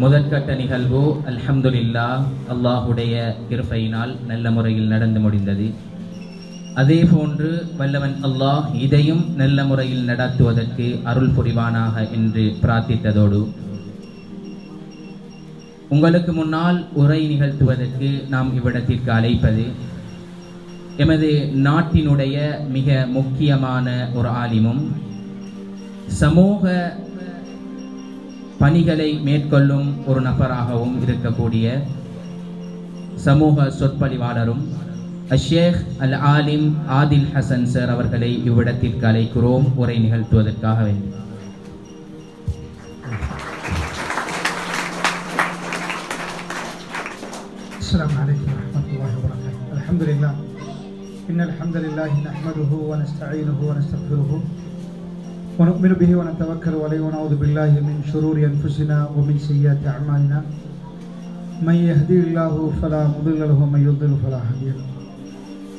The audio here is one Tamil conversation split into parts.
முதற்கட்ட நிகழ்வு அல்ஹம்துலில்லாஹ் அல்லாஹுடைய கிருபையினால் நல்ல முறையில் நடந்து முடிந்தது. அதே போன்று வல்லவன் அல்லாஹ் இதையும் நல்ல முறையில் நடத்துவதற்கு அருள் புரிவானாக என்று பிரார்த்தித்ததோடு, உங்களுக்கு முன்னால் உரை நிகழ்த்துவதற்கு நாம் இவ்விடத்திற்கு அழைப்பது எமது நாட்டினுடைய மிக முக்கியமான ஒரு ஆலிமும் சமூக பணிகளை மேற்கொள்ளும் ஒரு நபராகவும் இருக்கக்கூடிய சமூக சொற்பொழிவாளரும் ஷேக் அல் ஆலிம் ஆதில் ஹசன் சார் அவர்களை இவ்விடத்திற்கு அழைக்கிறோம் உரை நிகழ்த்துவதற்காக வேண்டும். السلام عليكم ورحمة الله وبركاته. الحمد لله إن الحمد لله نحمده ونستعينه ونستغفره ونؤمن به ونتوكل عليه ونعوذ بالله من شرور أنفسنا ومن سيئات أعمالنا من يهدي الله فلا مضل له ومن يضلل فلا هادي له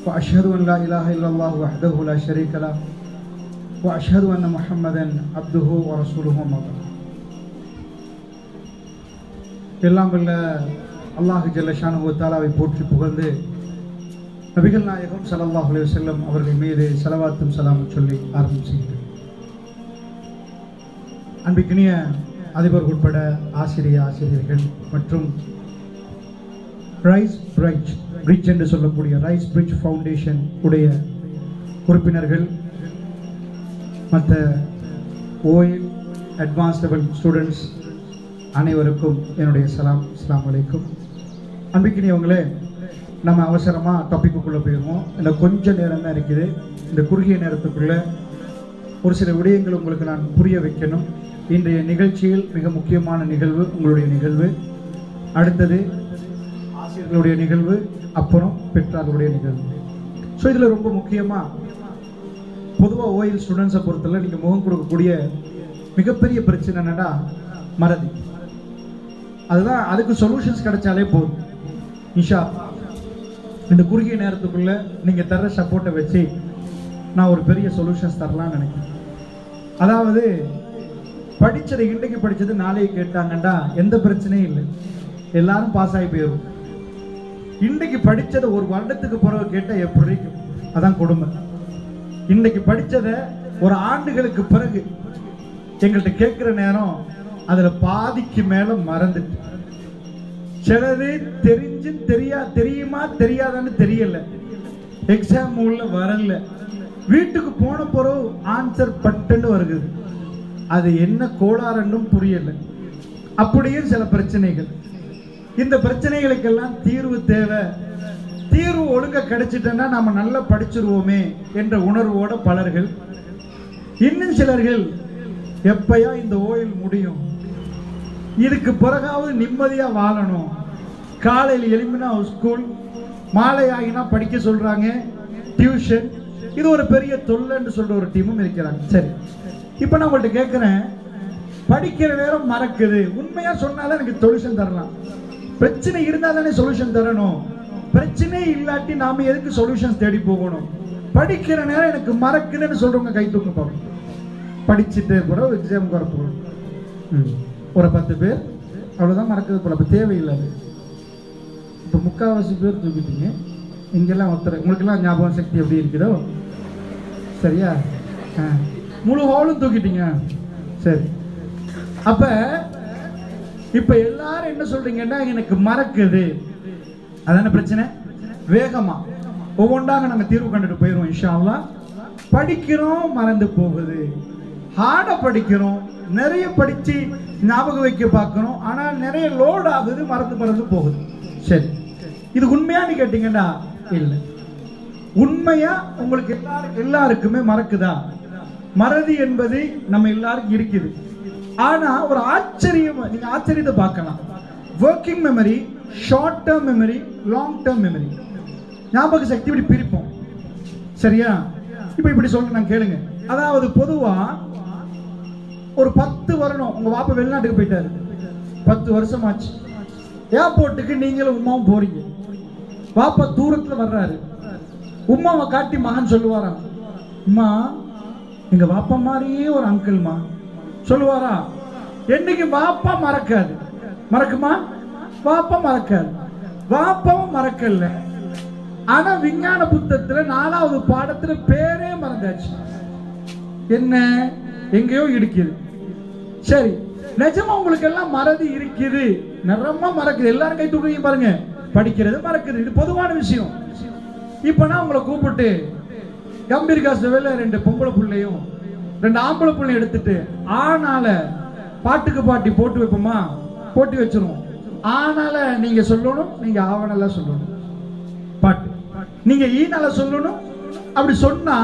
وأشهد أن لا إله إلا الله وحده لا شريك له وأشهد أن محمدا عبده ورسوله எல்லாம் வல்ல அல்லாஹ் ஜல்ல ஷானுஹு தஆலாவை போற்றி புகழ்ந்து நபிகள் நாயகம் ஸல்லல்லாஹு அலைஹி வஸல்லம் அவர்கள் மீது ஸலவாத்தும் ஸலாமும் சொல்லி ஆரம்பிக்கிறேன். அன்பிற்கினிய அதிபர் உட்பட ஆசிரியர்கள் மற்றும் ரைஸ் பிரிட்ஜ் என்று சொல்லக்கூடிய ரைஸ் பிரிட்ஜ் ஃபவுண்டேஷன் உடைய உறுப்பினர்கள், மற்ற ஓஎல் அட்வான்ஸ் லெவல் ஸ்டூடெண்ட்ஸ் அனைவருக்கும் என்னுடைய சலாம். அஸ்ஸலாமு அலைக்கும். அன்பிற்கினியவங்களே, நம்ம அவசரமாக டாபிக்குள்ளே போயிடுவோம். இந்த கொஞ்ச நேரம் தான் இருக்குது. இந்த குறுகிய நேரத்துக்குள்ளே ஒரு சில விடயங்கள் உங்களுக்கு நான் புரிய வைக்கணும். இன்றைய நிகழ்ச்சியில் மிக முக்கியமான நிகழ்வு உங்களுடைய நிகழ்வு, அடுத்தது ஆசிரியர்களுடைய நிகழ்வு, அப்புறம் பெற்றார்களுடைய நிகழ்வு. ஸோ இதில் ரொம்ப முக்கியமாக பொதுவாக ஓஎல் ஸ்டூடெண்ட்ஸை பொறுத்தவரை நீங்கள் முகம் கொடுக்கக்கூடிய மிகப்பெரிய பிரச்சனை என்னடா மறதி. அதுதான், அதுக்கு சொல்யூஷன்ஸ் கிடைச்சாலே போதும். இன்ஷா இந்த குறுகிய நேரத்துக்குள்ள நீங்க தர்ற சப்போர்ட்டை வச்சு நான் ஒரு பெரிய சொல்யூஷன்ஸ் தரலாம்னு நினைக்கிறேன். அதாவது படிச்சதை இன்றைக்கு படிச்சது நாளைக்கு கேட்டாங்கண்டா எந்த பிரச்சனையும் இல்லை, எல்லாரும் பாஸ் ஆகி போயிடும். இன்றைக்கு படிச்சதை ஒரு வருடத்துக்கு பிறகு கேட்டால் எப்படி இருக்கும்? அதான் கொடுமை. இன்றைக்கு படிச்சதை ஒரு ஆண்டுகளுக்கு பிறகு எங்கள்கிட்ட கேட்குற நேரம் அதுல பாதிக்கு மேல மறந்துட்டு, சிலது தெரிஞ்சு தெரியுமா தெரியாதான்னு தெரியல, எக்ஸாம் உள்ள வரல, வீட்டுக்கு போன பிறகு ஆன்சர் பட்டுன்னு வருது. அது என்ன கோளாறுன்னும் புரியல. அப்படியும் சில பிரச்சனைகள். இந்த பிரச்சனைகளுக்கெல்லாம் தீர்வு தேவை. தீர்வு ஒழுங்கா கிடைச்சிட்டேன்னா நாம நல்லா படிச்சிருவோமே என்ற உணர்வோட பலர்கள், இன்னும் சிலர்கள் எப்பயா இந்த ஓயில் முடியும், இதுக்கு பிறகாவது நிம்மதியா வாழணும், காலையில் எழுப்பினா ஸ்கூல், மாலை ஆகினா படிக்க சொல்றாங்க, டியூஷன், இது ஒரு பெரிய தொல்லைன்னு சொல்ற ஒரு டீமும் இருக்கிறாங்க. சரி, இப்போ நான் உங்கள்கிட்ட கேட்குறேன், படிக்கிற நேரம் மறக்குது, உண்மையா சொன்னாலும் எனக்கு சொல்யூஷன் தரலாம். பிரச்சனை இருந்தால் தானே சொல்யூஷன் தரணும். பிரச்சனை இல்லாட்டி நாம எதுக்கு சொல்யூஷன்ஸ் தேடி போகணும்? படிக்கிற நேரம் எனக்கு மறக்குதுன்னு சொல்றவங்க கை தூக்க பார்க்கணும். படிச்சுட்டு கூட எக்ஸாமுக்கு வரப்போகணும். ஒரு 10 பேர் அவ்வளோதான் மறக்கிறது போல. அப்போ தேவையில்லாது. இப்போ 3/4 பேர் தூக்கிட்டீங்க. இங்கெல்லாம் ஒருத்தர், உங்களுக்கெல்லாம் ஞாபகம் சக்தி எப்படி இருக்குதோ சரியா? முழு ஹாலும் தூக்கிட்டீங்க. சரி, அப்போ இப்போ எல்லாரும் என்ன சொல்றீங்கன்னா எனக்கு மறக்குது, அதான பிரச்சனை. வேகமா ஒவ்வொன்றாக நாங்கள் தீர்வு கண்டுட்டு போயிடுவோம் இன்ஷா அல்லாஹ். படிக்கிறோம் மறந்து போகுது, ஹார்டாக படிக்கிறோம், நிறைய படித்து ஞாபகம் வைக்க பார்க்கணும், ஆனால் நிறைய லோட் ஆகுது, மறந்து போகுது. சரி, இது உண்மையானு கேட்டீங்கன்னா இல்லை. உண்மையா உங்களுக்கு எல்லாருக்குமே மறக்குதா? மறதி என்பது நம்ம எல்லாருக்கும் இருக்குது. ஆனா ஒரு ஆச்சரியம், நீங்க ஆச்சரியத்தை பார்க்கலாம். Working memory, short term memory, long term memory, ஞாபக சக்தி இப்படி பிரிப்போம். சரியா? இப்ப இப்படி சொல்ல நான் கேளுங்க. அதாவது பொதுவா ஒரு 10 வருடம் உங்க வாப்பா வெளிநாட்டுக்கு போயிட்டாரு, 10 வருஷம் ஆச்சு. ஏர்போர்ட்டுக்கு நீங்களும் உமாவும் போறீங்க. வாப்பா தூரத்துல வர்றாரு. உமாவை காட்டி மகன் சொல்லுவாராம், அம்மா எங்க வாப்பா மாதிரியே ஒரு அங்கிள்மா சொல்லுவாரா? என்னைக்கு வாப்பா மறக்காது. மறக்குமா? வாப்பா மறக்காது, வாப்பாவும் மறக்கல. ஆனா விஞ்ஞான புத்தகத்துல 4வது பாடத்துல பேரே மறந்தாச்சு. என்ன எங்கேயோ இருக்குது. சரி, நிஜமா உங்களுக்கு எல்லாம் மறதி இருக்குது, நிறமா மறக்குது. எல்லாரும் கை தூக்குறீங்க பாருங்க. படிக்கிறது மறக்குது, இது பொதுவான விஷயம். இப்ப நான் உங்களை கூப்பிட்டு கம்பீர் காசுவேல 2 பொம்பளை பிள்ளையும் 2 ஆம்பளை பிள்ளையும் எடுத்துட்டு ஆனால பாட்டுக்கு பாட்டி போட்டு வைப்போமா? போட்டி வச்சிருவோம். ஆனால நீங்க சொல்லணும், நீங்க ஆவணல சொல்லணும். பாட்டு நீங்க ஈனால சொல்லணும். அப்படி சொன்னா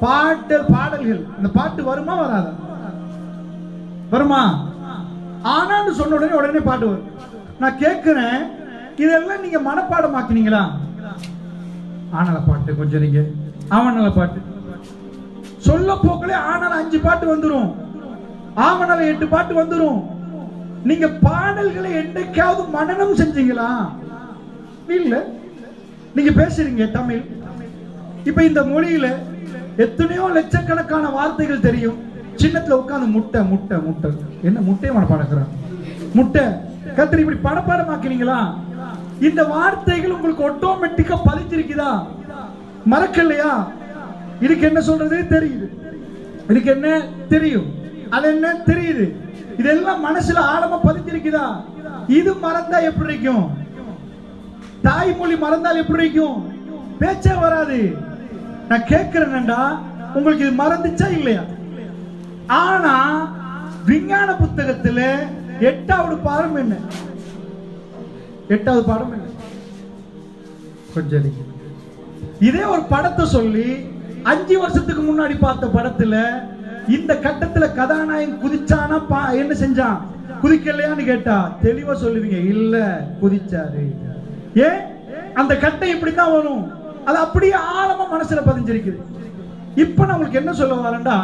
பாடல்கள் அந்த பாட்டு வருமா வராதா? வருமா? ஆனான்னு சொன்ன உடனே பாட்டு வரும். நான் கேட்கிறேன், இதெல்லாம் நீங்க மனப்பாடமாக்கினீங்களா? ஆனால பாட்டு கொஞ்சம், நீங்க ஆவணல பாட்டு சொல்ல போக்களே ஆனால 5 பாட்டு வந்துரும், ஆவணல 8 பாட்டு வந்துரும். நீங்க பாடல்களை என்னைக்காவது மனனம் செஞ்சீங்களா? இல்ல. நீங்க பேசுறீங்க தமிழ். இப்ப இந்த மொழியில எத்தனையோ லட்சக்கணக்கான வார்த்தைகள் தெரியும். சின்னத்துல உட்கார்ந்து முட்டை முட்டை முட்டை, என்ன முட்டையை மனப்பாடம் முட்டை கத்திரி, இப்படி படப்பாடமாக்கிறீங்களா? இந்த வார்த்தைகள் உங்களுக்கு ஆட்டோமேட்டிக்கா பதிஞ்சிருக்குதா? மறக்கலையா? இதுக்கு என்ன சொல்றது தெரியுது, இதுக்கு என்ன தெரியும், அது என்ன தெரியுது, இதெல்லாம் மனசுல ஆழமா பதிஞ்சிருக்குதா? இது மறந்தா எப்படி இருக்கும்? தாய்மொழி மறந்தால் எப்படி இருக்கும்? பேச்சே வராது. நான் கேட்கிறேன்டா, உங்களுக்கு இது மறந்துச்சா இல்லையா? ஆனா விஞ்ஞான புத்தகத்துல 8வது பாடம் என்ன? 8வது பாடம் என்ன? கொஞ்சம் இதே ஒரு படத்தை சொல்லி 5 வருஷத்துக்கு முன்னாடி பார்த்த படத்துல இந்த கட்டத்துல கதாநாயகன் குதிச்சானா என்ன செஞ்சான், குதிக்கலையான்னு கேட்டா தெளிவா சொல்லுவீங்க, இல்ல குதிச்சாரு. ஏன்? அந்த கட்டை இப்படித்தான் வரும். அது அப்படியே ஆழமா மனசுல பதிஞ்சிருக்குது. இப்ப நான் உங்களுக்கு என்ன சொல்ல வரேன்டா,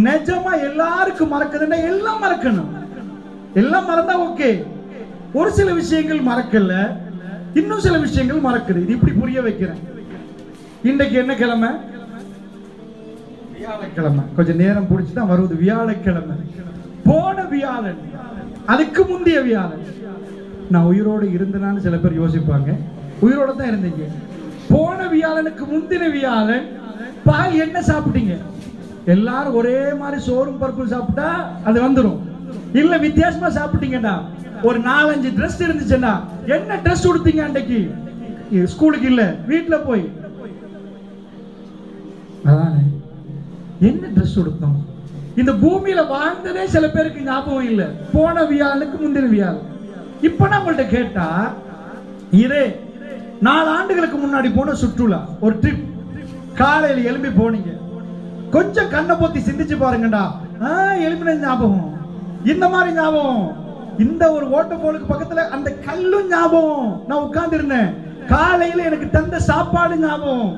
நிஜமா எல்லாருக்கும் மறக்குதுன்னா எல்லாம் மறக்கணும். எல்லாம் மறந்தா ஓகே. ஒரு சில விஷயங்கள் மறக்கல, இன்னும் சில விஷயங்கள் மறக்குது. இது இப்படி புரிய வைக்கிறேன். இன்றைக்கு என்ன கிழமை? வியாழக்கிழமை. கொஞ்சம் நேரம் பிடிச்சுதான் வருவது. வியாழக்கிழமை. போன வியாழன், அதுக்கு முந்தைய வியாழன் நான் உயிரோடு இருந்தனான்னு சில பேர் யோசிப்பாங்க. உயிரோட தான் இருந்தீங்க. போன வியாழனுக்கு முந்தின வியாழன் பால் என்ன சாப்பிட்டீங்க? எல்லாரும் ஒரே மாதிரி சோறும் பருப்பும் சாப்பிட்டா அது வந்துடும். இல்ல வித்தியாசமா சாப்பிட்டீங்கடா, ஒரு 4-5 ட்ரெஸ் இருந்துச்சுடா, என்ன ட்ரெஸ் கொடுத்தீங்க அன்னைக்கு? ஸ்கூலுக்கு இல்ல, வீட்டுல போய் அதானே என்ன ட்ரெஸ் கொடுத்தோம்? இந்த பூமியில வாழ்ந்ததே சில பேருக்கு ஞாபகம் இல்ல. போன வியாழனுக்கு முந்தின வியாழன். இப்ப நான் உங்கள்ட்ட கேட்டா, இதே 4 ஆண்டுகளுக்கு முன்னாடி போன சுற்றுலா ஒரு ட்ரிப், காலையில எழும்பி போனீங்க, கொஞ்சம் கண்ணை பொத்தி சிந்திச்சு பாருங்கடா, எழுப்பின ஞாபகம், இந்த மாதிரி ஞாபகம், இந்த ஒரு ஓட்ட போலுக்கு பக்கத்துல அந்த கல்லும் ஞாபகம், நான் உட்கார்ந்து இருந்தேன், காலையில எனக்கு தந்த சாப்பாடு ஞாபகம்,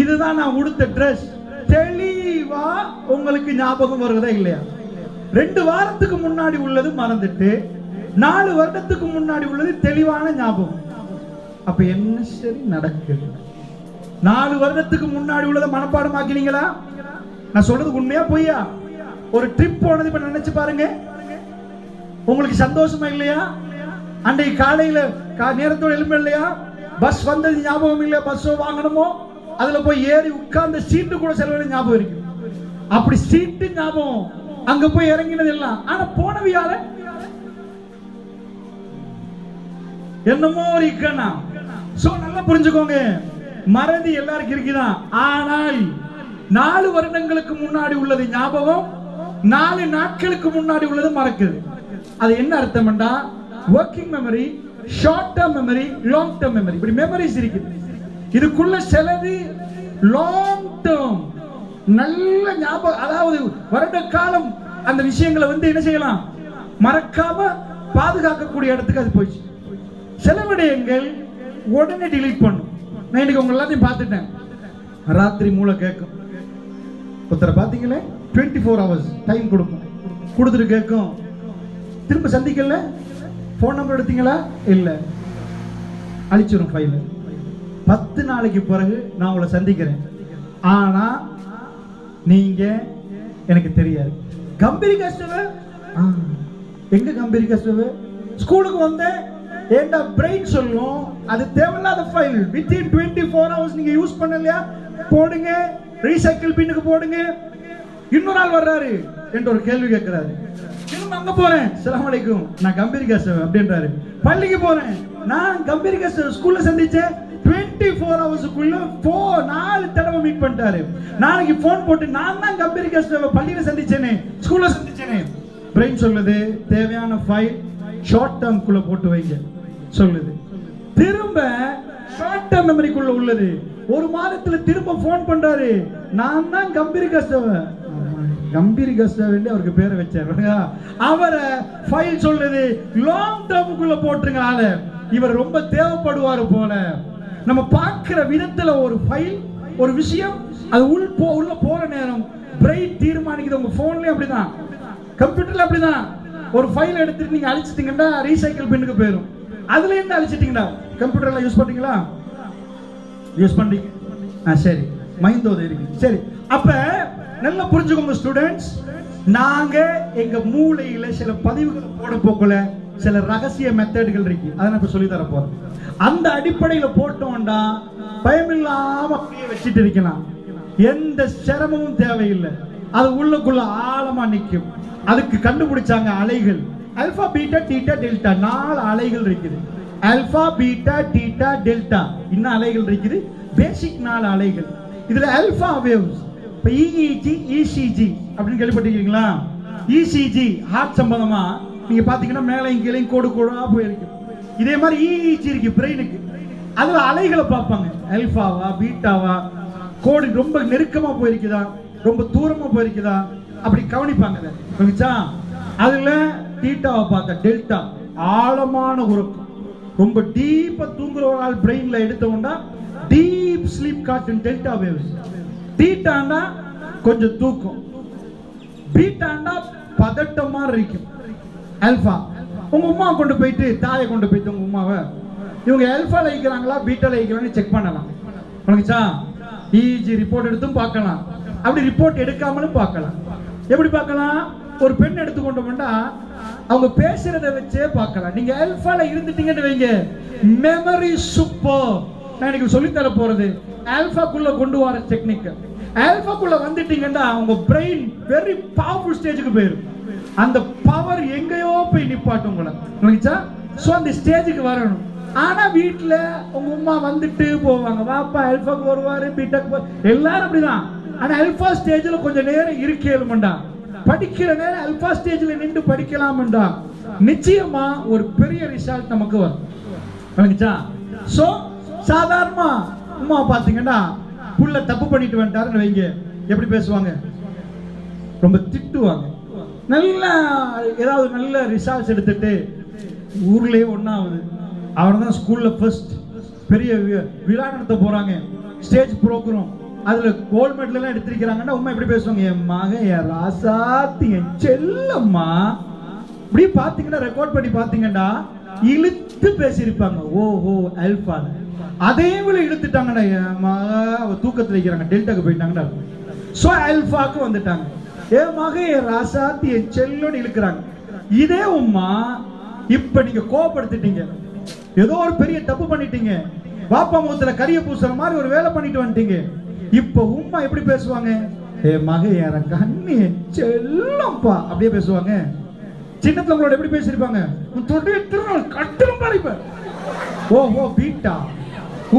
இதுதான் நான் உடுத்த ட்ரெஸ், தெளிவா உங்களுக்கு ஞாபகம் வருவதா இல்லையா? 2 வாரத்துக்கு முன்னாடி உள்ளது மறந்துட்டு 4 வருடத்துக்கு முன்னாடி உள்ளது தெளிவான ஞாபகம். அப்ப என்ன சரி நடக்குது? 4 வருடத்துக்கு முன்னாடி உள்ளதை மனப்பாடம் ஆக்கினீங்களா? நான் சொல்றது உண்மையா பொய்யா? ஒரு ட்ரிப் போனது இப்ப நினைச்சு பாருங்க, உங்களுக்கு சந்தோஷமா இல்லையா? அன்றைக்கு காலையில நேரத்தோட எழும்ப இல்லையா? பஸ் வந்தது ஞாபகம் இல்லையா? பஸ் வாங்கணுமோ அதுல போய் ஏறி உட்கார்ந்த சீட்டு கூட செலவு ஞாபகம் இருக்கு. அப்படி சீட்டு ஞாபகம், அங்க போய் இறங்கினது எல்லாம். ஆனா போன வியாழன் என்னமோ ஒரு இக்கண்ணா. சோ நல்லா புரிஞ்சுக்கோங்க, மறதி எல்லாருக்கும் இருக்குதான். ஆனால் 4 வருடங்களுக்கு முன்னாடி உள்ளது ஞாபகம், 4 நாட்களுக்கு முன்னாடி உள்ளது மறக்குது. அது என்ன அர்த்தம்டா? Working memory, short term memory, long term memory, இப்படி மெமரிஸ் இருக்குது. இதுக்குள்ள சிலது லாங் டேர்ம், நல்ல ஞாபகம், அதாவது வருட காலம் அந்த விஷயங்களை என்ன செய்யலாம், மறக்காம பாதுகாக்கக்கூடிய இடத்துக்கு அது போயிடுச்சு. சில விடயங்கள் உடனே டிலீட் பண்ணும். நான் இன்னைக்கு உங்க எல்லாத்தையும் பார்த்துட்டேன். ராத்திரி மூளை கேட்கும், ஒருத்தரை பார்த்தீங்களே 24 hours டைம் கொடுக்கும், கொடுத்துட்டு கேட்கும், திரும்ப சந்திக்கல, போன் நம்பர் எடுத்தீங்களா? இல்ல, அழிச்சிடும் ஃபைல். 10 நாளைக்கு பிறகு நான் உங்களை சந்திக்கிறேன், ஆனா நீங்க எனக்கு தெரியாது. கம்பீரி கஸ்டமர் எங்க? கம்பீரி கஸ்டமர் ஸ்கூலுக்கு வந்து ஏண்டா பிரெயின் சொல்லும் அது தேவையில்லாத ஃபைல் வித்தின் 24 ஹவர்ஸ் நீங்க யூஸ் பண்ணலையா போடுங்க, ரீசைக்கிள் பின்னுக்கு போடுங்க. இன்னொரு ஆள் வர்றாரு என்று ஒரு கேள்வி கேட்கிறாரு. திரும்ப அங்க போறேன், அஸ்ஸலாமு அலைக்கும், நான் கம்பீர் காசு அப்படின்றாரு. பள்ளிக்கு போறேன், நான் கம்பீர் காசு ஸ்கூல்ல சந்திச்சேன். 24 ஹவர்ஸ்க்குள்ள 4 தடவை மீட் பண்ணிட்டாரு. நாளைக்கு போன் போட்டு நான் தான் கம்பீர் காசு பள்ளியில சந்திச்சேனே, ஸ்கூல்ல சந்திச்சேனே. பிரெயின் சொல்லுது தேவையான ஃபைல் ஷார்ட் டேர்ம்குள்ள போட்டு வைங்க சொல்லுது. திரும்ப ஷார்ட் டேர்ம் மெமரிக்குள்ள உள்ளது. ஒரு மாதத்துல திரும்ப போன் பண்றாரு, நான் தான் கம்பீர் கஸ்தவ அவருக்கு பேரை வச்சாரு. அவரை ஃபைல் சொல்லுது லாங் டேர்முக்குள்ள போட்டுருங்க. ஆளு இவர் ரொம்ப தேவைப்படுவாரு போல. நம்ம பார்க்கிற விதத்துல ஒரு ஃபைல் ஒரு விஷயம் அது உள்ள போற நேரம் பிரெயின் தீர்மானிக்குது. உங்க போன்லயும் அப்படிதான், கம்ப்யூட்டர்ல அப்படிதான். ஒரு ஃபைல் எடுத்துட்டு நீங்க அழிச்சிட்டீங்கன்னா ரீசைக்கிள் பின்னுக்கு போயிடும். அதுல இருந்து அழிச்சிட்டீங்கன்னா கம்ப்யூட்டர்ல யூஸ் பண்றீங்களா? யூஸ் பண்றீங்க. சரி, மைந்தோத இருக்கு. சரி, அப்ப நல்லா புரிஞ்சுக்கோங்க ஸ்டூடெண்ட்ஸ். நாங்க எங்க மூளையில சில பதிவுகளை போட போக்கல சில ரகசிய மெத்தட்கள் இருக்கு. அதை நான் இப்ப சொல்லி தர போறேன். அந்த அடிப்படையில போட்டோம்டா பயமில்லாம அப்படியே வச்சுட்டு இருக்கலாம். எந்த சிரமமும் தேவையில்லை. அது உள்ளுக்குள்ள ஆழமா நிற்கும். அதுக்கு கண்டுபிடிச்சாங்க அலைகள். ஆல்பா பீட்டா தீட்டா டெல்டா 4 அலைகள் இருக்குது. ஆல்பா பீட்டா தீட்டா டெல்டா இன்னும் அலைகள் இருக்குது. பேசிக் 4 அலைகள். இதுல ஆல்பா வேவ்ஸ். இப்ப EEG ECG அப்படின்னு கேள்விப்பட்டிருக்கீங்களா? ECG ஹார்ட் சம்பந்தமா நீங்க பாத்தீங்கன்னா மேலையும் கீழையும் கோடு கோடா போயிருக்கு. இதே மாதிரி EEG இருக்கு பிரெயினுக்கு. அதுல அலைகளை பார்ப்பாங்க. ஆல்பாவா பீட்டாவா, கோடு ரொம்ப நெருக்கமா போயிருக்குதா ரொம்ப தூரமா போயிருக்குதா அப்படி கவனிப்பாங்க. புரிஞ்சா? அதுல தீட்டாவை பார்த்தா டெல்டா ஆழமான உறக்கம். ரொம்ப டீப்பா தூங்குற ஒரு ஆள் பிரெயின்ல எடுத்தோம்னா டீப் ஸ்லீப் காட்டும் டெல்டா வேவ்ஸ். தீட்டாண்டா கொஞ்சம் தூக்கம், பீட்டாண்டா பதட்டமா இருக்கும். ஆல்பா உங்க உமா கொண்டு போயிட்டு தாயை கொண்டு போயிட்டு உங்க உமாவை இவங்க ஆல்பால இருக்கிறாங்களா பீட்டால இருக்கிறாங்கன்னு செக் பண்ணலாம். புரிஞ்சா? EEG ரிப்போர்ட் எடுத்தும் பார்க்கலாம், அப்படி ரிப்போர்ட் எடுக்காமலும் பார்க்கலாம். எப்படி பார்க்கலாம்? ஒரு பெண் எடுத்துக்கொண்டோம்னா அவங்க பேசுறத வச்சே பார்க்கலாம். நீங்க ஆல்பால இருந்துட்டீங்கன்னு வைங்க, மெமரி சூப்பர். நான் இன்னைக்கு சொல்லி தர போறது ஆல்பாக்குள்ள கொண்டு வர டெக்னிக். ஆல்பாக்குள்ள வந்துட்டீங்கன்னா உங்க பிரெயின் வெரி பவர்ஃபுல் ஸ்டேஜுக்கு போயிடும். அந்த பவர் எங்கேயோ போய் நிப்பாட்டும் உங்களை. புரிஞ்சா? சோ அந்த ஸ்டேஜுக்கு வரணும். ஆனா வீட்டுல உங்க அம்மா வந்துட்டு போவாங்க, வாப்பா ஆல்பாக்கு வருவாரு பீட்டாக்கு எல்லாரும் அப்படிதான். ஆனா ஆல்பா ஸ்டேஜ்ல கொஞ்சம் நேரம் இருக்கேலும்டா, படிக்கிற நேரம் ஆல்பா ஸ்டேஜ்ல நின்று படிக்கலாம்டா, நிச்சயமா ஒரு பெரிய ரிசல்ட் நமக்கு வரும். புரிஞ்சா? சோ சாதாரணமா அம்மா பாத்தீங்கன்னா புள்ள தப்பு பண்ணிட்டு வந்துட்டாருன்னு வைங்க, எப்படி பேசுவாங்க? ரொம்ப திட்டுவாங்க. நல்ல ஏதாவது நல்ல ரிசல்ட்ஸ் எடுத்துட்டு ஊர்லயே ஒன்னாவது அவர் தான் ஸ்கூல்ல ஃபர்ஸ்ட் பெரிய விழா நடத்த போறாங்க, ஸ்டேஜ் ப்ரோக்ராம், அதுல கோல்ட் மெடல் எல்லாம் எடுத்திருக்கிறாங்கன்னா உண்மை எப்படி பேசுவாங்க? என் மகன் என் ராசாத்தி என் செல்லம்மா. இப்படி பாத்தீங்கன்னா ரெக்கார்ட் பண்ணி பாத்தீங்கன்னா இழுத்து பேசியிருப்பாங்க. ஓஹோ ஆல்பா. அதே போல இழுத்துட்டாங்கடா என் மக அவ தூக்கத்துல வைக்கிறாங்க, டெல்டாக்கு போயிட்டாங்கடா. சோ ஆல்பாக்கு வந்துட்டாங்க. என் மகன் என் ராசாத்தி என் செல்லோன்னு இழுக்கிறாங்க. இதே உம்மா இப்ப நீங்க கோபப்படுத்திட்டீங்க, ஏதோ ஒரு பெரிய தப்பு பண்ணிட்டீங்க, பாப்பா முகத்துல கரிய பூசுற மாதிரி ஒரு வேலை பண்ணிட்டு வந்துட்டீங்க. இப்ப உம்மா எப்படி பேசுவாங்க? என் மகன் என் கண்ணு என் செல்லப்பா அப்படியே பேசுவாங்க. சின்ன பிள்ளைங்களோட எப்படி பேசிருப்பாங்க? கட்டிலும் பாருப்ப. ஓஹோ பீட்டா.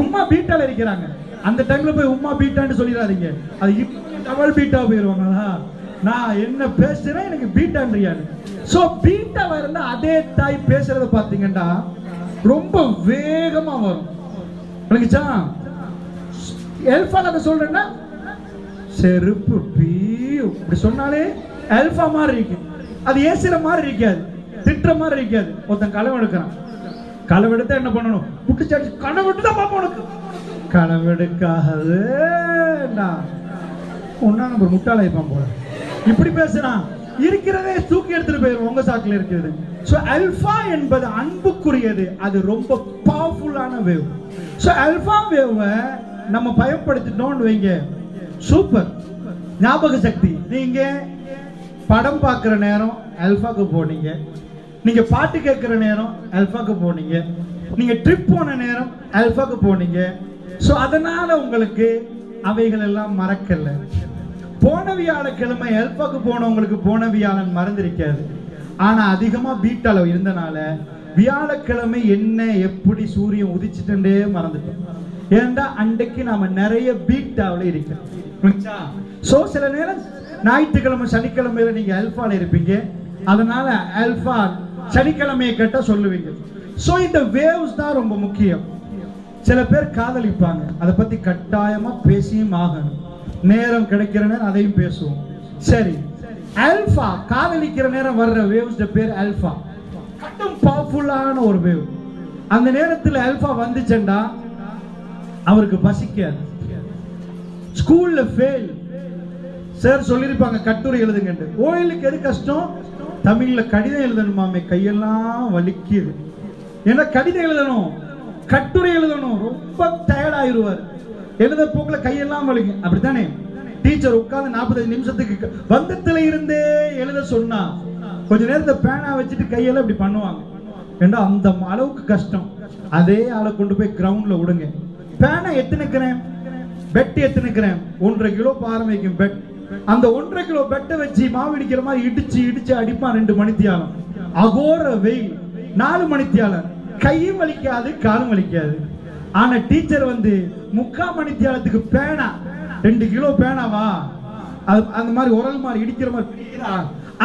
உம்மா பீட்டால இருக்கிறாங்க. அந்த டைம்ல போய் உம்மா பீட்டான்னு சொல்லிடாதீங்க, அது இப்ப டபுள் பீட்டா போயிருவாங்களா? நான் என்ன பேசுறேன் எனக்கு பீட்டான்றியான்னு. சோ பீட்டாவா இருந்தா அதே தாய் பேசுறத பாத்தீங்கன்னா ரொம்ப வேகமா வரும். விளங்குச்சா? ஆல்பால சொல்றேன்னா செருப்பு பீ அப்படி சொன்னாலே ஆல்பா மாதிரி இருக்கு. அது ஏசுற மாதிரி இருக்காது, திட்டுற மாதிரி இருக்காது. ஒருத்தன் களவு எடுக்கிறான், களவெடுத்தா என்ன பண்ணணும்? புட்டுச்சாடி களவெட்டு தான் பாப்பா உனக்கு. களவெடுக்காது ஒன்னா நம்ம முட்டாள இருப்பான் போல, இப்படி பேசுறான். இருக்கிறதே தூக்கி எடுத்துட்டு போயிடும் உங்க சாக்குல இருக்கிறது. சோ ஆல்பா என்பது அன்புக்குரியது, அது ரொம்ப பவர்ஃபுல்லான வேவ். சோ ஆல்பா வேவை நம்ம பயன்படுத்திட்டோம்னு வைங்க, சூப்பர். ஞாபக சக்தி, நீங்க படம் பார்க்குற நேரம் ஆல்பாக்கு போனீங்க, நீங்க பாட்டு கேட்கிற நேரம் ஆல்பாக்கு போனீங்க, நீங்க ட்ரிப் போன நேரம் ஆல்பாக்கு போனீங்க. சோ அதனால உங்களுக்கு அவைகள் எல்லாம் மறக்கல. போன வியாழக்கிழமை ஆல்பாக்கு போனவங்களுக்கு போன வியாழன் மறந்திருக்காது. ஆனா அதிகமா பீட்டால இருந்தனால வியாழக்கிழமை என்ன எப்படி சூரியன் உதிச்சுட்டே மறந்துட்டோம். ஏன்டா அன்றைக்கு நாம நிறைய பீட்டாவில் இருக்கோம். சோ சில நேரம் ஞாயிற்றுக்கிழமை சனிக்கிழமையில நீங்க ஆல்பால இருப்பீங்க, அதனால ஆல்பா சனிக்கிழமையை கேட்டா சொல்லுவீங்க. சோ இந்த வேவ்ஸ் தான் ரொம்ப முக்கியம். சில பேர் காதலிப்பாங்க, அதை பத்தி கட்டாயமா பேசியும் ஆகணும். நேரம் கிடைக்கிற நேரம் அதையும் பேசுவோம். சரி, ஆல்பா காதலிக்கிற நேரம் வர்ற வேவ்ஸ் பேர் ஆல்பா. கட்டும் பவர்ஃபுல்லான ஒரு வேவ். அந்த நேரத்தில் ஆல்பா வந்துச்சேன்டா அவருக்கு பசிக்காது. ஸ்கூல்ல ஃபெயில், சார் சொல்லியிருப்பாங்க கட்டுரை எழுதுங்க. ஓயிலுக்கு எது கஷ்டம்? தமிழ்ல கடிதம் எழுதணுமாமே, கையெல்லாம் வலிக்குது. ஏன்னா கடிதம் எழுதணும், கட்டுரை எழுதணும், ரொம்ப டயர்ட் ஆயிடுவார். எழுத போக்குல கையெல்லாம் வலிக்கும். அப்படித்தானே? டீச்சர் உட்கார்ந்து 45 நிமிஷத்துக்கு வந்தத்துல இருந்தே எழுத சொன்னா கொஞ்ச நேரத்தை பேனா வச்சுட்டு கையெல்லாம் இப்படி பண்ணுவாங்க. ஏன்னா அந்த அளவுக்கு கஷ்டம். அதே ஆளை கொண்டு போய் கிரவுண்ட்ல விடுங்க. பேனா எத்தனை கிராம், பெட் எத்தனை கிராம்? 1.5 கிலோ பாரம் வைக்கும் பெட். அந்த 1.5 கிலோ பெட்டை வச்சு மாவு இடிக்கிற மாதிரி இடிச்சு இடிச்சு அடிப்பான் 2 மணித்தியாலம். அகோர வெயில் 4 மணித்தியாலம். கையும் வலிக்காது, காலும் வலிக்காது. ஆனா டீச்சர் வந்து 3/4 மணித்தியாலத்துக்கு பேனா 2 கிலோ பேனாவா, அந்த மாதிரி உரல் மாதிரி இடிக்கிற மாதிரி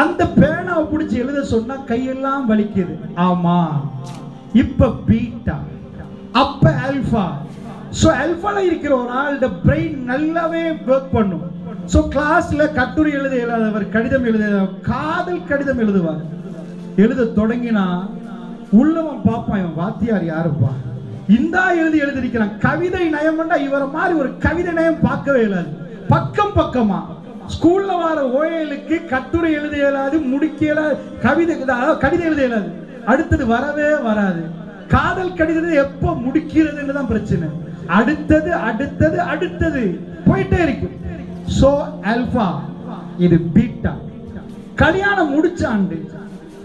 அந்த பேனாவை பிடிச்சி எழுத சொன்னா கையெல்லாம் வலிக்குது. ஆமா, இப்ப பீட்டா, அப்ப ஆல்பா. சோ ஆல்பால இருக்கிற ஒரு ஆளோட பிரெயின் நல்லாவே ஒர்க் பண்ணும். சோ கிளாஸ்ல கட்டுரை எழுத இயலாதவர் கடிதம் எழுத, காதல் கடிதம் எழுதுவார். எழுத தொடங்கினா உள்ளவன் பாப்பான், இவன் வாத்தியார் யாருப்பா, இந்தா எழுதிருக்கிறான். கவிதை நயம், இவரை மாதிரி ஒரு கவிதை நயம் பார்க்கவே இயலாது. பக்கம் பக்கமா ஸ்கூல்ல வர ஓயலுக்கு கட்டுரை எழுத இயலாது, முடிக்க இயலாது, கடிதம் எழுத இயலாது. அடுத்தது வரவே வராது. காதல் கடிதத்தை எப்ப முடிக்கிறதுன்னு தான் பிரச்சனை. அடுத்தது அடுத்தது அடுத்தது போயிட்டே இருக்கு. சோ ஆல்பா, இது பீட்டா. கல்யாணம் முடிச்ச ஆண்டு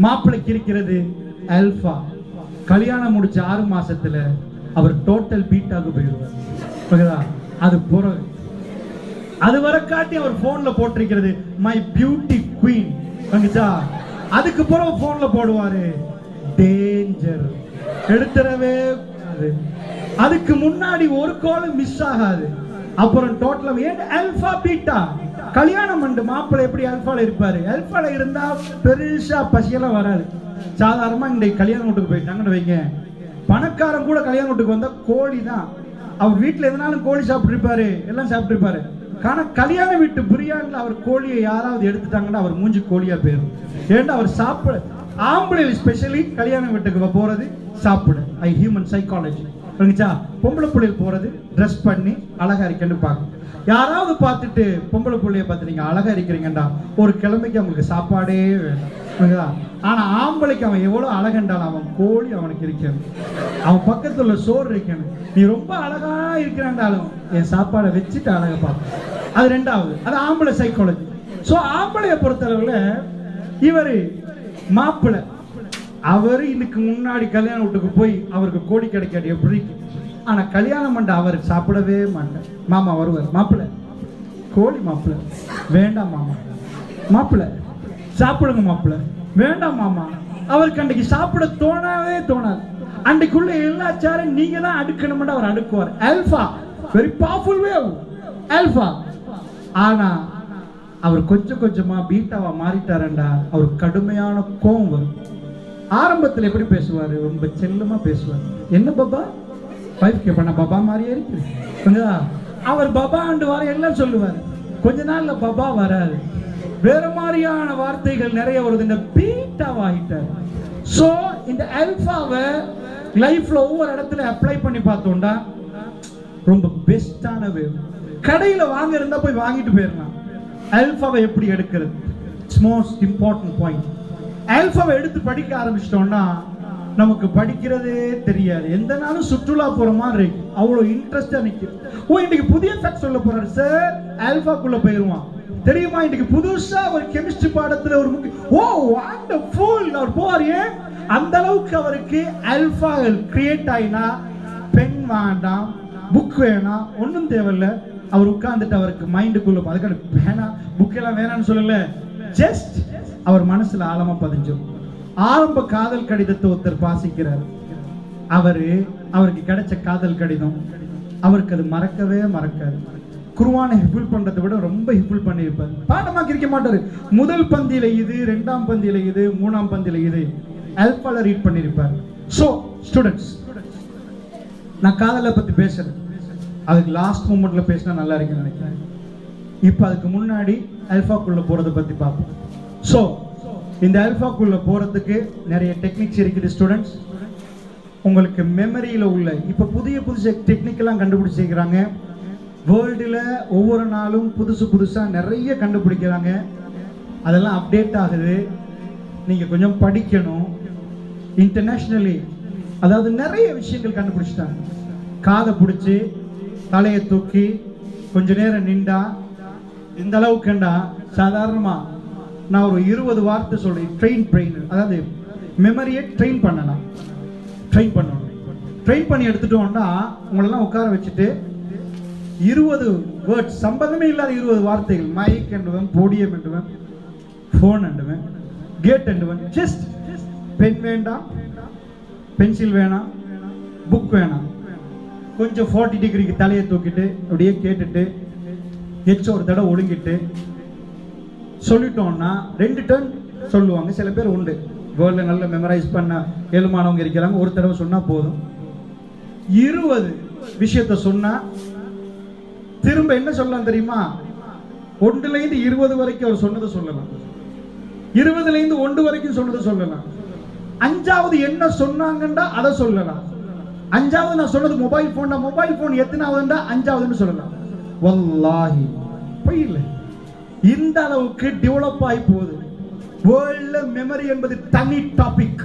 மாப்பிள்ளைக்கு இருக்கிறது ஆல்பா. கல்யாணம் முடிச்ச 6 மாசத்துல அவர் டோட்டல் பீட்டாக்கு போயிடுவார். அது பிறகு அது வர காட்டி அவர் போன்ல போட்டிருக்கிறது மை பியூட்டி குவீன். அதுக்கு பிறகு போன்ல போடுவாரு டேஞ்சர், எடுத்துடவே கூடாது. அதுக்கு முன்னாடி ஒரு கால் மிஸ் ஆகாது. அப்புறம் டோட்டல் ஆல்பா பீட்டா. கல்யாணம் பண்ணு மாப்பிள்ளை எப்படி ஆல்பால இருப்பாரு? ஆல்பால இருந்தா பெருசா பசியெல்லாம் வராது. சாதாரணமா இன்றைக்கு கல்யாண வீட்டுக்கு போயிட்டாங்கன்னு வைங்க, பணக்காரன் கூட கல்யாண வீட்டுக்கு வந்தா கோழி தான். அவர் வீட்டுல எதனாலும் கோழி சாப்பிட்டுருப்பாரு, எல்லாம் சாப்பிட்டுருப்பாரு. ஆனா கல்யாண வீட்டு பிரியாணில அவர் கோழியை யாராவது எடுத்துட்டாங்கன்னா அவர் மூஞ்சி கோழியா போயிடும். ஏன்னா அவர் சாப்பிட, ஆம்பளை ஸ்பெஷலி கல்யாண வீட்டுக்கு போறது சாப்பிட, ஹியூமன் சைக்காலஜி. பொம்பளை பிள்ளைகள் போறது ட்ரெஸ் பண்ணி அழகா இருக்கேன்னு பார்க்க. யாராவது பார்த்துட்டு பொம்பளை பிள்ளைய பார்த்து நீங்க அழகா இருக்கிறீங்கடா, ஒரு கிழமைக்கு அவங்களுக்கு சாப்பாடே வேண்டாம். ஆனா ஆம்பளைக்கு அவன் எவ்வளவு அழகண்டாலும் அவன் கோழி அவனுக்கு இருக்கணும், அவன் பக்கத்துல சோறு இருக்கணும். நீ ரொம்ப அழகா இருக்கிறாண்டாலும் என் சாப்பாடை வச்சுட்டு அழகா பார்ப்பேன். அது ரெண்டாவது, அது ஆம்பளை சைக்காலஜி. சோ ஆம்பளைய பொறுத்தளவுல இவரு மாப்பிள்ளை, அவரு இதுக்கு முன்னாடி கல்யாண வீட்டுக்கு போய் அவருக்கு கோழி கிடைக்காது எப்படி. ஆனா கல்யாணம் பண்ண அவருக்கு சாப்பிடவே மாட்டேன். மாமா வருவார், மாப்பிள்ளை கோழி, மாப்பிள்ளை வேண்டாம் மாமா, மாப்பிள்ளை சாப்பிடுங்க மாப்பிள்ளை வேண்டாம் மாமா. அவருக்கு அன்றைக்கு சாப்பிட தோணவே தோணாது. அன்றைக்குள்ள எல்லா சாரையும் நீங்க தான் அடுக்கணும்னு அவர் அடுக்குவார். Alpha very powerful wave alpha. ஆனா அவர் கொஞ்சம் கொஞ்சமா பீட்டாவா மாறிட்டாரண்டா அவருக்கு கடுமையான கோபம் வரும். ஆரம்பத்தில் எப்படி பேசுவாரு? ரொம்ப செல்லமா பேசுவார். என்ன பாபா, வைஃப் கேட்பா, பாபா மாதிரியே இருக்கு. அவர் பாபா ஆண்டு வார எல்லாம் சொல்லுவார். கொஞ்ச நாள்ல பாபா வராது, வேற மாதிரியான வார்த்தைகள் நிறைய வருது. இந்த பீட்டாவாகிட்டார். சோ இந்த ஆல்பாவை லைஃப்ல ஒவ்வொரு இடத்துல அப்ளை பண்ணி பார்த்தோம்டா ரொம்ப பெஸ்டான வேவ். கடையில வாங்க இருந்தா போய் வாங்கிட்டு போயிடலாம். ஆல்பாவை எப்படி எடுக்கிறது? It's most important point. ஆல்பாவை எடுத்து படிக்க ஆரம்பிச்சிட்டோம்னா நமக்கு படிக்கிறதே தெரியாது. எந்த நாளும் சுற்றுலா போற மாதிரி இருக்கு, அவ்வளவு இன்ட்ரெஸ்டா நிக்கும். ஓ இன்னைக்கு புதிய ஃபேக்ட் சொல்ல போறாரு சார், ஆல்பாக்குள்ள போயிருவான். தெரியுமா? இன்னைக்கு புதுசா ஒரு கெமிஸ்ட்ரி பாடத்துல ஒரு ஓ வண்டர்ஃபுல் அவர் போவாரு. அந்த அளவுக்கு அவருக்கு ஆல்பா கிரியேட் ஆயினா பென் வேண்டாம், புக் வேணாம், ஒன்றும் தேவையில்லை. அவர் உட்கார்ந்துட்டு அவருக்கு மைண்டுக்குள்ள அதுக்கான வேணாம், புக் எல்லாம் வேணாம்னு சொல்லல. ஜஸ்ட் அவர் மனசுல ஆழமா பதிஞ்சும். ஆரம்ப காதல் கடிதத்தை ஒருத்தர் வாசிக்கிறார். அவருக்கு கிடைச்ச காதல் கடிதம் அவருக்கு அது மறக்கவே மறக்காது. குர்ஆனை ஹிஃபுல் பண்றதை விட ரொம்ப ஹிஃபுல் பண்ணியிருப்பார். பாடமாக்கி இருக்க மாட்டாரு. முதல் பந்தியில இது, 2ஆம் பந்தியில இது, 3ஆம் பந்தியில இது ஆல்பால ரீட் பண்ணியிருப்பார். ஸோ ஸ்டூடெண்ட்ஸ், நான் காதலை பத்தி பேசுறேன், அதுக்கு லாஸ்ட் மூமெண்ட்ல பேசினா நல்லா இருக்குன்னு நினைக்கிறேன். இப்போ அதுக்கு முன்னாடி ஆல்பாக்குள்ள போறதை பத்தி பார்ப்போம். ஸோ இந்த ஆல்பாக்குள்ள போறதுக்கு நிறைய டெக்னிக்ஸ் இருக்குது ஸ்டூடெண்ட்ஸ். உங்களுக்கு மெமரியில உள்ள இப்போ புதுசு டெக்னிக்கெல்லாம் கண்டுபிடிச்சிருக்கிறாங்க. வேர்ல்டில் ஒவ்வொரு நாளும் புதுசாக நிறைய கண்டுபிடிக்கிறாங்க. அதெல்லாம் அப்டேட் ஆகுது. நீங்கள் கொஞ்சம் படிக்கணும். இன்டர்நேஷ்னலி அதாவது நிறைய விஷயங்கள் கண்டுபிடிச்சிட்டாங்க. காதை பிடிச்சி தலையை தூக்கி கொஞ்ச நேரம் நின்றா இந்த அளவுக்குண்டா சாதாரணமாக நான் ஒரு 20 வார்த்தை சொல்கிறேன். ட்ரெயின் அதாவது மெமரியை ட்ரெயின் பண்ணணும். ட்ரெயின் பண்ணி எடுத்துட்டோம்னா உங்களெல்லாம் உட்கார வச்சுட்டு 20 வேர்ட்ஸ், சம்பந்தமே இல்லாத 20 வார்த்தைகள், மைக் என்றுவன், போடியம் என்றுவன், ஃபோன் என்றுவன், கேட் என்றுவன், ஜஸ்ட் பென் வேண்டாம், பென்சில் வேணாம், புக் வேணாம், கொஞ்சம் 40 டிகிரிக்கு தலையை தூக்கிட்டு அப்படியே கேட்டுட்டு ஒரு தடவை ஒழுங்கிட்டு சொல்லிட்டோம்னா 2 டர்ன் சொல்லுவாங்க. சில பேர் உண்டு வேர்ல்டில் நல்ல மெமரைஸ் பண்ண ஏழுமானவங்க இருக்கிறாங்க. ஒரு தடவை சொன்னா போதும். 20 விஷயத்த சொன்னா திரும்ப என்ன சொல்லலாம் தெரியுமா? 1லேருந்து 20 வரைக்கும் அவர் சொன்னதை சொல்லலாம். 20லேருந்து 1 வரைக்கும் சொன்னதை சொல்லலாம். 5வது என்ன சொன்னாங்கண்டா அதை சொல்லலாம். 5வது நான் சொன்னது மொபைல் போன் எத்தனாவதுண்டா 5வதுன்னு சொல்லலாம். வல்லாஹி புரியல. இந்த அளவுக்கு டெவலப் ஆகி போகுது. வேர்ல்ட்ல மெமரி என்பது தனி டாபிக்.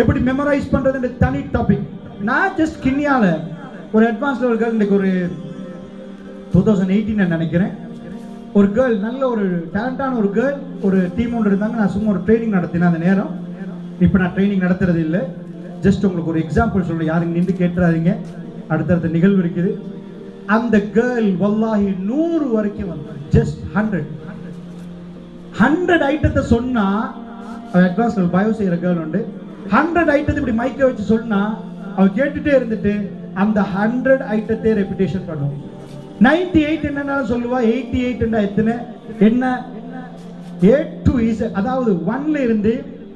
எப்படி மெமரைஸ் பண்றது தனி டாபிக். நான் ஜஸ்ட் கிண்ணியால ஒரு அட்வான்ஸ் லெவல் கேர்ள், இன்னைக்கு ஒரு 2018 நினைக்கிறேன், ஒரு கேர்ள், நல்ல ஒரு டேலண்டான ஒரு கேர்ள், ஒரு டீம் ஒன்று இருந்தாங்க. நான் சும்மா ஒரு ட்ரைனிங் நடத்தினேன் அந்த நேரம். இப்போ நான் ட்ரைனிங் நடத்துறது இல்லை, ஜஸ்ட் உங்களுக்கு ஒரு எக்ஸாம்பிள் சொல்றேன். யாரும் நின்று கேட்டுறாதீங்க, அடுத்தடுத்த நிகழ்வு இருக்குது. அந்த கேர்ள் வல்லாஹி 100 வரைக்கும் வந்தாங்க. ஜஸ்ட் 100 ஐட்டத்தை சொன்னா, அட்வான்ஸ் லெவல் பயோ செய்யற கேர்ள் உண்டு. 100 ஐட்டத்தை இப்படி மைக்க வச்சு சொன்னா அவ கேட்டுட்டே இருந்துட்டு அந்த 100 ஐட்டத்தை ரெபிடேஷன் பண்ணுவோம். 98 என்னன்னாலும் சொல்லுவா. 88 எத்தனை என்ன A to Z, அதாவது 1ல இருந்து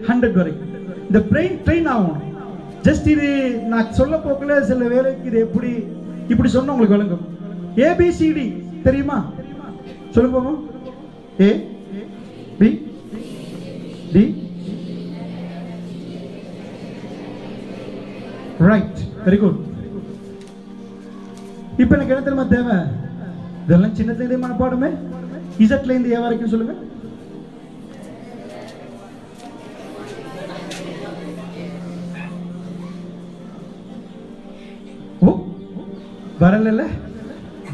100 வரைக்கும் இந்த பிரெயின் ட்ரெயின் ஆகணும். ஜஸ்ட் இது நான் சொல்ல போக்கல சில வேலைக்கு இது எப்படி இப்படி சொன்னா உங்களுக்கு விளங்கும். ABCD தெரியுமா? சொல்லுங்க போவோம். A B D right, very good. இப்ப எனக்கு என்ன தெரியுமா தேவை? இதெல்லாம் சின்ன தெரியுமான பாடமே. இசட்ல இருந்து ஏ வரைக்கும் சொல்லுங்க. ஓ வரல.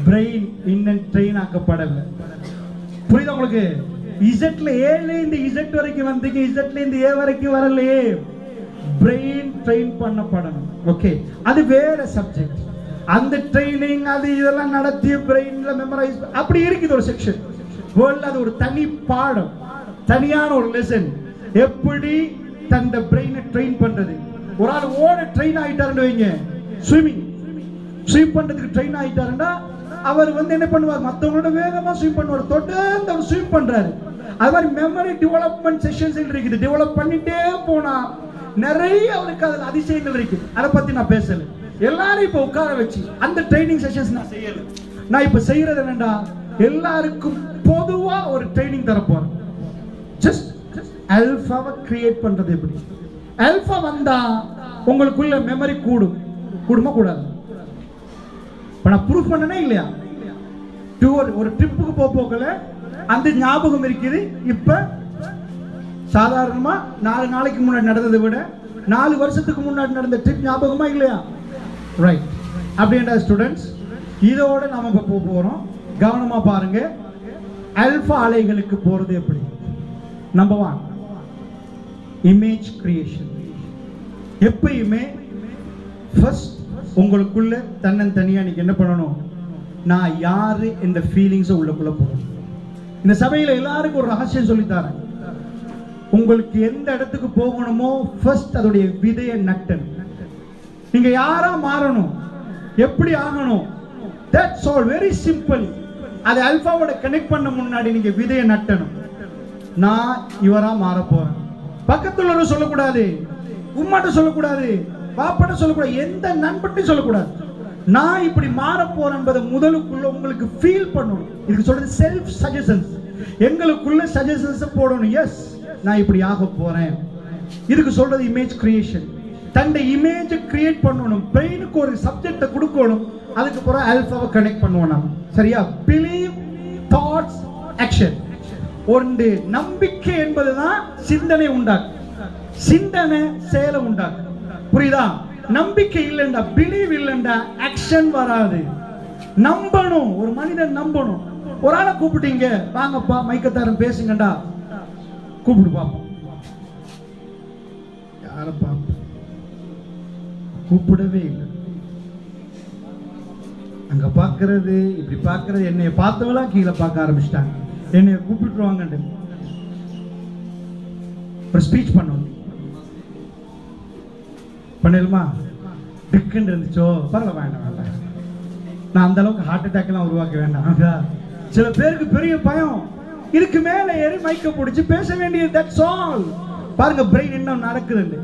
பிரெயின் இன்னும் ட்ரெயின் ஆக்கப்படல. புரியுதா உங்களுக்கு? இசட்ல ஏல இருந்து இசட் வரைக்கும் வந்தீங்க, இசட்ல இருந்து ஏ வரைக்கும் வரலையே. Brain train பண்ணப்படணும். ஓகே, அது வேற சப்ஜெக்ட். அந்த ட்ரைனிங் அது இதெல்லாம் நடத்தி பிரெயின்ல மெமரைஸ் அப்படி இருக்குது ஒரு செக்ஷன். வேர்ல்ட்ல அது ஒரு தனி பாடம், தனியான ஒரு லெசன். எப்படி தந்த பிரெயினை ட்ரெயின் பண்றது. ஒரு ஆள் ஓட ட்ரெயின் ஆயிட்டாருன்னு வைங்க, ஸ்விம் பண்றதுக்கு ட்ரெயின் ஆயிட்டாருன்னா அவர் என்ன பண்ணுவார்? மற்றவங்களோட வேகமா ஸ்விம் பண்ணுவார். தொடர்ந்து அவர் ஸ்விம் பண்றாரு. அது மாதிரி மெமரி டெவலப்மெண்ட் செஷன்ஸ் இருக்குது. டெவலப் பண்ணிட்டே போனா நிறைய அவருக்கு அதில் அதிசயங்கள் இருக்கு. அதை பத்தி நான் பேசல. எல்லாரும் இப்ப உட்கார வச்சு அந்த ட்ரைனிங் செஷன்ஸ் நான் செய்யல. நான் இப்ப செய்யறது என்னடா, எல்லாருக்கும் பொதுவா ஒரு ட்ரைனிங் தரப்போறேன். ஜஸ்ட் ஆல்பாவை கிரியேட் பண்றது எப்படி. ஆல்பா வந்தா உங்களுக்குள்ள மெமரி கூடுமா கூடாது? இப்ப நான் ப்ரூஃப் பண்ணனே இல்லையா? ஒரு ட்ரிப்புக்கு போகல அந்த ஞாபகம் இருக்குது. இப்ப சாதாரணமா 4 நாளைக்கு முன்னாடி நடந்ததை விட 4 வருஷத்துக்கு முன்னாடி நடந்த ட்ரிப் ஞாபகமா இல்லையா? ரைட். அப்படின்ற ஸ்டூடெண்ட்ஸ், இதோட நாம போறோம். கவனமா பாருங்க. ஆல்பா அலைகளுக்கு போறது எப்படி? Number 1, image creation. எப்பயுமே ஃபர்ஸ்ட் உங்களுக்குள்ள தன்னந்தனியா நீங்க என்ன பண்ணணும்? நான் யாரு என்ற ஃபீலிங்ஸை உள்ளக்குள்ள போகணும். இந்த சபையில எல்லாருக்கும் ஒரு ரகசியம் சொல்லித்தாரேன். உங்களுக்கு எந்த இடத்துக்கு போகணுமோ ஃபர்ஸ்ட் அதோடைய விதையை நட்டணும். நீங்க யாரா மாறணும், எப்படி ஆகணும், தட்ஸ் ஆல், வெரி சிம்பிள். அது அல்பாவோட கனெக்ட் பண்ண முன்னாடி நீங்க விதையை நட்டணும். நான் இவரா மாற போறேன். பக்கத்துல சொல்லக்கூடாது, உம்மாட்ட சொல்லக்கூடாது, பாப்பாட்ட சொல்லக்கூடாது, எந்த நண்பட்டையும் சொல்லக்கூடாது. நான் இப்படி மாற போறேன் என்பதை முதலுக்குள்ள உங்களுக்கு ஃபீல் பண்ணணும். இதுக்கு சொல்றது செல்ஃப் சஜஷன்ஸ். எங்களுக்குள்ள சஜஷன்ஸ் போடணும். எஸ், நான் இப்படி ஆக போறேன். இதுக்கு சொல்றது இமேஜ் கிரியேஷன். தன்னை இமேஜ் கிரியேட் பண்ணணும். பிரெயினுக்கு ஒரு சப்ஜெக்டை கொடுக்கணும். அதுக்கு பிறகு ஆல்பாவை கனெக்ட் பண்ணுவோம் நாம். சரியா? Believe, thoughts, action. ஒன்று நம்பிக்கை என்பதுதான் சிந்தனை உண்டாக்கும். சிந்தனை செயலை உண்டாக்கும். புரியுதா? நம்பிக்கை இல்லைண்டா, பிலீவ் இல்லைண்டா ஆக்ஷன் வராது. நம்பணும். ஒரு மனிதன் நம்பணும். ஒரு ஆளை கூப்பிட்டீங்க, வாங்கப்பா மைக்கத்தாரன் பேசுங்கண்டா, கூப்பிடு பாப்போம். யார பாப்போம்? கூப்பிடவே இல்லை. அங்க பாக்குறது, இப்படி பாக்குறது, என்னைய பார்த்தவெல்லாம் கீழே பார்க்க ஆரம்பிச்சிட்டாங்க. என்னைய கூப்பிட்டுருவாங்க. ஒரு ஸ்பீச் பண்ணணும். பண்ணலுமா? டிக்குன்னு இருந்துச்சோ, பரவாயில்ல, வேண்டாம் வேண்டாம். நான் அந்த அளவுக்கு ஹார்ட் அட்டாக் எல்லாம் உருவாக்க வேண்டாம். சில பேருக்கு பெரிய பயம். இதுக்கு மேல ஏறி மைக்க பிடிச்சி பேச வேண்டியது. That's all. பாருங்க, பிரெயின் என்ன நடக்குது.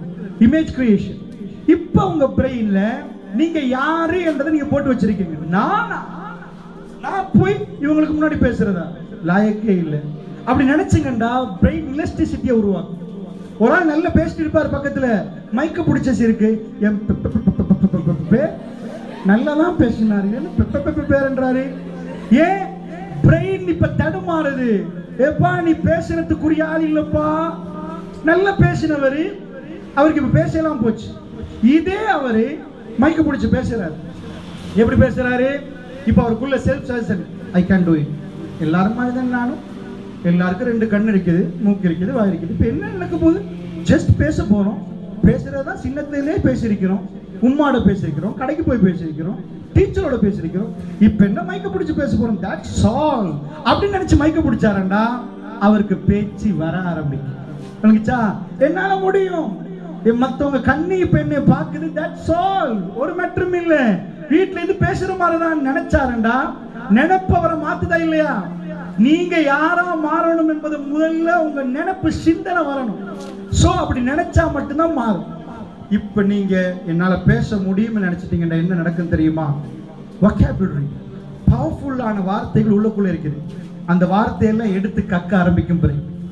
Image creation. இப்ப உங்க பிரெயின்ல நீங்க யாரு என்றதை நீங்க போட்டு வச்சிருக்கீங்க. நான் போய் இவங்களுக்கு முன்னாடி பேசுறதா லாயக்கே இல்லை அப்படி நினைச்சுங்கண்டா பிரெயின் எலாஸ்டிசிட்டியை உருவாக்கும். ஒரு ஆள் நல்லா பேசிட்டு இருப்பார், பக்கத்துல மைக்க பிடிச்ச இருக்கு, என் நல்லாதான் பேசினாரு, பேருன்றாரு. ஏன்? பிரெயின் இப்ப தடுமாறுது. எப்பா நீ பேசுறதுக்குரிய ஆள் இல்லப்பா. நல்லா பேசினவரு அவருக்கு இப்ப பேசலாம் போச்சு. இதே அவரு மைக்க பிடிச்சு பேசுறாரு. எப்படி பேசுறாரு? இப்ப அவருக்குள்ள self suggestion, I can do it. எல்லாரும் மாதிரி தான் நானும். எல்லாருக்கும் 2 கண் இருக்குது, மூக்கு இருக்குது, வாய் இருக்குது. இப்ப என்ன நடக்க போகுது? ஜஸ்ட் பேச போறோம். பேசுறதா சின்னத்திலே பேசியிருக்கிறோம், உம்மாட பேசியிருக்கிறோம், கடைக்கு போய் பேசியிருக்கிறோம், டீச்சரோட பேசியிருக்கிறோம். இப்ப என்ன மைக்க பிடிச்சு பேச போறோம். That's all. அப்படின்னு நினைச்சு மைக்க பிடிச்சாரண்டா அவருக்கு பேச்சு வர ஆரம்பிக்கும். என்னால முடியும். மத்தவங்க கண்ணி இப்ப என்ன பாக்குது. That's all. ஒரு மேட்டரும் இல்ல. வீட்டுல இருந்து பேசுற மாதிரிதான் நினைச்சாரண்டா நினைப்பவரை மாத்துதா இல்லையா? நீங்க யாரா மாறணும் என்பது முதல்ல உங்க நினைப்பு சிந்தனை வரணும். சோ அப்படி நினைச்சா மட்டும்தான் மாறும். இப்ப நீங்க என்னால பேச முடியும்னு நினைச்சிட்டீங்கன்னா என்ன நடக்கும் தெரியுமா? vocabulary, பவர்ஃபுல்லான வார்த்தைகள் உள்ளுக்குள்ள இருக்குது. அந்த வார்த்தையெல்லாம் எடுத்து கக்க ஆரம்பிக்கும்.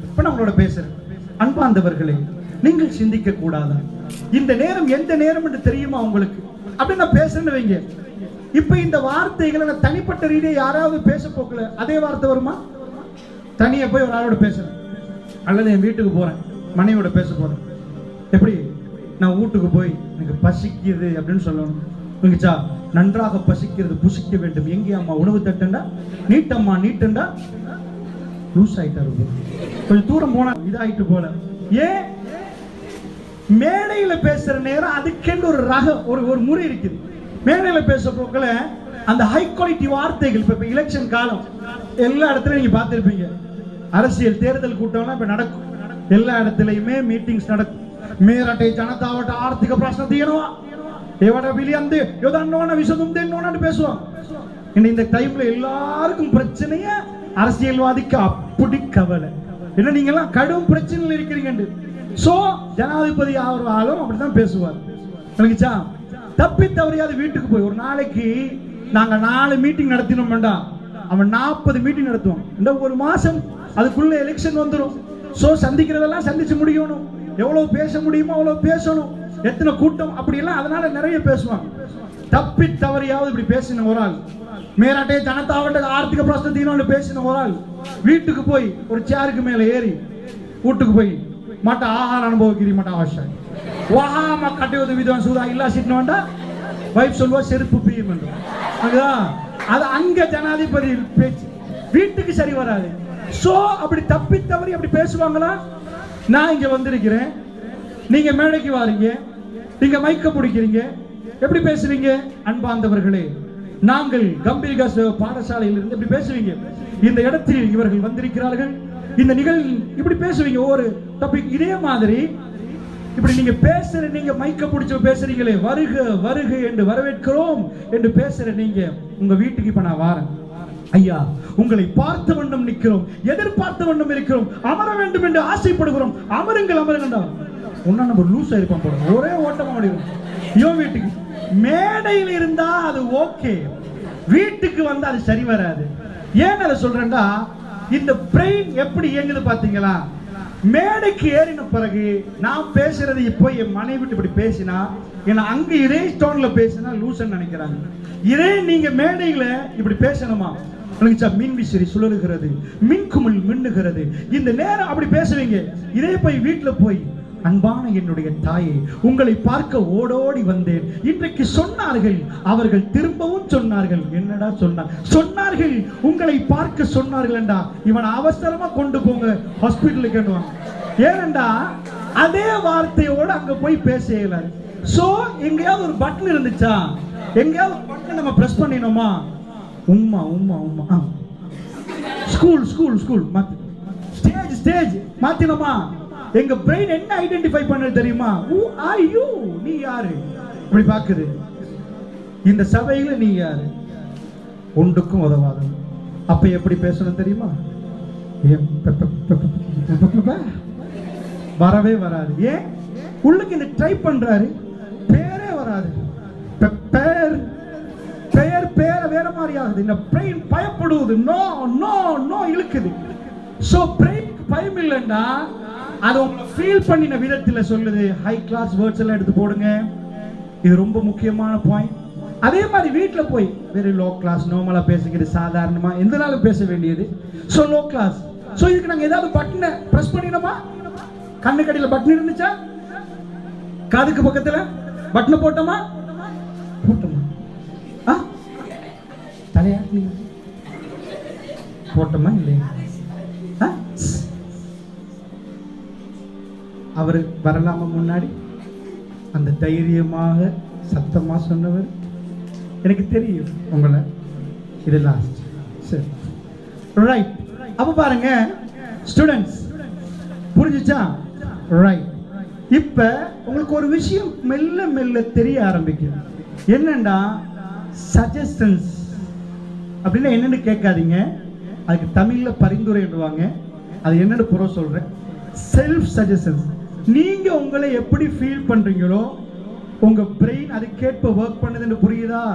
இப்ப நம்மளோட பேசுறேன். அன்பார்ந்தவர்களே, நீங்கள் சிந்திக்க கூடாதா? இந்த நேரம் எந்த நேரம் என்று தெரியுமா உங்களுக்கு? அப்படி நான் பேசுறேன்னு வைங்க. இப்ப இந்த வார்த்தைகளை நான் தனிப்பட்ட ரீதியா யாராவது பேச போக்கல அதே வார்த்தை வருமா? தனியா போய் ஒரு ஆளோட பேசுறேன், அல்லது என் வீட்டுக்கு போறேன், மனைவியோட பேச போறேன். எப்படி? நான் வீட்டுக்கு போய் எனக்கு பசிக்குது அப்படின்னு சொல்லணும். புரிஞ்சா? நன்றாக பசிக்கிறது, புசிக்க வேண்டும். எங்கே அம்மா உணவு தட்டண்டா, நீட்டம்மா நீட்டண்டா, லூஸ் ஆயிட்டாரு. கொஞ்சம் தூரம் போனா இதாயிட்டு போல. ஏன்? மேடையில பேசுற நேரம் அதுக்கென்று ஒரு ஒரு முறை இருக்குது. மேடையில பேச போக்கல அந்த ஹை குவாலிட்டி வார்த்தைகள். இப்ப எலெக்ஷன் காலம், எல்லா இடத்துலயும் நீங்க பார்த்திருப்பீங்க. அரசியல் தேர்தல் கூட்டம்லாம் இப்ப நடக்கும். எல்லா இடத்துலயுமே மீட்டிங்ஸ் நடக்கும். ಮೇರಟೆ ಜನತಾವಟ ಆರ್ಥಿಕ ಪ್ರಶ್ನೆ ತೀಯನವ ಏವಟ ಬಿಲಿಯಂದೆ யோதன்னோன விசதும் தென்னோனன்னு பேசுவாங்க. இந்த டைம்ல எல்லாருக்கும் பிரச்சனைய அரசியல்வாதிக்கு அப்படி கவலை. என்ன நீங்க எல்லாம் கடும் பிரச்சனையில் இருக்கிறீங்க. சோ ஜனாதிபதி ஆளும் அப்படிதான் பேசுவார். விளங்குச்சா? தப்பி தவறியாத வீட்டுக்கு போய் ஒரு நாளைக்கு நாங்க 4 மீட்டிங் நடத்தினோம்டா, அவன் 40 மீட்டிங் நடத்துவான். இந்த ஒரு மாசம் அதுக்குள்ள எலெக்ஷன் வந்துடும். சோ சந்திக்கிறதெல்லாம் சந்திச்சு முடியணும். எவ்வளவு பேச முடியுமோ அவ்வளவு பேசணும். எத்தனை கூட்டம் அப்படி எல்லாம், அதனால நிறைய பேசுவாங்க. தப்பி தவறியாவது இப்படி பேசின ஒரு ஆள், மேராட்டே ஜனதாவட்ட ஆர்த்திக பிரச்சனை பேசின ஒரு ஆள் வீட்டுக்கு போய் ஒரு சேருக்கு மேல ஏறி வீட்டுக்கு போய் மட்ட ஆகார அனுபவிக்கிறீ மட்ட அவசியம் வாமா கட்டுவது விதம் சூதா இல்லா சிட்டு வேண்டா வைஃப் சொல்லுவா செருப்பு பிரியும் என்று. அது அங்க ஜனாதிபதி பேச்சு வீட்டுக்கு சரி வராது. சோ அப்படி தப்பி தவறி அப்படி பேசுவாங்களா? நான் இங்க வந்திருக்கிறேன், நீங்க மேடைக்கு வாரீங்க, நீங்க மைக்க பிடிக்கிறீங்க, எப்படி பேசுவீங்க? அன்பார்ந்தவர்களே, நாங்கள் கம்பீரிகா பாடசாலையில் இருந்து இப்படி பேசுவீங்க. இந்த இடத்தில் இவர்கள் வந்திருக்கிறார்கள், இந்த நிகழ்வு இப்படி பேசுவீங்க. ஒரு டாபிக் இதே மாதிரி இப்படி நீங்க பேசுற, நீங்க மைக்க பிடிச்சு பேசுறீங்களே, வருக வருக என்று வரவேற்கிறோம் என்று பேசுற நீங்க, உங்க வீட்டுக்கு இப்ப நான் வாரேன், ஐயா உங்களை பார்த்த வண்ணம் நிற்கிறோம், எதிர்பார்த்த வண்ணம் இருக்கிறோம், அமர வேண்டும் என்று ஆசைப்படுகிறோம், அமருங்கள் அமருங்கள். ஒன்னா நம்ம லூஸ் ஆயிருப்போம் போடுறோம், ஒரே ஓட்டமா முடியும். இவன் வீட்டுக்கு மேடையில் இருந்தா அது ஓகே, வீட்டுக்கு வந்தா அது சரி வராது. ஏன் அதை சொல்றேன்டா, இந்த பிரெயின் எப்படி இயங்குது பாத்தீங்களா? மேடைக்கு ஏறின பிறகு நான் பேசுறது இப்போ என் மனைவி விட்டு இப்படி பேசினா, ஏன்னா அங்க இதே ஸ்டோன்ல பேசினா லூசன் நினைக்கிறாங்க. இதே நீங்க மேடையில இப்படி பேசணுமா? மின் விசிறி சுழலுகிறது, மின்குமிழ் மின்னுகிறது, இந்த நேரம் அப்படி பேசுவீங்க. இதே போய் வீட்டுல போய், அன்பான என்னுடைய தாயே, உங்களை பார்க்க ஓடோடி வந்தேன் இன்றைக்கு சொன்னார்கள், அவர்கள் திரும்பவும் சொன்னார்கள். என்னடா சொன்னார்கள்? உங்களை பார்க்க சொன்னார்கள் என்றா, இவன் அவசரமா கொண்டு போங்க ஹாஸ்பிட்டலுக்கு. ஏனென்றா அதே வார்த்தையோடு அங்க போய் பேச இயலாது. சோ எங்கேயாவது ஒரு பட்டன் இருந்துச்சா, எங்கேயாவது பட்டன் நம்ம பிரஸ் பண்ணினோமா, உம்மா உம்மா உம்மா, ஸ்கூல் ஸ்கூல் ஸ்கூல் மாத்தி, ஸ்டேஜ் ஸ்டேஜ் மாத்தினோமா, எங்க பிரெயின் என்ன ஐடென்டிஃபை பண்ணது தெரியுமா? who are you? நீ யாரு? இப்படி பாக்குது. இந்த சபையில நீ யாரு? ஒன்றுக்கும் உதவாத. அப்ப எப்படி பேசணும் தெரியுமா? வரவே வராது. ஏன்? உள்ளுக்கு இந்த ட்ரை பண்றாரு, பேரே வராது. பேர் பெயர் பேர வேற மாதிரி ஆகுது. இந்த பிரெயின் பயப்படுவது, நோ நோ நோ இழுக்குது. சோ பிரெயின் பயம் இல்லைன்னா அது உங்களை ஃபீல் பண்ணின விதத்துல சொல்லுது. ஹை கிளாஸ் வேர்ட்ஸ் எல்லாம் எடுத்து போடுங்க, இது ரொம்ப முக்கியமான பாயிண்ட். அதே மாதிரி வீட்டுல போய் வெரி லோ கிளாஸ் நார்மலா பேசுகிறது, சாதாரணமா எந்த நாளும் பேச வேண்டியது. So low class. சோ இதுக்கு நாங்க ஏதாவது பட்டனை பிரஸ் பண்ணினோமா? கண்ணு கடியில பட்டன் இருந்துச்சா? காதுக்கு பக்கத்துல பட்டனை போட்டோமா? போட்டோமா? தலையாட்டி போட்டோமா இல்லையா? அவர் வரலாமா முன்னாடி? அந்த தைரியமாக சத்தமா சொன்னவர் எனக்கு தெரியும் உங்களை. இது லாஸ்ட். சரி, ரைட். அப்ப பாருங்க ஸ்டூடெண்ட்ஸ், புரிஞ்சுச்சா? ரைட். இப்ப உங்களுக்கு ஒரு விஷயம் மெல்ல மெல்ல தெரிய ஆரம்பிக்கும். என்னன்னா சஜஷன்ஸ் அப்படின்னா என்னன்னு கேட்காதீங்க, அதுக்கு தமிழ்ல பரிந்துரைடுவாங்க. அது என்னன்னு புற சொல்றேன். Self suggestions. நீங்க உங்களை எப்படி ஃபீல் பண்றீங்களோ உங்க பிரெயின் அதுக்கேற்ப ஒர்க் பண்ணுதுன்னு புரியுதா?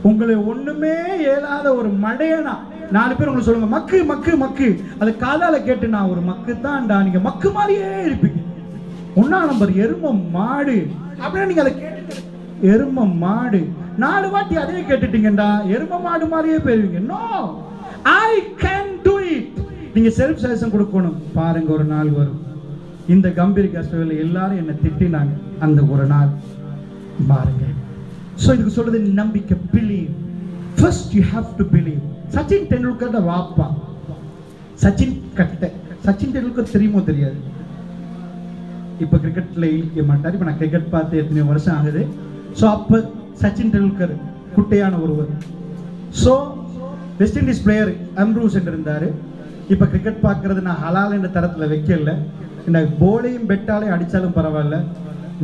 உங்களை ஒண்ணுமே இயலாத ஒரு மடையனா 4 பேர் உங்களுக்கு சொல்லுங்க, மக்கு மக்கு மக்கு, அது காதால கேட்டு நான் ஒரு மக்கு தான்டா, நீங்க மக்கு மாதிரியே இருப்பீங்க. 1ஆம் நம்பர் எரும மாடு அப்படின்னா நீங்க அதை கேட்டு எரும மாடு 4 வாட்டி அதே கேட்டுட்டீங்கடா, எரும மாடு மாதிரியே போயிருவீங்க. No, I can do it. நீங்க செல்ஃப் சஜஷன் கொடுக்கணும். பாருங்க, ஒரு நாள் வரும், இந்த கம்பீரிகா ஸ்டோரியில் எல்லாரும் என்ன திட்டினாங்க, அந்த ஒரு நாள் பாருங்க. சோ இதுக்கு சொல்றது நம்பிக்கை. Believe. First you have to believe. Sachin Tendulkar வாப்பா சச்சின் கட்ட. சச்சின் டெண்டுல்கர் தெரியுமோ தெரியாது? இப்ப கிரிக்கெட்ல இழிக்க மாட்டார். இப்ப நான் கிரிக்கெட் பார்த்து எத்தனை வருஷம் ஆகுது. சோ அப்ப சச்சின் டெண்டுல்கர் குட்டையான ஒருவர். சோ வெஸ்ட் இண்டீஸ் பிளேயர் அம்ப்ரூஸ் என்று இருந்தாரு. இப்ப கிரிக்கெட் பார்க்கறது நான் ஹலால் என்ற தரத்துல வைக்கல. இந்த போலையும் பெட்டாலையும் அடிச்சாலும் பரவாயில்ல,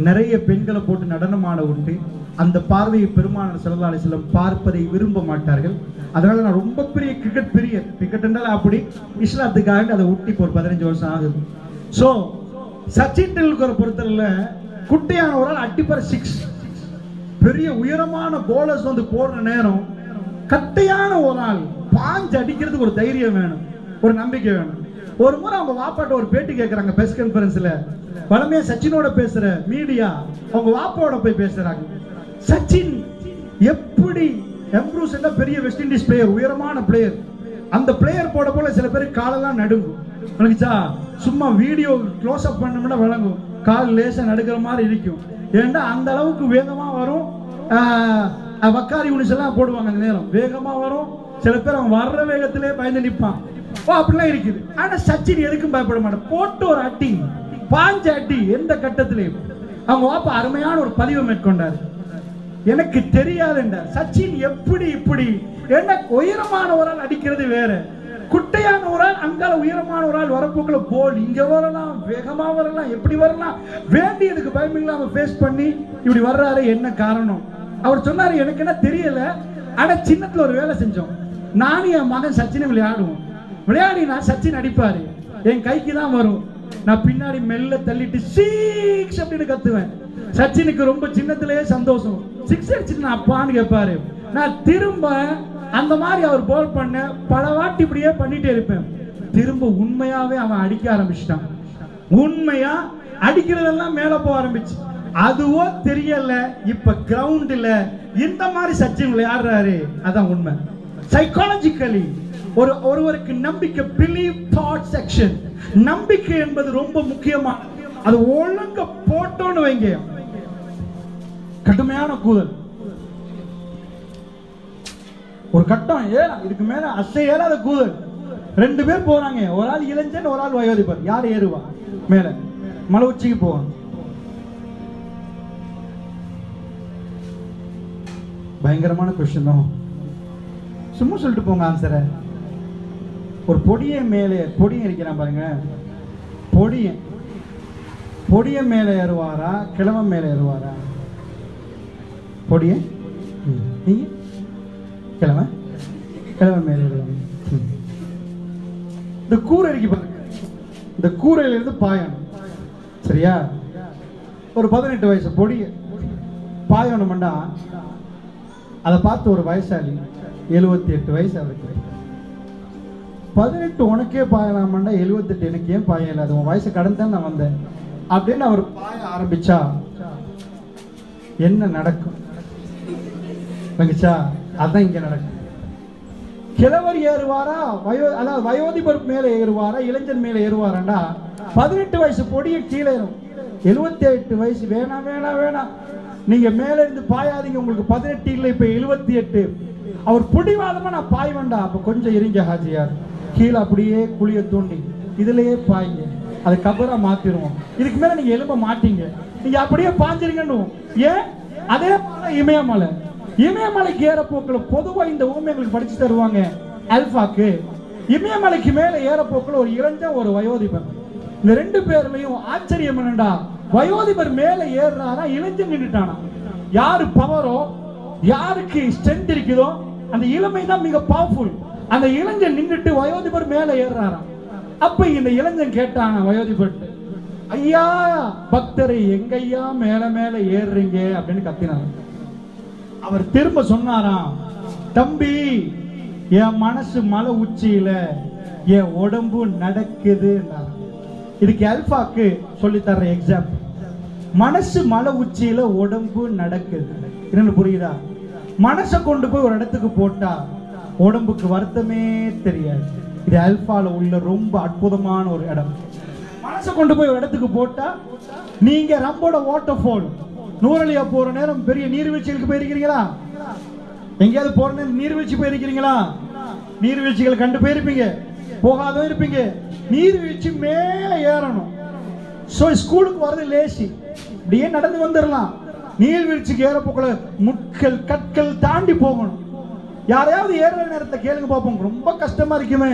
நிறைய பெண்களை போட்டு நடனமான உண்டு. அந்த பார்வையை பெருமானார் ஸல்லல்லாஹு அலைஹி வஸல்லம் பார்ப்பதை விரும்ப மாட்டார்கள். அதனால நான் ரொம்ப பெரிய கிரிக்கெட் பிரியர். கிரிக்கெட் என்றால் அப்படி இஸ்லாத்துக்காக அதை ஒட்டி இப்போ ஒரு 15 வருஷம் ஆகுது. ஸோ சச்சின் டெண்டுல்கரை பொறுத்தவரையில குட்டையான ஒரு ஆள் அடிப்பற 6, பெரிய உயரமான போலர்ஸ் வந்து போடுற நேரம் கட்டையான ஒரு ஆள் பாஞ்சு அடிக்கிறதுக்கு ஒரு தைரியம் வேணும், ஒரு நம்பிக்கை வேணும். ஒரு முறை அவங்க வாப்பாட்ட ஒரு பேட்டி கேட்கறாங்க பிரஸ் கான்ஃபரன்ஸ்ல. வளமையா சச்சினோட பேசுற மீடியா அவங்க வாப்பாவோட போய் பேசுறாங்க. சச்சின் எப்படி எம்ப்ரூஸ் என்ற பெரிய வெஸ்ட் இண்டீஸ் பிளேயர், உயரமான பிளேயர், அந்த பிளேயர் போட போல சில பேர் காலெல்லாம் நடுங்கும். நினைச்சா சும்மா வீடியோ க்ளோஸ் அப் பண்ணோம்னா வழங்கும், கால் லேசா நடுக்கிற மாதிரி இருக்கும். ஏன்னா அந்த அளவுக்கு வேகமா வரும். வக்காரி யூனிஸ் எல்லாம் போடுவாங்க, அந்த நேரம் வேகமா வரும். சில பேர் அவன் வர்ற வேகத்திலே பயந்து நிற்பான். ஓ அப்படிலாம் இருக்குது. ஆனா சச்சின் எதுக்கும் பயப்பட மாட்டேன். போட்டு ஒரு அடி, பாஞ்ச அடி எந்த கட்டத்திலையும். அவங்க வாப்பா அருமையான ஒரு பதிவை மேற்கொண்டார். எனக்கு தெரியாதுன்றார். சச்சின் எப்படி இப்படி என்ன உயரமான ஒரு ஆள் அடிக்கிறது வேற, குட்டையான ஒரு ஆள் அங்கால உயரமான ஒரு ஆள் வரப்போக்குள்ள போல் இங்க வரலாம், வேகமா வரலாம், எப்படி வரலாம், வேண்டியதுக்கு பயம் இல்லாம ஃபேஸ் பண்ணி இப்படி வர்றாரு. என்ன காரணம்? அவர் சொன்னாரு, எனக்கு என்ன தெரியல, ஆனா சின்னத்துல ஒரு வேலை செஞ்சோம். நானும் என் மகன் சச்சினை விளையாடுவோம். விளையாடி நான் சச்சின் அடிப்பாரு, என் கைக்கு தான் வரும். நான் பின்னாடி மெல்ல தள்ளிட்டு சிக்ஸ் அப்படின்னு கத்துவேன். சச்சினுக்கு ரொம்ப சின்னத்திலேயே சந்தோஷம். சிக்ஸ் அடிச்சுட்டு நான் அப்பான்னு கேட்பாரு. நான் திரும்ப அந்த மாதிரி அவர் போல் பண்ண பல வாட்டி இப்படியே பண்ணிட்டே இருப்பேன். திரும்ப உண்மையாவே அவன் அடிக்க ஆரம்பிச்சிட்டான். உண்மையா அடிக்கிறதெல்லாம் மேல போக ஆரம்பிச்சு. அதுவோ தெரியல, இப்ப கிரவுண்ட்ல இந்த மாதிரி சச்சின் விளையாடுறாரு. அதான் உண்மை. சைக்காலஜிக்கலி ஒருவருக்கு நம்பிக்கை, பிலீவ் தாட் செக்ஷன், நம்பிக்கை என்பது ரொம்ப முக்கியமா. அது ஒழுங்க போட்டோன்னு வைங்க, கடுமையான கூதல். ஒரு கட்டம் இதுக்கு மேல அசை ஏறாத கூதல். 2 பேர் போறாங்க, ஒரு ஆள் இளைஞன், ஒரு ஆள் வயோதிபர். யார் ஏறுவா மேல? மலை உச்சிக்கு போவாங்க. பயங்கரமான கொஸ்டின் தான். சும்மா சொல்லிட்டு போங்க ஆன்சரை. ஒரு பொடிய மேலே, பொடியை இருக்கிறான் பாருங்க, பொடிய மேலே ஏறுவாரா, கிழமை மேலே ஏறுவாரா? பொடிய நீங்க கிழமை மேலே ஏறுவாங்க. இந்த கூரை இருக்கு பாருங்க, இந்த கூரையில இருந்து பாயணும். சரியா? ஒரு 18 வயசு பொடிய பாயணும்டா, அதை பார்த்து ஒரு வயசாளி 78 வயசு அவருக்கு, 18 உனக்கே பாயலாமாண்டா, 78 எனக்கு ஏன் பாயல, அது உன் வயசு கடந்தான் நான் வந்தேன் அப்படின்னு அவர் பாய ஆரம்பிச்சா என்ன நடக்கும்? அதான் இங்க நடக்கும். கிழவர் ஏறுவாரா, அதாவது வயோதிபர் மேல ஏறுவாரா, இளைஞன் மேல ஏறுவாராண்டா? 18 வயசு பொடிய கீழே ஏறும். 78 வயசு வேணாம் வேணாம் வேணாம், நீங்க மேல இருந்து பாயாதீங்க, உங்களுக்கு 18 இல்லை, இப்ப 78. அவர் பிடிவாதமா நான் பாய் வேண்டாம். அப்ப கொஞ்சம் இருங்க ஹாஜியார், கீழே அப்படியே குழிய தோண்டி இதுலயே பாய்ங்க, அது கபரா மாத்திருவோம், இதுக்கு மேல நீங்க எழும்ப மாட்டீங்க, நீங்க அப்படியே பாஞ்சிருங்கன்னு. ஏன்? அதே மாதிரி இமயமலைக்கு ஏற போக்குல பொதுவா இந்த ஊமையங்களுக்கு படிச்சு தருவாங்க. அல்பாக்கு இமயமலைக்கு மேல ஏற போக்குல ஒரு இளைஞன், ஒரு வயோதிபர். இந்த 2 பேர்லயும் ஆச்சரியம் என்னடா, வயோதிபர் மேல ஏறாரா, இளைஞன் நின்றுட்டானா. யாரு பவரோ, யாருக்கு ஸ்ட்ரென்த் இருக்குதோ அந்த இளமை தான் மிக பவர்ஃபுல். அந்த இளைஞன் நின்றுட்டு வயோதிபர் மேல ஏறாராம். அப்ப இந்த இளைஞன் கேட்டான் வயோதிபர், ஐயா பக்தரை எங்க ஐயா மேல மேல ஏறுறீங்க அப்படின்னு கத்தினார். அவர் திரும்ப சொன்னாராம், தம்பி என் மனசு மலை உச்சியில, என் உடம்பு நடக்குது. இதுக்கு அல்பாக்கு சொல்லி தர்ற எக்ஸாம்பிள். மனசு மலை உச்சியில, உடம்பு நடக்குது. என்னன்னு புரியுதா? மனசை கொண்டு போய் ஒரு இடத்துக்கு போட்டா உடம்புக்கு வருத்தமே தெரியாது. இது அல்பால உள்ள ரொம்ப அற்புதமான ஒரு இடம். மனசை கொண்டு போய் ஒரு இடத்துக்கு போட்டா, நீங்க ரம்போட வாட்டர் ஃபால் நூறலியா போற நேரம் பெரிய நீர்வீழ்ச்சிகளுக்கு போயிருக்கிறீங்களா? எங்கேயாவது போற நேரம் நீர்வீழ்ச்சி போயிருக்கிறீங்களா? நீர்வீழ்ச்சிகள் கண்டு போயிருப்பீங்க, போகாத இருப்பீங்க. நீர்வீழ்ச்சி மேல ஏறணும். சோ ஸ்கூலுக்கு வர்றது லேசி, அப்படியே நடந்து வந்துடலாம். நீர்வீழ்ச்சிக்கு ஏற போக்கல முட்கள் கற்கள் தாண்டி போகணும். யாரையாவது ஏறுற நேரத்தை கேளுங்க பார்ப்போம், ரொம்ப கஷ்டமா இருக்குமே.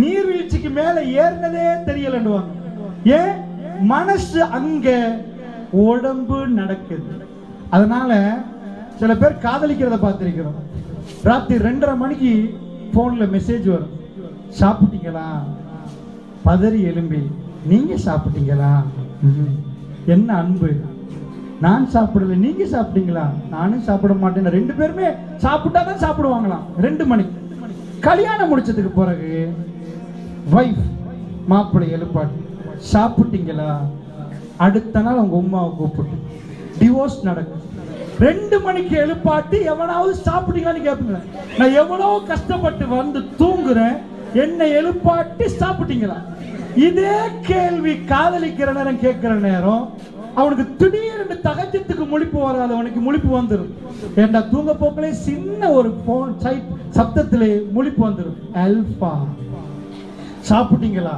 நீர்வீழ்ச்சிக்கு மேல ஏறினதே தெரியலன்னுவாங்க. ஏன்? மனசு அங்க, உடம்பு நடக்குது. அதனால சில பேர் காதலிக்கிறத பார்த்திருக்கிறோம். ராத்திரி 2:30 மணிக்கு போன்ல மெசேஜ் வரும், சாப்பிட்டீங்களா? பதறி எழும்பி, நீங்க சாப்பிட்டீங்களா? என்ன அன்பு, நான் சாப்பிடல, நீங்க சாப்பிட்டீங்களா? நானும் சாப்பிட மாட்டேன். 2 பேருமே சாப்பிட்டாதான் சாப்பிடுவாங்களாம். 2 மணிக்கு கல்யாணம் முடிச்சதுக்கு பிறகு வைஃப் மாப்பிள்ளை எழுப்பாட்டு, சாப்பிட்டீங்களா? அடுத்த நாள் அவங்க உமாவை கூப்பிட்டு டிவோர்ஸ் நடக்கும். 2 மணிக்கு எழுப்பாட்டி எவனாவது சாப்பிட்டீங்களான்னு கேட்பீங்களா? நான் எவ்வளவு கஷ்டப்பட்டு வந்து தூங்குறேன், என்னை எழுப்பாட்டி சாப்பிட்டீங்களா? இதே கேள்வி காதலிக்கிற நேரம் கேட்கிற நேரம் அவனுக்கு திடீர்னு தகஜத்துக்கு முழிப்பு வராது, அவனுக்கு முழிப்பு வந்துடும். ஏண்டா தூங்க போக்களே சின்ன ஒரு சப்தத்திலே முழிப்பு வந்துடும். அல்பா சாப்பிட்டீங்களா,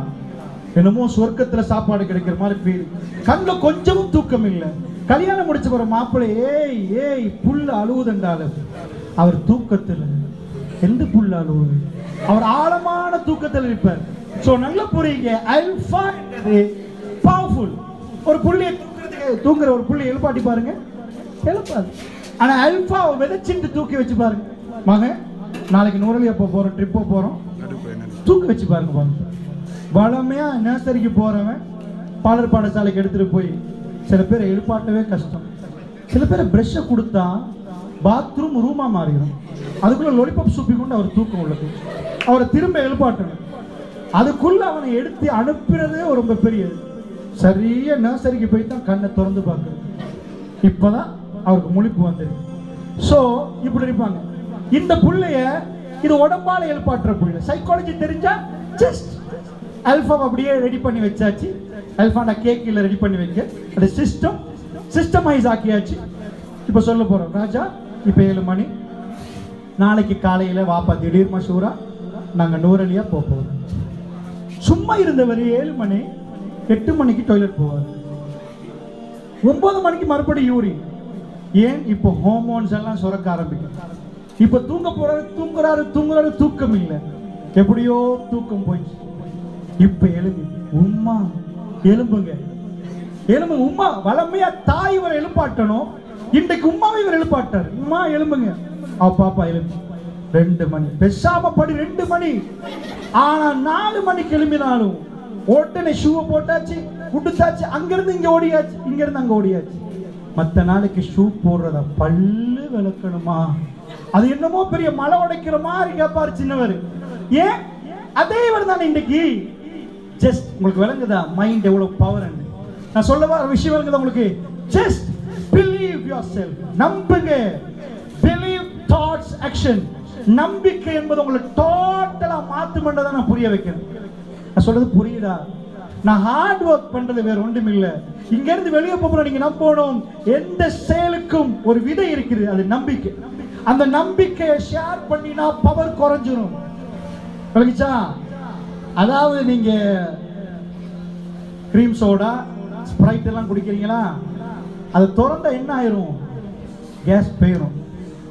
என்னமோ சொர்க்கத்துல சாப்பாடு கிடைக்கிற மாதிரி ஃபீல். கண்ணுல கொஞ்சமும் தூக்கம் இல்லை. கல்யாணம் முடிச்ச போற மாப்பிள்ளை ஏய் ஏய் புல்ல அழுவுதென்றாலும் அவர் தூக்கத்தில் எந்த புல்ல அழுவுது, அவர் ஆழமான தூக்கத்தில் இருப்பார். சோ நல்ல புரியுங்க, அல்பா என்றது பவர்ஃபுல். ஒரு புள்ளியை தூங்குற ஒரு புள்ளி எழுப்பாட்டி பாருங்க, எழுப்பாது. ஆனா அல்பாவை விதைச்சிட்டு தூக்கி வச்சு பாருங்க, மகன் நாளைக்கு நூறலியா போறோம், ட்ரிப்போ போறோம், தூக்கி வச்சு பாருங்க. பாருங்க வளமையா நர்சரிக்கு போறவன் பாலர் பாடசாலைக்கு எடுத்துட்டு போய் சில பேரை எழுப்பாட்டவே கஷ்டம். சில பேரை பிரஷ்ஷை கொடுத்தா பாத்ரூம் ரூமா மாறிடும். அதுக்குள்ள லொலிபாப் சூப்பி கொண்டு அவர் தூக்கம் உள்ளது. அவரை திரும்ப எழுப்பாட்டணும். அதுக்குள்ள அவனை எடுத்து அனுப்புறதே ரொம்ப பெரியது. சரியா நர்சரிக்கு போய் தான் கண்ணை திறந்து பார்க்கணும். இப்பதான் அவருக்கு முழிப்பு வந்துருக்கு. ஸோ இப்படி இருப்பாங்க. இந்த புள்ளைய இது உடம்பால எழுப்பாட்டுற புள்ள. சைக்காலஜி தெரிஞ்சா ஜஸ்ட் அல்பா அப்படியே ரெடி பண்ணி வச்சாச்சு. அல்பாண்டா கேக்கில் ரெடி பண்ணி வைக்க அது சிஸ்டமைஸ் ஆக்கியாச்சு. இப்போ சொல்ல போறோம், ராஜா இப்போ 7 மணி, நாளைக்கு காலையில் வாப்பா திடீர் மசூரா நாங்கள் நூறலியா போவோம். சும்மா இருந்தவர் 7 மணி 8 மணிக்கு டாய்லெட் போவார், 9 மணிக்கு மறுபடியும் யூரின். ஏன்? இப்போ ஹார்மோன்ஸ் எல்லாம் சுரக்க ஆரம்பிக்கும். இப்போ தூங்குறாரு தூக்கம் இல்லை, எப்படியோ தூக்கம் போயிடுச்சு. இப்ப எழும்பு உம்மா, எழும்புங்க உம்மா. வளமையா தாய் இவர் எழுப்பாட்டணும், இன்றைக்கு உம்மாவை இவர் எழுப்பாட்டார். உம்மா எழும்புங்க, பாப்பா எழும்பு. 2 மணி பெசாம படி 2 மணி. ஆனா 4 மணிக்கு எழும்பினாலும் உடனே ஷூவை போட்டாச்சு, குடுத்தாச்சு, அங்கிருந்து இங்க ஓடியாச்சு, இங்க இருந்து அங்க ஓடியாச்சு. மத்த நாளைக்கு ஷூ போடுறதா பல்லு விளக்கணுமா, அது என்னமோ பெரிய மலை உடைக்கிற மாதிரி கேட்பாரு சின்னவர். ஏன்? அதே இவர் தானே இன்னைக்கு. ஜஸ்ட் உங்களுக்கு விளங்குதா மைண்ட் எவ்வளவு பவர்? நான் சொல்ல வர விஷயம் விளங்குதா உங்களுக்கு? ஜஸ்ட் பிலீவ் யுவர்செல்ஃப், நம்புங்க. Believe thoughts action. நம்பிக்கை என்பது உங்களை டோட்டலா மாத்துமன்றதை நான் புரிய வைக்கிறேன். நான் சொல்றது புரியுதா? நான் ஹார்ட் ஒர்க் பண்றது வேற ஒன்றும் இல்ல. இங்க இருந்து வெளியே போறோம், நீங்க நம்பணும். எந்த செயலுக்கும் ஒரு விதை இருக்குது, அது நம்பிக்கை. அந்த நம்பிக்கையை ஷேர் பண்ணினா பவர் குறைஞ்சிரும். விளங்குச்சா? அதாவது நீங்க கிரீம் சோடா ஸ்ப்ரைட் எல்லாம் குடிக்கிறீங்களா, அது திறந்தா என்ன ஆயிரும்? கேஸ் போயிடும்.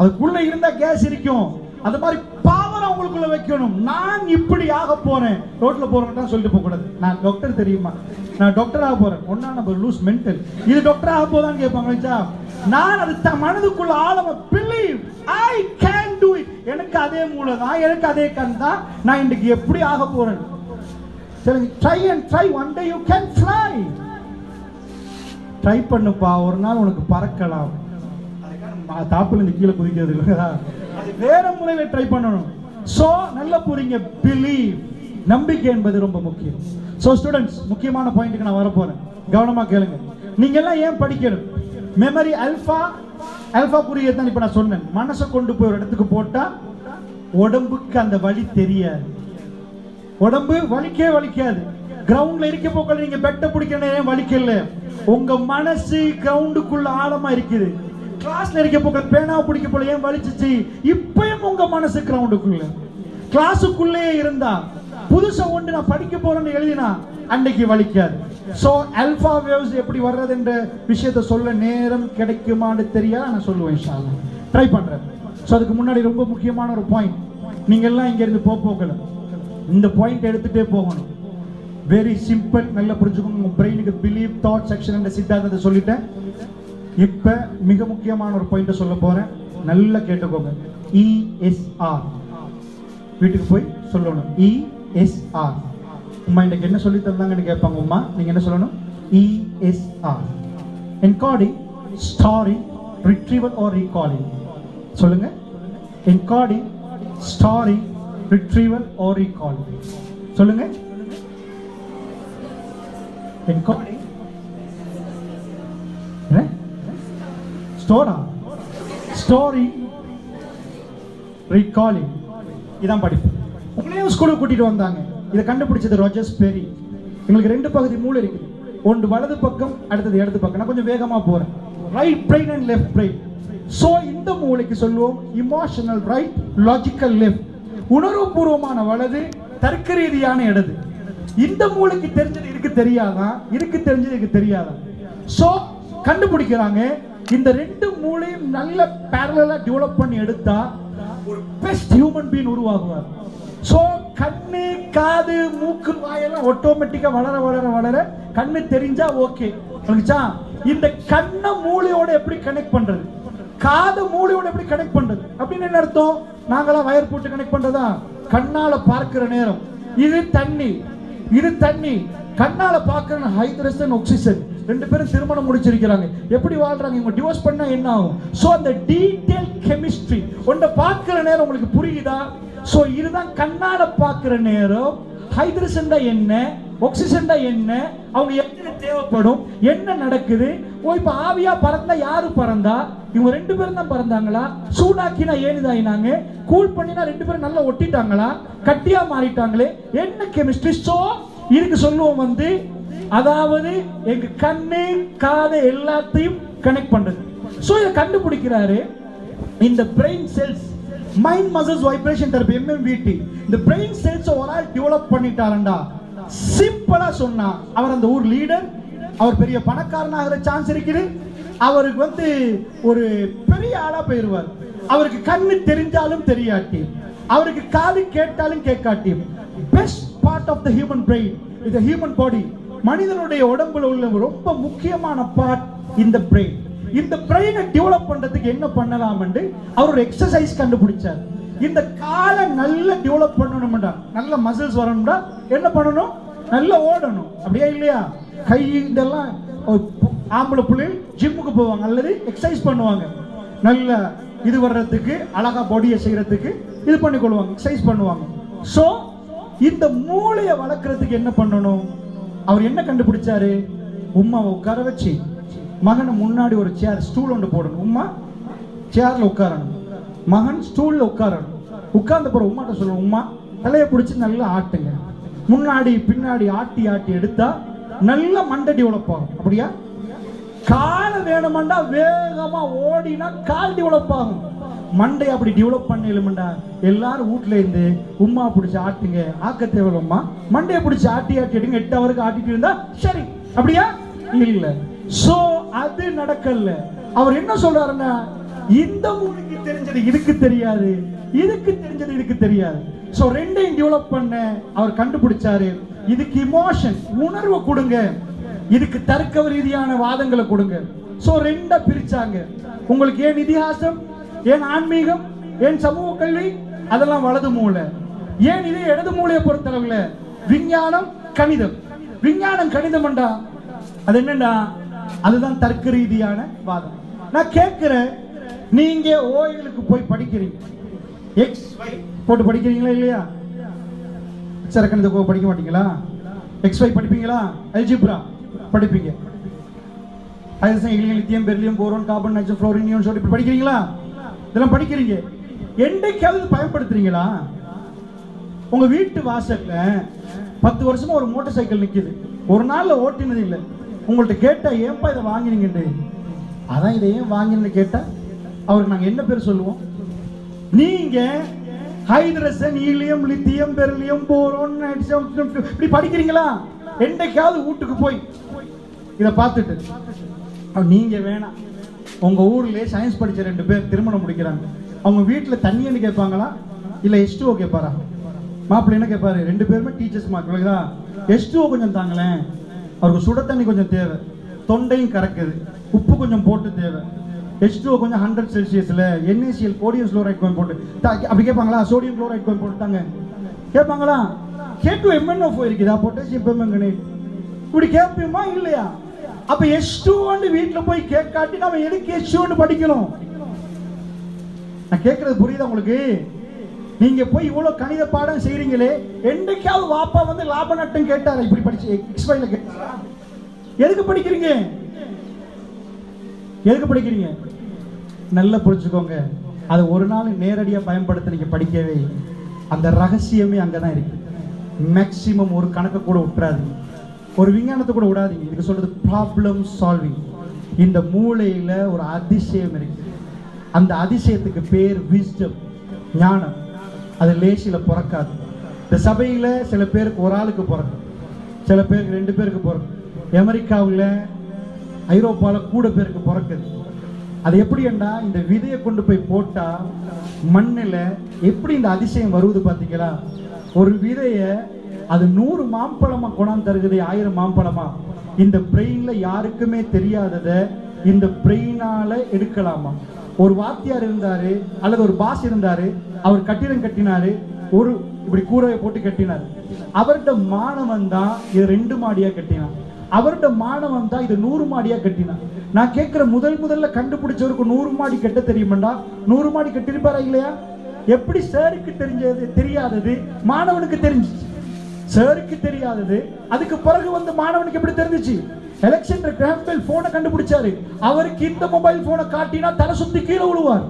அதுக்குள்ள இருந்தா கேஸ் இருக்கும். அது மாதிரி பவர் உங்களுக்குள்ள வைக்கணும். நான் இப்படி ஆக போறேன், ரோட்ல போறேன் சொல்லிட்டு போக கூடாது. நான் டாக்டர் தெரியுமா, நான் டாக்டர் ஆக போறேன். ஒன்னா நம்ம லூஸ் மென்டல், இது டாக்டர் ஆக போதான்னு கேட்பாங்க. நான் அது மனதுக்குள்ள ஆழமா believe I can do it. எனக்கு அதே மூளை தான், எனக்கு அதே கண் தான். நான் இன்னைக்கு எப்படி ஆக போறேன் சொல்லுங்க. Try and try, one day you can fly. Try பண்ணுப்பா, ஒரு நாள் உனக்கு பறக்கலாம். தாப்புல இருந்து கீழே குதிக்கிறது இல்லையா, அது வேற முறையில ட்ரை பண்ணணும். சோ நல்ல புரியுங்க, பிலீவ். நம்பிக்கை என்பது ரொம்ப முக்கியம். சோ ஸ்டூடெண்ட்ஸ், முக்கியமான பாயிண்ட்க்கு நான் வர போறேன், கவனமா கேளுங்க. நீங்க எல்லாம் ஏன் படிக்கணும்? மெமரி அல்பா புரிய தான் இப்ப நான் சொன்னேன். மனசை கொண்டு போய் ஒரு இடத்துக்கு போட்டா உடம்புக்கு அந்த வலி தெரியாது. உடம்பு வலிக்காது. கிரவுண்ட்ல இருக்க போக்கல நீங்க பெட்ட பிடிக்கணும், வலிக்கல. உங்க மனசு கிரவுண்டுக்குள்ள ஆழமா இருக்குது. கிளாஸ்ல இருக்க போக்கல பேனாவை பிடிக்க போல ஏன் வலிச்சிச்சு? இப்பயும் உங்க மனசு கிரவுண்டுக்குள்ள, கிளாஸுக்குள்ளே இருந்தா புதுசா ஒன்று நான் படிக்க போறேன்னு எழுதினா அன்னைக்கு வலிக்காது. சோ அல்பா வேவ்ஸ் எப்படி வர்றது என்ற விஷயத்தை சொல்ல நேரம் கிடைக்குமான்னு தெரியாது, நான் சொல்லுவேன். இன்ஷா அல்லாஹ் ட்ரை பண்றேன். சோ அதுக்கு முன்னாடி ரொம்ப முக்கியமான ஒரு பாயிண்ட், நீங்க எல்லாம் இங்க இருந்து போகல, இந்த பாயிண்ட் எடுத்துட்டே போகணும். வெரி சிம்பிள், நல்லா புரிஞ்சுக்கோங்க. உங்க பிரெயினுக்கு பிலீவ் தாட்ஸ் ஆக்ஷன் என்ற சித்தாந்தத்தை சொல்லிட்டேன். இப்ப மிக முக்கியமான ஒரு பாயிண்ட சொல்ல போறேன், நல்லா கேட்டுக்கோங்க. ESR வீட்டுக்கு போய் சொல்லணும். ESR. உமா இன்னைக்கு என்ன சொல்லி தந்தாங்கன்னு கேட்பாங்க. உமா நீங்க என்ன சொல்லணும்? ESR. Encoding, storing, retrieval or recalling. சொல்லுங்க. Encoding, storing, retrieval or recalling. சொல்லுங்க. Encoding, story, recalling. இதான் படிப்பு. உங்களையும் ஸ்கூலுக்கு கூட்டிட்டு வந்தாங்க. இதை கண்டுபிடிச்சது ராஜர்ஸ் பெரி. எங்களுக்கு 2 பகுதி மூளை இருக்குது. ஒன்று வலது பக்கம், அடுத்தது இடது பக்கம். நான் கொஞ்சம் வேகமா போறேன். Right brain and left brain. So இந்த மூளைக்கு சொல்லுவோம் இமோஷனல் ரைட், லாஜிக்கல் லெஃப்ட். உணர்வுபூர்வமான வலது, தர்க்க ரீதியான இடது. இந்த மூளைக்கு தெரிஞ்சது இருக்கு தெரியாதான், இருக்கு தெரிஞ்சது இருக்கு தெரியாதான். சோ கண்டுபிடிக்கிறாங்க இந்த ரெண்டு மூளையும் நல்ல பேரலலா டெவலப் பண்ணி எடுத்தா ஒரு பெஸ்ட் ஹியூமன் பீயிங் உருவாகுவார். சோ கண்ணு, காது, மூக்கு, வாயெல்லாம் ஆட்டோமேட்டிக்கா வளர வளர வளர கண்ணு தெரிஞ்சா ஓகே. இந்த கண்ணை மூளையோட எப்படி கனெக்ட் பண்றது, காது மூளையோட எப்படி கனெக்ட் பண்றது அப்படின்னு என்ன அர்த்தம்? நாங்களாம் வயர் போட்டு கனெக்ட் பண்றதா? கண்ணால பார்க்கிற நேரம் இது தண்ணி, இது தண்ணி. கண்ணால பார்க்கிற ஹைட்ரஜன், ஆக்சிஜன். ரெண்டு பேரும் திருமணம் முடிச்சிருக்கிறாங்க. எப்படி வாழ்றாங்க? இவங்க டிவோர்ஸ் பண்ணா என்ன ஆகும்? சோ அந்த டீடைல் கெமிஸ்ட்ரி ஒன்றை பார்க்கிற நேரம் உங்களுக்கு புரியுதா? சோ இதுதான் கண்ணால பார்க்கிற நேரம். ஹைட்ரஜன் தான் என்ன, ஆக்சிஜன் தான் என்ன, அவங்க என்ன தேவைப்படும், என்ன நடக்குது. ஓ இப்ப ஆவியா பறந்தா யாரு பறந்தா? இவங்க ரெண்டு பேரும் தான் பறந்தாங்களா? சூடாக்கினா ஏனுதாயினாங்க, கூல் பண்ணினா ரெண்டு பேரும் நல்லா ஒட்டிட்டாங்களா, கட்டியா மாறிட்டாங்களே, என்ன கெமிஸ்ட்ரி? சோ இதுக்கு சொல்லுவோம் வந்து, அதாவது எங்க கண்ணு, காது எல்லாத்தையும் கனெக்ட் பண்றது. சோ இதை கண்டுபிடிக்கிறாரு. இந்த brain cells, mind muscles vibration therapy, MMVT. இந்த பிரெயின் செல்ஸ் ஒரு ஆள் டெவலப் பண்ணிட்டாரண்டா, சிம்பிளா சொன்னா அவர் அந்த ஊர் லீடர், அவர் பெரிய பணக்காரனாகிற சான்ஸ் இருக்குது. அவருக்கு வந்து ஒரு பெரிய ஆளா போயிருவார். அவருக்கு கண்ணு தெரிஞ்சாலும் தெரியாட்டி, அவருக்கு காது கேட்டாலும் கேட்காட்டி. Best part of the human brain is the human body. மனிதனுடைய உடம்புல உள்ள ரொம்ப முக்கியமான பார்ட் இந்த பிரெயின். இந்த பிரெயினை டெவலப் பண்றதுக்கு என்ன பண்ணலாம் என்று அவர் ஒரு எக்ஸசைஸ் கண்டுபிடிச்சார். இந்த காலை நல்லா டெவலப் பண்ணணும்டா, நல்ல மசில்ஸ் வரணும்டா, என்ன பண்ணணும்? நல்லா ஓடணும். அப்படியே இல்லையா? கை இதெல்லாம் ஆம்பளை பிள்ளைகள் ஜிம்முக்கு போவாங்க அல்லது எக்ஸசைஸ் பண்ணுவாங்க. நல்ல இது வர்றதுக்கு, அழகா பாடியை செய்யறதுக்கு இது பண்ணிக்கொள்வாங்க, எக்ஸசைஸ் பண்ணுவாங்க. ஸோ இந்த மூளையை வளர்க்கறதுக்கு என்ன பண்ணணும்? அவர் என்ன கண்டுபிடிச்சாரு? உம்மாவை உட்கார வச்சு மகனை முன்னாடி ஒரு சேர், ஸ்டூல் ஒன்று போடணும். உம்மா சேர்ல உட்காரணும், மகன் ஸ்டூல்ல உட்காரணும். உட்கார்ந்த பிறகு உம்மாட்ட சொல்லணும், உம்மா தலையை பிடிச்சி நல்லா ஆட்டுங்க. முன்னாடி பின்னாடி ஆட்டி ஆட்டி எடுத்தா நல்ல மண்டை டெவலப் ஆகும். அப்படியா? கால் வேணுமெண்டா வேகமா ஓடினா கால் டெவலப் ஆகும். மண்டை அப்படி டெவலப் பண்ணலுமெண்டா எல்லாரும் வீட்டுல இருந்து உம்மா பிடிச்சி ஆட்டுங்க, ஆக்க தேவையில்லம்மா, மண்டையை பிடிச்சி ஆட்டி ஆட்டி எடுங்க, 8 ஹவருக்கு ஆட்டிட்டு இருந்தா சரி. அப்படியா? இல்ல. சோ அது நடக்கல. அவர் என்ன சொல்றாருன்னா, இந்த மூளைக்கு தெரிஞ்சது இதுக்கு தெரியாது, இதுக்கு தெரிஞ்சது இதுக்கு தெரியாது. சோ ரெண்டையும் டெவலப் பண்ண அவர் கண்டுபிடிச்சாரு. இதுக்கு இமோஷன், உணர்வு கொடுங்க, இதுக்கு தர்க்க ரீதியான வாதங்களை கொடுங்க. சோ ரெண்டா பிரிச்சாங்க. உங்களுக்கு ஏன் இதிகாசம், ஏன் ஆன்மீகம், ஏன் சமூக கல்வி, அதெல்லாம் வலது மூளை. ஏன் இது இடது மூளையை பொறுத்தளவுல விஞ்ஞானம், கணிதம். விஞ்ஞானம் கணிதம்டா அது என்னண்டா? அதுதான் தர்க்க ரீதியான வாதம். நான் கேட்கிறேன், நீங்க ஓய்வுக்கு போய் படிக்கிறீங்க, XY போட்டு படிக்கிறீங்களா இல்லையா? சரக்கணத்தை படிக்க மாட்டீங்களா? XY படிப்பீங்களா? அல்ஜிப்ரா படிப்பீங்க. Lithium, beryllium, boron, carbon, nitrogen, fluorine, neon, sodium இப்படி படிக்கிறீங்களா? இதெல்லாம் படிக்கிறீங்க. என்னைக்காவது பயன்படுத்துறீங்களா? உங்க வீட்டு வாசல்ல 10 வருஷமா ஒரு மோட்டார் சைக்கிள் நிக்குது, ஒரு நாள்ல ஓட்டினது இல்லை. உங்கள்ட்ட கேட்டா ஏன்பா இதை வாங்கினீங்கன்னு, அதான் இதை ஏன் வாங்கினு கேட்டா அவருக்கு நாங்க என்ன பேர் சொல்லுவோம்? நீங்க hydrogen, helium, lithium, beryllium, boron, nitrogen இப்படி படிக்கிறீங்களா? என்னைக்காவது வீட்டுக்கு போய் இதை பார்த்துட்டு நீங்க வேணாம். உங்க ஊர்ல சயின்ஸ் படிச்ச 2 பேர் திருமணம் முடிக்கிறாங்க. அவங்க வீட்டுல தண்ணின்னு கேட்பாங்களா இல்ல H2O கேட்பாரா? மாப்பிள்ளை என்ன கேட்பாரு? 2 பேருமே டீச்சர்ஸ் மாப்பிள்ளா, H2O கொஞ்சம் தாங்களேன், அவருக்கு சுட தண்ணி கொஞ்சம் தேவை, தொண்டையும் கறக்குது, உப்பு கொஞ்சம் போட்டு தேவை. H2O கொஞ்சம் 100 செல்சியஸ்ல NaCl சோடியம் குளோரைட் கொஞ்சம் போட்டு அப்படி கேட்பாங்களா? சோடியம் குளோரைட் கொஞ்சம் போட்டுட்டாங்க கேட்பாங்களா? K2MnO4 இருக்குதா, பொட்டாசியம் பெர்மங்கனேட் இப்படி கேட்போமா இல்லையா? அப்ப H2O வீட்டுல போய் கேட்காட்டி நம்ம எதுக்கு H2O படிக்கணும்? நான் கேட்கறது புரியுதா உங்களுக்கு? நீங்க போய் இவ்வளவு கணித பாடம் செய்றீங்களே, என்னைக்காவது வாப்பா வந்து லாப நட்டம் கேட்டாரா? இப்படி படிச்சு XYல கேட்டாரா? எதுக்கு படிக்கிறீங்க? எதுக்கு படிக்கிறீங்க? நல்லா புரிஞ்சுக்கோங்க. அது ஒரு நாள் நேரடியாக பயன்படுத்த நீங்க படிக்கவே, அந்த ரகசியமே அங்கதான் இருக்கு. மேக்சிமம் ஒரு கணக்கு கூட விட்டுறாது. ஒரு விஞ்ஞானத்தை கூட விடாதீங்க, இதுக்கு சொல்றது ப்ராப்ளம் சால்விங். இந்த மூளையில ஒரு அதிசயம் இருக்கு. அந்த அதிசயத்துக்கு பேர் விஸ்டம், ஞானம். அது லேசில பிறக்காது. இந்த சபையில சில பேருக்கு ஒரு ஆளுக்கு பிறக்கும், சில பேருக்கு 2 பேருக்கு பிறக்கும். அமெரிக்காவில் ஐரோப்பாவில் கூட பேருக்கு பிறக்குது. அது எப்படி என்றா, இந்த விதையை கொண்டு போய் போட்டா மண்ணில் எப்படி இந்த அதிசயம் வருவது பார்த்தீங்களா? ஒரு விதையை அது 100 மாம்பழமா கொண்டாந்து தருகுது, 1000 மாம்பழமா. இந்த பிரெயின்ல யாருக்குமே தெரியாததை இந்த பிரெயினால எடுக்கலாமா? ஒரு வாத்தியார் இருந்தாரு அல்லது ஒரு பாஸ் இருந்தாரு, அவர் கட்டிடம் கட்டினாரு, ஒரு இப்படி கூரையை போட்டு கட்டினார். அவர்கிட்ட மாணவன் தான் இது 2 மாடியா கட்டினான். அவர்கிட்ட மாணவன் தான் இது 100 மாடியா கட்டினான். நான் கேட்கிற முதல்ல கண்டுபிடிச்சவருக்கு 100 மாடி கட்ட தெரியுமாண்டா? 100 மாடி கட்டிருப்பாரா இல்லையா? எப்படி சாருக்கு தெரியாதது மாணவனுக்கு தெரிஞ்சிச்சு? சாருக்கு தெரியாதது அதுக்கு பிறகு வந்து மாணவனுக்கு எப்படி தெரிஞ்சிச்சு? அலெக்சாண்டர் கிராஹம் பெல் போனை கண்டுபிடிச்சாரு. அவருக்கு இந்த மொபைல் போனை காட்டினா தலை சுத்தி கீழே விழுவார்.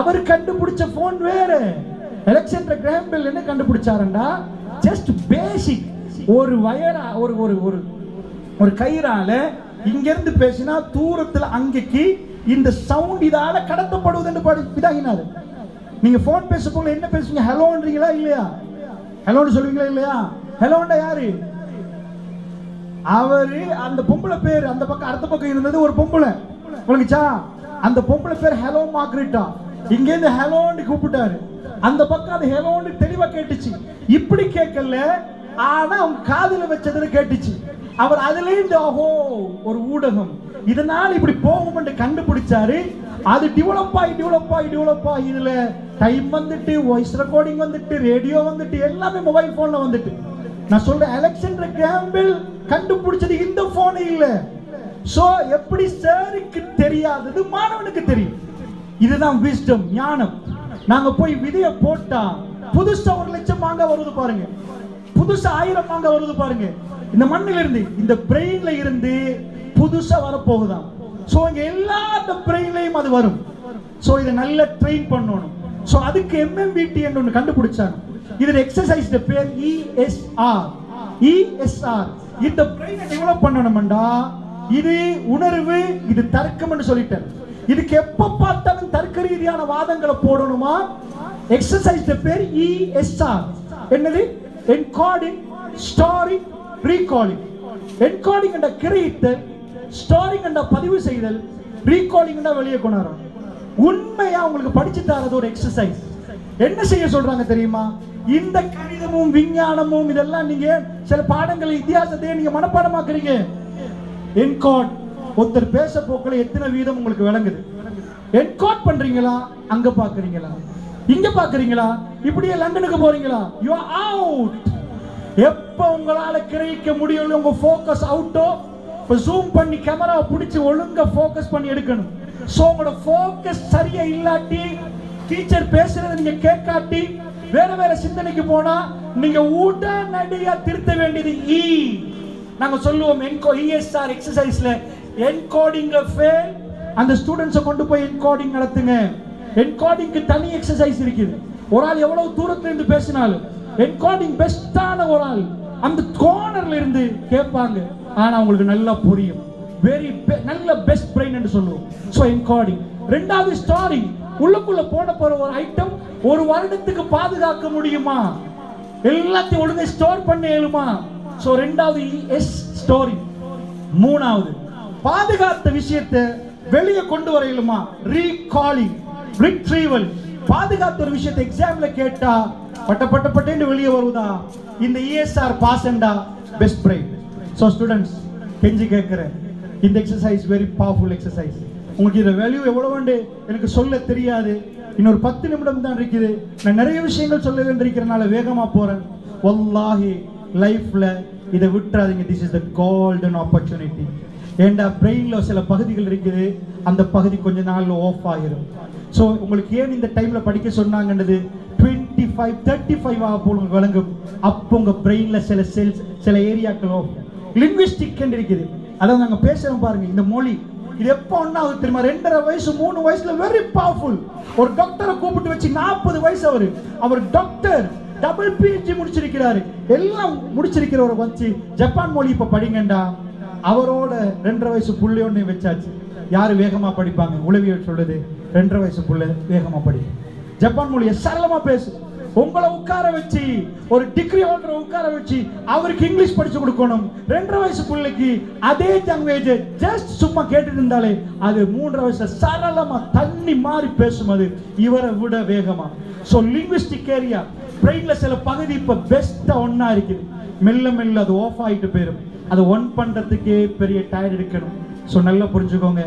அவர் கண்டுபிடிச்ச போன் வேற. அலெக்சாண்டர் கிராஹம் பெல் என்ன கண்டுபிடிச்சாருண்டா, ஜஸ்ட் பேசிக் ஒரு வயரா ஒரு கயிறால இங்க இருந்து பேசினா தூரத்துல அங்கேக்கு இந்த சவுண்ட் இதால கடத்தப்படுவது என்று இதாகினாரு. நீங்க போன் பேச போல என்ன பேசுவீங்க? ஹலோன்றீங்களா இல்லையா? ஹலோன்னு சொல்லுவீங்களா இல்லையா? ஹலோண்டா யாரு? அவரு அந்த பொம்பளை பேர் அந்த பக்கம் அடுத்த பக்கம் இருந்தது ஒரு பொம்பளை உங்களுக்குச்சா? அந்த பொம்பளை பேர் ஹலோ மார்கரெட்டா. இங்க இருந்து ஹலோன்னு கூப்பிட்டாரு. அந்த பக்கம் அது ஹலோன்னு தெளிவா கேட்டுச்சு. இப்படி கேட்கல, ஆனா அவங்க காதுல வச்சதுல கேட்டுச்சு. அவர் அதுல இருந்து ஓஹோ ஒரு ஊடகம் இதனால இப்படி போகும் என்று கண்டுபிடிச்சாரு. அது டெவலப் ஆகி இதுல டைம் வந்துட்டு, வாய்ஸ் ரெக்கார்டிங் வந்துட்டு, ரேடியோ வந்துட்டு, எல்லாமே மொபைல் போன்ல வந்துட்டு. நான் சொல்றேன், அலெக்சாண்டர் கிராஹம் பெல் கண்டுபிடிச்சது இந்த போன் இல்ல. சோ எப்படி சாருக்கு தெரியாதது மாணவனுக்கு தெரியும். இதுதான் விஸ்டம், ஞானம். நாங்க போய் விதைய போட்டா புதுசா 1,00,000 மாங்காய் வருது பாருங்க, புதுசா 1000 மாங்காய் வருது பாருங்க. இந்த மண்ணில இருந்து, இந்த பிரெயின்ல இருந்து புதுசா வரப்போகுதான். சோ இங்க எல்லா பிரெயின்லயும் அது வரும். சோ இதை நல்லா ட்ரெயின் பண்ணணும். சோ அதுக்கு MMBT என்று ஒன்று கண்டுபிடிச்சாங்க. இதுல எக்ஸசைஸ் பேர் ESR. இந்த பிரெயினை டெவலப் பண்ணணும்டா, இது உணர்வு, இது தர்க்கம் என்று சொல்லிட்டேன். இதுக்கு எப்ப பார்த்தாலும் தர்க்க ரீதியான வாதங்களை போடணுமா? எக்ஸசைஸ் பேர் ESR. என்னது? Encoding, storing, recalling. என்கோடிங் என்ற கிரகித்தல், ஸ்டோரிங் என்ற பதிவு செய்தல், ரீகாலிங் என்ற வெளியே கொண்டாடுறோம். உண்மையா உங்களுக்கு படிச்சு தரது ஒரு எக்ஸசைஸ். என்ன செய்ய சொல்றாங்க தெரியுமா? இந்த கணிதமும் விஞ்ஞானமும் இதெல்லாம் நீங்க சில பாடங்கள் இத்தியாசத்தையே நீங்க மனப்பாடமாக்குறீங்க. என்கோட் ஒருத்தர் பேச போக்குல எத்தனை வீதம் உங்களுக்கு விளங்குது? என்கோட் பண்றீங்களா? அங்க பாக்குறீங்களா? இங்க பாக்குறீங்களா? இப்படியே லண்டனுக்கு போறீங்களா? You are out. எப்ப உங்களால கிரகிக்க முடியல, உங்க ஃபோக்கஸ் அவுட்டோ, இப்ப ஜூம் பண்ணி கேமராவை பிடிச்சி ஒழுங்கா ஃபோக்கஸ் பண்ணி எடுக்கணும். சோ உங்களோட ஃபோக்கஸ் சரியா இல்லாட்டி, டீச்சர் பேசுறதை நீங்க கேட்காட்டி, வேற சிந்தனைக்கு போனா நீங்க உடனடியா திருத்த வேண்டியது நாங்க சொல்லுவோம் ESR எக்ஸசைஸ்ல என்கோடிங்ல ஃபெயில். அந்த ஸ்டூடண்ட்ஸை கொண்டு போய் என்கோடிங் நடத்துங்க. என்கோடிங்க்கு தனி எக்ஸசைஸ் இருக்குது. ஒரு ஆள் எவ்வளவு தூரத்துல இருந்து பேசினாலும் என்கோடிங் பெஸ்டான ஒரு ஆள் அந்த கார்னர்ல இருந்து கேட்பாங்க, ஆனா உங்களுக்கு நல்லா புரியும். வெரி நல்ல பெஸ்ட் பிரெயின் என்று சொல்லுவோம். So encoding. ரெண்டாவது ஸ்டோரிங். உள்ளுக்குள்ள போட போற ஒரு ஐட்டம் ஒரு வருடத்துக்கு பாதுகாக்க முடியுமா? எல்லாத்தையும் ஒழுங்கா ஸ்டோர் பண்ண இயலுமா? சோ ரெண்டாவது ஸ்டோரிங். மூணாவது பாதுகாத்த விஷயத்தை வெளியே கொண்டு வர இயலுமா? Recalling, retrieval. பாதுகாத்த ஒரு விஷயத்தை எக்ஸாம்ல கேட்டா பட்டேன்னு வெளியே வருவதா? இந்த ESR பாசண்டா பெஸ்ட் பிரெயின். சோ ஸ்டூடெண்ட்ஸ், கெஞ்சி கேட்கிறேன், இந்த எக்ஸசைஸ் வெரி பவர்ஃபுல் எக்ஸசைஸ். உங்களுக்கு இதை வேல்யூ எவ்வளவு எனக்கு சொல்ல தெரியாது. இன்னொரு 10 நிமிடம் தான் இருக்குது. நான் நிறைய விஷயங்கள் சொல்ல வேண்டியிருக்கிறனால வேகமா போறேன். வல்லாஹி லைஃப்ல இதை விட்டுறாதீங்க. This is the golden opportunity. ஏண்டா பிரெயின்ல சில பகுதிகள் இருக்குது, அந்த பகுதி கொஞ்ச நாள்ல ஆஃப் ஆகிரும். ஸோ உங்களுக்கு ஏன் இந்த டைம்ல படிக்க சொன்னாங்கன்றது 25-35 ஆக போல் உங்களுக்கு விளங்கும். அப்போ உங்க பிரெயின்ல சில செல்ஸ், சில ஏரியாக்கள் ஆஃப். லிங்குவிஸ்டிக் இருக்குது, அதாவது நாங்க பேசுறோம் பாருங்க, இந்த மொழி இது எப்போ ஒன்னாவது தெரியுமா? 2.5 வயசு 3 வயசுல வெரி பவர்ஃபுல். ஒரு டாக்டரை கூப்பிட்டு வச்சு 40 வயசு அவர் டாக்டர் டபுள் PhD முடிச்சிருக்கிறாரு. எல்லாம் முடிச்சிருக்கிறவரை வச்சு ஜப்பான் மொழி இப்ப படிங்கண்டா. அவரோட 2.5 வயசு புள்ளை ஒண்ணு வச்சாச்சு. யாரு வேகமா படிப்பாங்க? உளவியல் சொல்லுது 2.5 வயசு புள்ளை வேகமா படி. ஜப்பான் மொழியை சரளமா பேசு. உங்களை உட்கார வச்சு ஒரு டிகிரி ஹோல்டரை உட்கார வச்சு அவருக்கு இங்கிலீஷ் படிச்சு கொடுக்கணும். 2.5 வயசு பிள்ளைக்கு அதே லாங்குவேஜ் ஜஸ்ட் சும்மா கேட்டுட்டு இருந்தாலே அது 3.5 வயசு சரளமா தண்ணி மாதிரி பேசும். அது இவரை விட வேகமா. ஸோ லிங்குவிஸ்டிக் ஏரியா பிரெயின்ல சில பகுதி இப்ப பெஸ்டா ஒன்னா இருக்குது. மெல்ல மெல்ல அது ஆஃப் ஆகிட்டு போயிடும். அதை ஒன் பண்றதுக்கே பெரிய டயர்ட் எடுக்கணும். ஸோ நல்லா புரிஞ்சுக்கோங்க,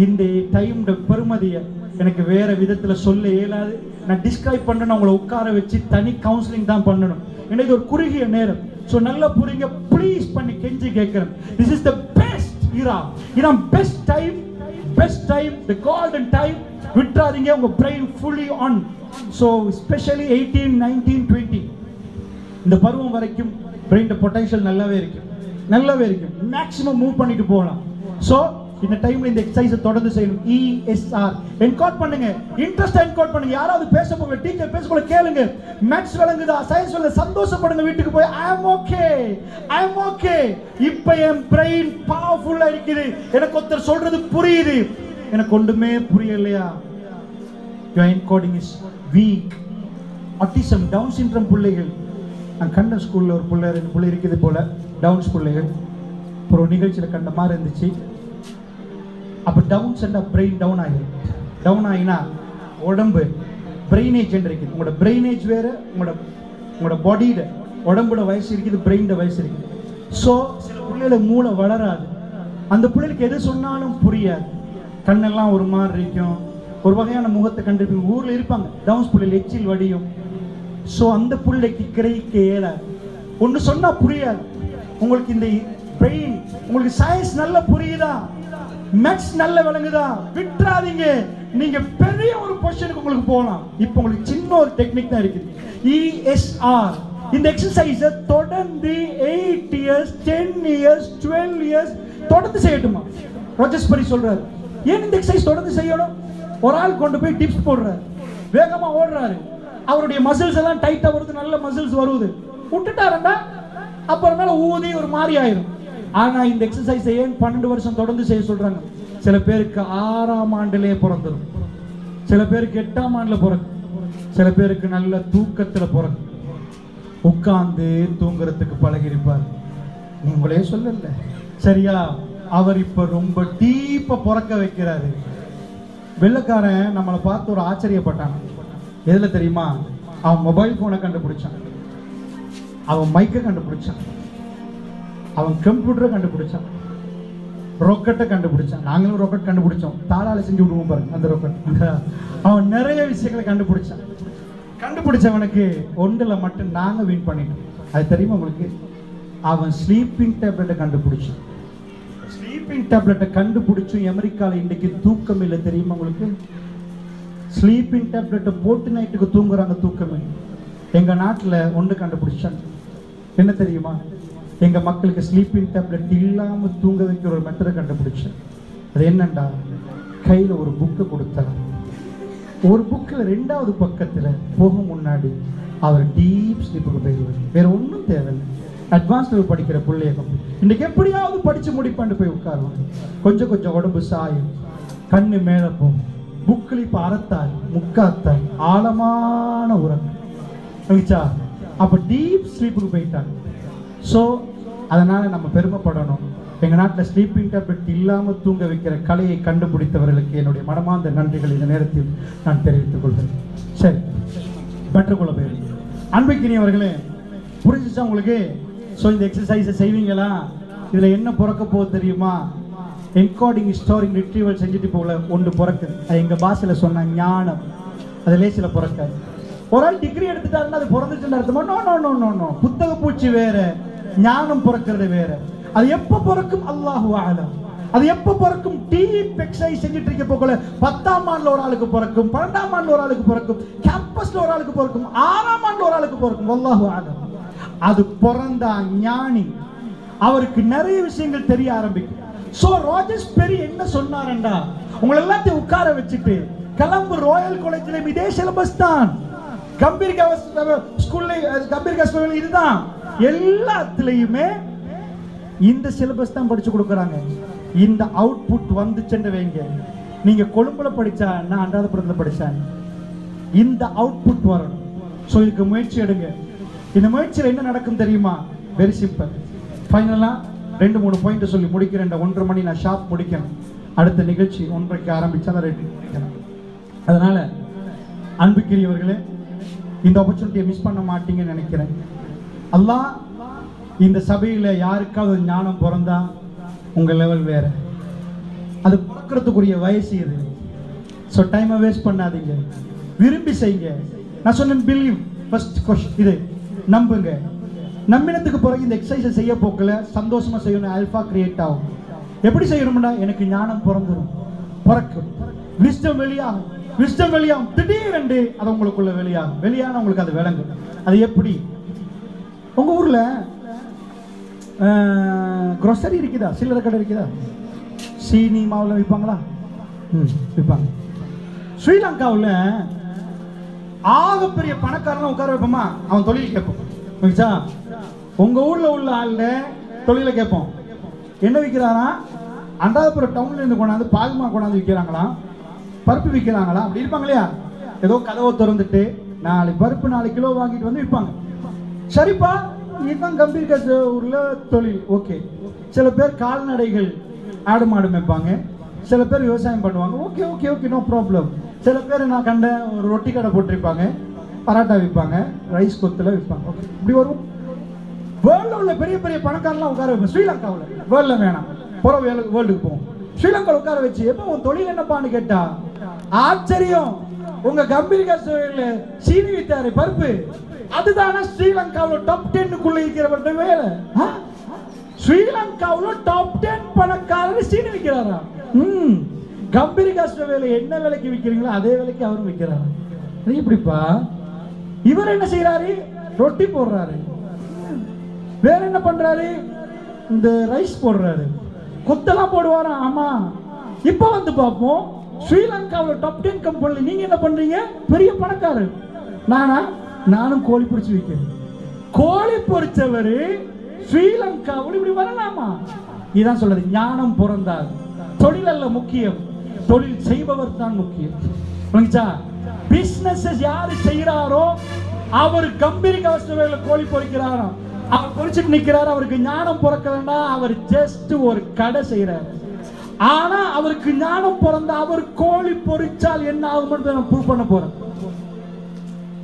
இந்த டைம் பெருமதியை எனக்கு வேற விதத்துல சொல்ல இயலாது. நான் டிஸ்கிரைப் பண்ணணும், உங்களை உட்கார வச்சு தனி கவுன்சிலிங் தான் பண்ணணும். ஏன்னா இது ஒரு குறுகிய நேரம். ஸோ நல்லா புரியுங்க, ப்ளீஸ் பண்ணி கெஞ்சி கேட்கிறேன். திஸ் இஸ் த பெஸ்ட் இரா. இதான் best time, the golden time. விட்டுறாதீங்க, உங்க brain fully on. So specially 18, 19, 20 இந்த பருவம் வரைக்கும் பிரெயின் பொட்டன்ஷியல் நல்லாவே இருக்கு. மேக்ஸிமம் மூவ் பண்ணிட்டு போகலாம். ஸோ இந்த டைம்ல இந்த எக்ஸசைஸை தொடர்ந்து செய்யணும். ESR என்கோட் பண்ணுங்க, இன்ட்ரெஸ்ட் என்கோட் பண்ணுங்க. யாராவது பேச போங்க, டீச்சர் பேச போல கேளுங்க. மேத்ஸ் விளங்குதா, சயின்ஸ் விளங்குதா, சந்தோஷப்படுங்க. வீட்டுக்கு போய் ஐ அம் ஓகே. இப்போ என் பிரெயின் பவர்ஃபுல்லா இருக்குது. எனக்கு ஒருத்தர் சொல்றது புரியுது, எனக்கு ஒன்றுமே புரியலையா? your encoding is weak. autism, down syndrome பிள்ளைகள். நான் கண்ட ஸ்கூல்ல ஒரு பிள்ளை 2 பிள்ளை இருக்குது போல டவுன்ஸ் பிள்ளைகள். ஒரு நிகழ்ச்சியில் கண்ட மாதிரி இருந்துச்சு. அப்போ டவுன் சென்டா பிரெயின் டவுன் ஆகினா உடம்பு பிரெயினேஜ் இருக்குது. உங்களோட பிரெயினேஜ் வேற, உங்களோட பாடியோட உடம்போட வயசு இருக்குது, பிரெயினோட வயசு இருக்குது. ஸோ சில பிள்ளைகள மூளை வளராது. அந்த பிள்ளைகளுக்கு எது சொன்னாலும் புரியாது. கண்ணெல்லாம் ஒரு மாதிரி இருக்கும், ஒரு வகையான முகத்தை கண்டிருப்பீங்க. ஊரில் இருப்பாங்க டவுன்ஸ் பிள்ளைகள், எச்சில் வடியும். ஸோ அந்த பிள்ளைக்கு கிரகிக்க இயலாது. ஒன்று சொன்னா புரியாது. உங்களுக்கு இந்த பிரெயின், உங்களுக்கு சயின்ஸ் நல்லா புரியுதா, மேத்ஸ் நல்ல விளங்குதா, விட்டுறாதீங்க. நீங்க பெரிய ஒரு பொசிஷனுக்கு உங்களுக்கு போகலாம். இப்போ உங்களுக்கு சின்ன ஒரு டெக்னிக் தான் இருக்குது. ESR இந்த எக்ஸசைஸை தொடர்ந்து 8 இயர்ஸ், 10 இயர்ஸ், 12 இயர்ஸ் தொடர்ந்து செய்யட்டுமா? ரோஜர்ஸ்பரி சொல்றாரு, ஏன் இந்த எக்ஸசைஸ் தொடர்ந்து செய்யணும்? ஒரு ஆள் கொண்டு போய் டிப்ஸ் போடுறாரு, வேகமா ஓடுறாரு, அவருடைய மசில்ஸ் எல்லாம் டைட்டா வருது, நல்ல மசில்ஸ் வருது, விட்டுட்டாருன்னா அப்புறமேல ஊதி ஒரு மாதிரி ஆயிரும். ஆனா இந்த எக்ஸசைஸை ஏன் 12 வருஷம் தொடர்ந்து செய்ய சொல்றாங்க? சில பேருக்கு 6ஆம் ஆண்டிலே பிறந்துடும், சில பேருக்கு 8ஆம் ஆண்டுல பிறக்கும், சில பேருக்கு நல்ல தூக்கத்துல பிறக்கும். உட்கார்ந்து தூங்குறதுக்கு பழகிருப்பார். நீங்களே சொல்லல சரியா? அவர் இப்ப ரொம்ப டீப்பா பிறக்க வைக்கிறாரு. வெள்ளக்காரன் நம்மளை பார்த்து ஒரு ஆச்சரியப்பட்டான். எதுல தெரியுமா? அவன் மொபைல் போனை கண்டுபிடிச்சான், அவன் மைக்கை கண்டுபிடிச்சான், அவன் கம்ப்யூட்டரை கண்டுபிடிச்சான், ராக்கெட்டை கண்டுபிடிச்சான். நாங்களும் ராக்கெட் கண்டுபிடிச்சோம், தாளால செஞ்சு விடுவோம் பாருங்க அந்த ராக்கெட். அவன் நிறைய விஷயங்களை கண்டுபிடிச்சான். கண்டுபிடிச்சவனுக்கு ஒன்றுல மட்டும் நாங்க வின் பண்ணிட்டோம். அது தெரியுமா உங்களுக்கு? அவன் ஸ்லீப்பிங் டேப்லெட்டை கண்டுபிடிச்சான். ஸ்லீப்பிங் டேப்லெட்டை கண்டுபிடிச்சும் அமெரிக்கால இன்னைக்கு தூக்கம் இல்லை தெரியுமா உங்களுக்கு? ஸ்லீப்பிங் டேப்லெட்டை போட்டு நைட்டுக்கு தூங்குறாங்க, தூக்கமே. எங்க நாட்டில் ஒன்று கண்டுபிடிச்சாங்க, என்ன தெரியுமா? எங்க மக்களுக்கு ஸ்லீப்பிங் டேப்லெட் இல்லாம தூங்க வைக்கிற ஒரு மெத்தடை கண்டுபிடிச்சேன். அது என்னண்டா, கையில ஒரு புக்கு கொடுத்தார். ஒரு புக்கில் 2வது பக்கத்துல போகும் முன்னாடி அவர் டீப் ஸ்லீப்புக்கு போயிடுவார். வேற ஒன்றும் தேவையில்லை. அட்வான்ஸ் லெவல் படிக்கிற பிள்ளையகம் இன்னைக்கு எப்படியாவது படிச்சு முடிப்பான்னு போய் உட்காருவாங்க. கொஞ்சம் கொஞ்சம் உடம்பு சாயும், கண்ணு மேல போகும், புக்கில் இப்ப அறத்தாய் முக்காத்தாய் ஆழமான உறக்கம். அப்ப டீப் ஸ்லீப்புக்கு போயிட்டாங்க. ஸோ அதனால நம்ம பெருமைப்படணும். எங்க நாட்டில் ஸ்லீப்பிங் டேப்லெட் இல்லாம தூங்க வைக்கிற கலையை கண்டுபிடித்தவர்களுக்கு என்னுடைய மனமார்ந்த நன்றிகள் இந்த நேரத்தில் நான் தெரிவித்துக் கொள்கிறேன். சரி, பெற்றுக்கொள்ள போயிரு அன்பிக்கினியவர்களே, புரிஞ்சிச்சா உங்களுக்கு? ஸோ இந்த எக்ஸசைஸை செய்வீங்களா? இதுல என்ன பிறக்க போகுது தெரியுமா? என்கோடிங், ஸ்டோரிங், ரிட்ரீவல் செஞ்சுட்டு போகல ஒன்று பிறக்குது. அது எங்க பாஷையில சொன்ன ஞானம். அது லேசில பிறக்காது. ஒரு ஆள் டிகிரி எடுத்துட்டாருன்னா அது பிறந்துச்சுன்னு அர்த்தமா? No no no no no. புத்தக பூச்சி வேற, ஞானம் பிறக்கிறது வேற. அது எப்ப பிறக்கும்? அல்லாஹு அலம். அது எப்ப பிறக்கும்? டீப் எக்ஸசைஸ் செஞ்சுட்டு இருக்க போகல 10ஆம் ஆண்டுல ஒரு ஆளுக்கு பிறக்கும், 12ஆம் ஆண்டுல ஒரு ஆளுக்கு பிறக்கும், கேம்பஸ்ல ஒரு ஆளுக்கு பிறக்கும், 6ஆம் ஆண்டுல ஒரு ஆளுக்கு பிறக்கும். அல்லாஹு அலம். அது பிறந்தா ஞானி, அவருக்கு நிறைய விஷயங்கள் தெரிய ஆரம்பிக்கும். சோ ரோஜர்ஸ்பெரி என்ன சொன்னாரண்டா, உங்களை எல்லாத்தையும் உட்கார வச்சுட்டு கிளம்பு, ராயல் காலேஜ்ல இதே சிலபஸ் தான், கம்பீர் ஸ்கூல்ல கம்பீர் கஸ்டமர் இதுதான், எல்லாத்துலயுமே இந்த சிலபஸ் தான் படிச்சு கொடுக்குறாங்க. இந்த அவுட்புட் வந்துச்சுன்னு வைங்க, நீங்க கொழும்புல படிச்சா நான் அண்டாதபுரத்தில் படிச்சேன், இந்த அவுட்புட் வரணும். ஸோ இதுக்கு முயற்சி எடுங்க. இந்த முயற்சியில் என்ன நடக்கும் தெரியுமா? Very simple. ஃபைனலாக 2-3 பாயிண்ட் சொல்லி முடிக்கிறேன். 1:30 மணி நான் ஷார்ப் முடிக்கணும். அடுத்த நிகழ்ச்சி 1:30க்கு ஆரம்பிச்சா தான் 2 முடிக்கணும். அதனால அன்புக்குரியவர்களே, இந்த ஆப்பர்ச்சுனிட்டியை மிஸ் பண்ண மாட்டீங்கன்னு நினைக்கிறேன். அல்லாஹ் இந்த சபையில் யாருக்காவது ஞானம் பிறந்தா உங்கள் லெவல் வேற, அது பிறக்கிறதுக்குரிய வயசு இது. ஸோ டைமை வேஸ்ட் பண்ணாதீங்க, விரும்பி செய்யுங்க. நான் சொன்னேன் பிலீவ் ஃபர்ஸ்ட் கொஸ்டின், இது நம்புங்க. நம்பினத்துக்கு பிறகு இந்த எக்ஸசைஸை செய்ய போக்கல சந்தோஷமா செய்யணும். ஆல்ஃபா கிரியேட் ஆகும். எப்படி செய்யணும்னா, எனக்கு ஞானம் பிறந்துடும், பிறக்கும், விஸ்டம் வெளியாகும், விஸ்டம் வெளியாகும், திடீரென்று அது உங்களுக்குள்ள வெளியாகும். வெளியான உங்களுக்கு அது விளங்கும். அது எப்படி? உங்க ஊர்ல grocery இருக்குதா? சில்லறை கடை இருக்குதா? சீனி மாவுல விற்பாங்களா? விற்பாங்க. ஸ்ரீலங்காவில் ஆகப்பெரிய பணக்காரன் உட்கார வைப்போமா, அவன் தொழில் கேட்போம். புரிச்சா? உங்க ஊர்ல உள்ள ஆள்ல தொழில கேட்போம், என்ன விற்கிறாரா? அண்டாதபுரம் டவுன்ல இருந்து கொண்டாந்து பால்மா கொண்டாந்து விற்கிறாங்களா, பருப்பு விற்கிறாங்களா, அப்படி இருப்பாங்க இல்லையா? ஏதோ கதவை திறந்துட்டு 4 பருப்பு 4 கிலோ வாங்கிட்டு வந்து விற்பாங்க. சரிப்பா, இதுதான் கம்பீர் ஊர்ல தொழில். ஓகே. சில பேர் கால்நடைகள், ஆடு மாடு மேய்ப்பாங்க, சில பேர் விவசாயம் பண்ணுவாங்க. Okay okay okay, no problem. சில பேர் நான் கண்ட ஒரு ரொட்டி கடை போட்டிருப்பாங்க, பராட்டா விற்பாங்க, ரைஸ் கொத்துல விற்பாங்க. ஓகே, இப்படி வரும். வேர்ல்டில் உள்ள பெரிய பெரிய பணக்காரெல்லாம் உட்கார வைப்போம். ஸ்ரீலங்காவில், வேர்ல்டில் வேணாம், புற வேர்ல்டுக்கு போவோம். ஸ்ரீலங்காவில் உட்கார வச்சு, எப்போ உன் தொழில் என்னப்பான்னு கேட்டா ஆச்சரியம், உங்க கம்பீர் கஸ்டமர்ல சீனி வித்தாரு, பருப்பு, அதுதானே ஸ்ரீலங்காவில் டாப் 10க்குள்ள இருக்கிற வேலை. ஸ்ரீலங்காவில் டாப் 10 பணக்காரர் சீனி விற்கிறாரா? கம்பீர் கஸ்டமர் என்ன விலைக்கு விற்கிறீங்களோ அதே விலைக்கு அவரும் விற்கிறாரா? எப்படிப்பா? இவர் என்ன செய்யறாரு? ரொட்டி போடுறாரு. வேற என்ன பண்றாரு? இந்த ரைஸ் போடுறாரு, கொத்தெல்லாம் போடுவாரா? ஆமா. இப்ப வந்து பார்ப்போம், ஸ்ரீலங்காவில் டாப் 10 கம்பெனில நீங்க என்ன பண்றீங்க? பெரிய பணக்காரர். நானும் கோழி பொரிச்சு விற்கிறேன். கோழி பொரிச்சவரு ஸ்ரீலங்காவில் இப்படி வரலாமா? இதான் சொல்றது, ஞானம் பிறந்தார். தொழில் அல்ல முக்கியம், தொழில் செய்பவர் தான் முக்கியம். பிசினஸ் யாரு செய்யறாரோ அவர் கம்பீர் கஸ்டமர்ல கோழி பொரிக்கிறாரோ, அவர் பொரிச்சுட்டு நிக்கிறாரு. அவருக்கு ஞானம் பிறக்கலன்னா அவர் ஜஸ்ட் ஒரு கடை செய்யறாரு. ஆனா அவருக்கு ஞானம் பிறந்த அவர் கோழி பொரிச்சால் என்ன ஆகும்னு நான் ப்ரூவ் பண்ண போறேன்.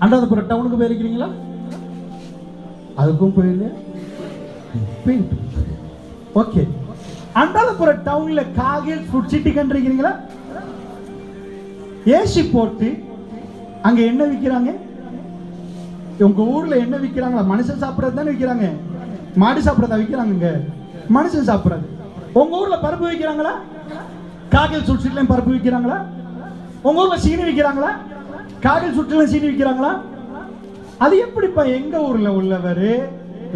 அண்டாதபுரம் டவுனுக்கு போயிருக்கிறீங்களா? அதுக்கும் போயில. ஓகே, அண்டாதபுரம் டவுன்ல காகில் ஃபுட் சிட்டி கண்டிருக்கிறீங்களா? ஏசி போட்டு அங்க என்ன விற்கிறாங்க? உங்க ஊர்ல என்ன விற்கிறாங்களா? மனுஷன் சாப்பிடறது தானே விற்கிறாங்க. மாடு சாப்பிடறதா விற்கிறாங்க? மனுஷன் சாப்பிடறது. உங்க ஊர்ல பருப்பு விற்கிறாங்களா? காகில் சுற்றிலும் பருப்பு விற்கிறாங்களா? உங்க ஊர்ல சீனி விற்கிறாங்களா? காகில் சுற்றிலும் சீனி விற்கிறாங்களா? அது எப்படிப்பா? எங்க ஊர்ல உள்ளவர்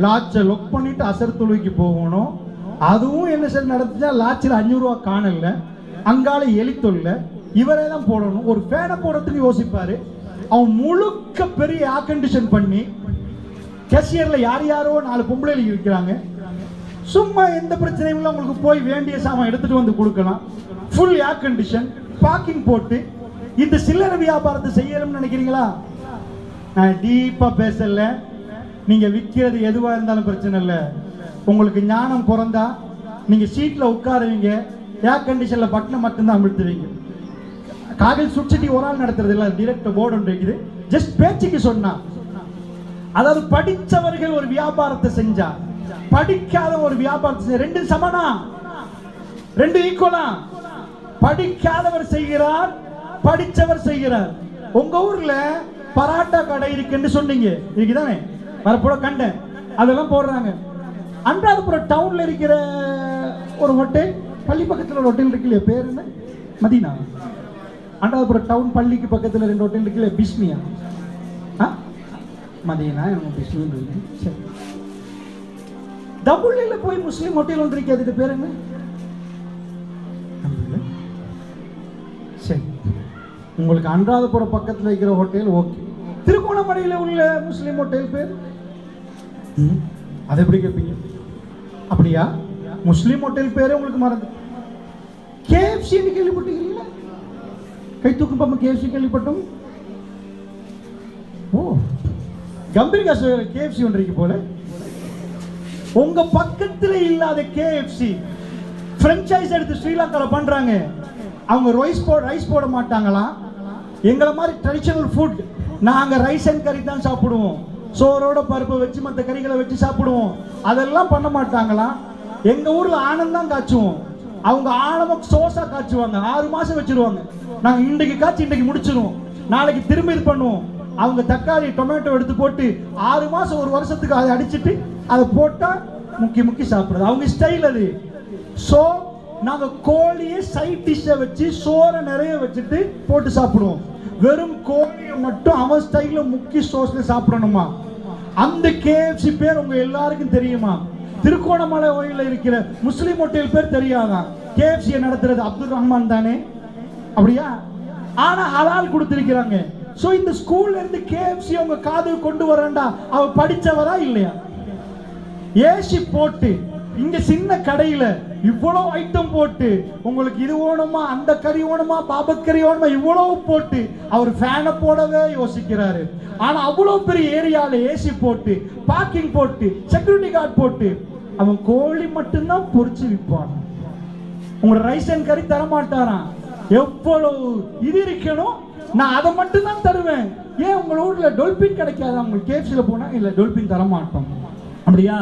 லாட்சை லொக் பண்ணிட்டு அசர் தொழுவிக்கு போகணும். அதுவும் என்ன சரி நடந்துச்சா, லாட்சில் 500 ரூபா காணல, அங்கால எலித்தொல்ல, இவரே தான் போடணும். ஒரு ஃபேனை போடுறதுக்கு யோசிப்பாரு. அவன் முழுக்க பெரிய ஏர் கண்டிஷன் பண்ணி, கேஷியர்ல யார் யாரோ 4 பொம்பளைகள் இருக்கிறாங்க. சும்மா எந்த பிரச்சனையும் இல்லை, உங்களுக்கு போய் வேண்டிய சாமான் எடுத்துட்டு வந்து கொடுக்கலாம். ஃபுல் ஏர் கண்டிஷன், பார்க்கிங் போட்டு இந்த சில்லறை வியாபாரத்தை செய்யணும்னு நினைக்கிறீங்களா? நான் டீப்பா பேசல. நீங்க விற்கிறது எதுவா இருந்தாலும் பிரச்சனை இல்லை. உங்களுக்கு ஞானம் பிறந்தா நீங்க சீட்ல உட்காருவீங்க, ஏர் கண்டிஷன்ல பட்டனை மட்டும்தான் அமிழ்த்துவீங்க. காகில் சுட்சிட்டி ஒரு ஆள் நடத்துறது இல்லை, டிரெக்ட் போர்டு ஒன்று இருக்குது. ஜஸ்ட் பேச்சுக்கு சொன்னா, அதாவது படித்தவர்கள் ஒரு வியாபாரத்தை செஞ்சா, படிக்காத ஒரு வியாபாரத்தை செஞ்சா, 2 சமனா, 2 ஈக்குவலா? படிக்காதவர் செய்கிறார், படித்தவர் செய்கிறார். உங்க ஊர்ல பராட்டா கடை இருக்குன்னு சொன்னீங்க, இருக்குதானே? வரப்போட கண்டேன், அதெல்லாம் போடுறாங்க. அண்டாதபுரம் டவுன்ல இருக்கிற ஒரு ஹோட்டல், பள்ளி பக்கத்தில் ஒரு ஹோட்டல் இருக்கு இல்லையா, பேர் என்ன? மதீனா. அண்டாதபுரம் டவுன் பள்ளிக்கு பக்கத்தில் 2 ஹோட்டல் இருக்கு இல்லையா, பிஸ்மியா, மதீனா, பிஸ்மி. சரி, தபுள்ளில போய் முஸ்லீம் ஹோட்டல் ஒன்று இருக்கு, அதுக்கு பேர் என்ன? சரி, உங்களுக்கு அண்டாதபுரம் பக்கத்தில் இருக்கிற ஹோட்டல் ஓகே. திருகோணமலையில் உள்ள முஸ்லீம் ஹோட்டல் பேர் அதை எப்படி கேட்பீங்க? அப்படியா? முஸ்லீம் ஹோட்டல் பேரே உங்களுக்கு மறந்து. KFC கேள்விப்பட்டிருக்கீங்களா? கை தூக்கும் பாப்பா. KFC கேள்விப்பட்டோம். ஓ, கம்பீர் KFC ஒன்று இருக்கு போல. உங்க பக்கத்துல இல்லாத KFC பிரான்சைஸ் எடுத்து ஸ்ரீலங்கால பண்றாங்க. அவங்க ரைஸ் போட மாட்டாங்களாம். எங்களை மாதிரி ட்ரெடிஷனல் ஃபுட் நாங்க ரைஸ் அண்ட் கறி தான் சாப்பிடுவோம். சோறோட பருப்பு வச்சு மற்ற கறிகளை வச்சு சாப்பிடுவோம். அதெல்லாம் பண்ண மாட்டாங்களாம். எங்க ஊர்ல ஆனம் தான் காய்ச்சுவோம். அவங்க ஆனமும் சோசா காய்ச்சுவாங்க. 6 மாசம் வச்சிருவாங்க. நாங்க இன்றைக்கு காய்ச்சி இன்றைக்கு முடிச்சிருவோம், நாளைக்கு திரும்ப இது பண்ணுவோம். அவங்க தக்காளி டொமேட்டோ எடுத்து போட்டு 6 மாசம் 1 வருஷத்துக்கு அதை அடிச்சுட்டு அதை போட்டா முக்கி சாப்பிடுறது அவங்க ஸ்டைல் அது. ஸோ நாங்க கோழியை சைட் டிஷ்ஷை வச்சு சோறை நிறைய வச்சுட்டு போட்டு சாப்பிடுவோம். வெறும் கோழியை மட்டும் அவன் ஸ்டைல முக்கி சோஸ்ல சாப்பிடணுமா? அந்த KFC பேர் உங்க எல்லாருக்கும் தெரியுமா? திருகோணமலை கோயில்ல இருக்கிற முஸ்லீம் ஹோட்டல் பேர் தெரியாதான்? KFC நடத்துறது அப்துல் ரஹ்மான் தானே? அப்படியா? ஆனா ஹலால் கொடுத்திருக்கிறாங்க. சோ இந்த ஸ்கூல்ல இருந்து KFC உங்க காதுக்கு கொண்டு வரண்டா, அவ படிச்சவரா இல்லையா? ஏசி போட்டு இங்க சின்ன கடையில இவ்வளவு ஐட்டம் போட்டு உங்களுக்கு இது வேணுமா, அந்த கறி வேணுமா, பாபத் கறி வேணுமா, இவ்வளவு போட்டு அவர் ஃபேனை போடவே யோசிக்கிறாரு. ஆனா அவ்வளவு பெரிய ஏரியால ஏசி போட்டு பார்க்கிங் போட்டு செக்யூரிட்டி கார்டு போட்டு அவன் கோழி மட்டும்தான் பொரிச்சு விற்பான். உங்களோட ரைஸ் அண்ட் கறி தர மாட்டாராம். எவ்வளவு இது இருக்கணும், நான் அதை மட்டும் தான் தருவேன். ஏன் உங்க ஊர்ல டொல்பின் கிடைக்காது? உங்களுக்கு KFCல போனா இல்ல டொல்பின் தர மாட்டோம். அப்படியா?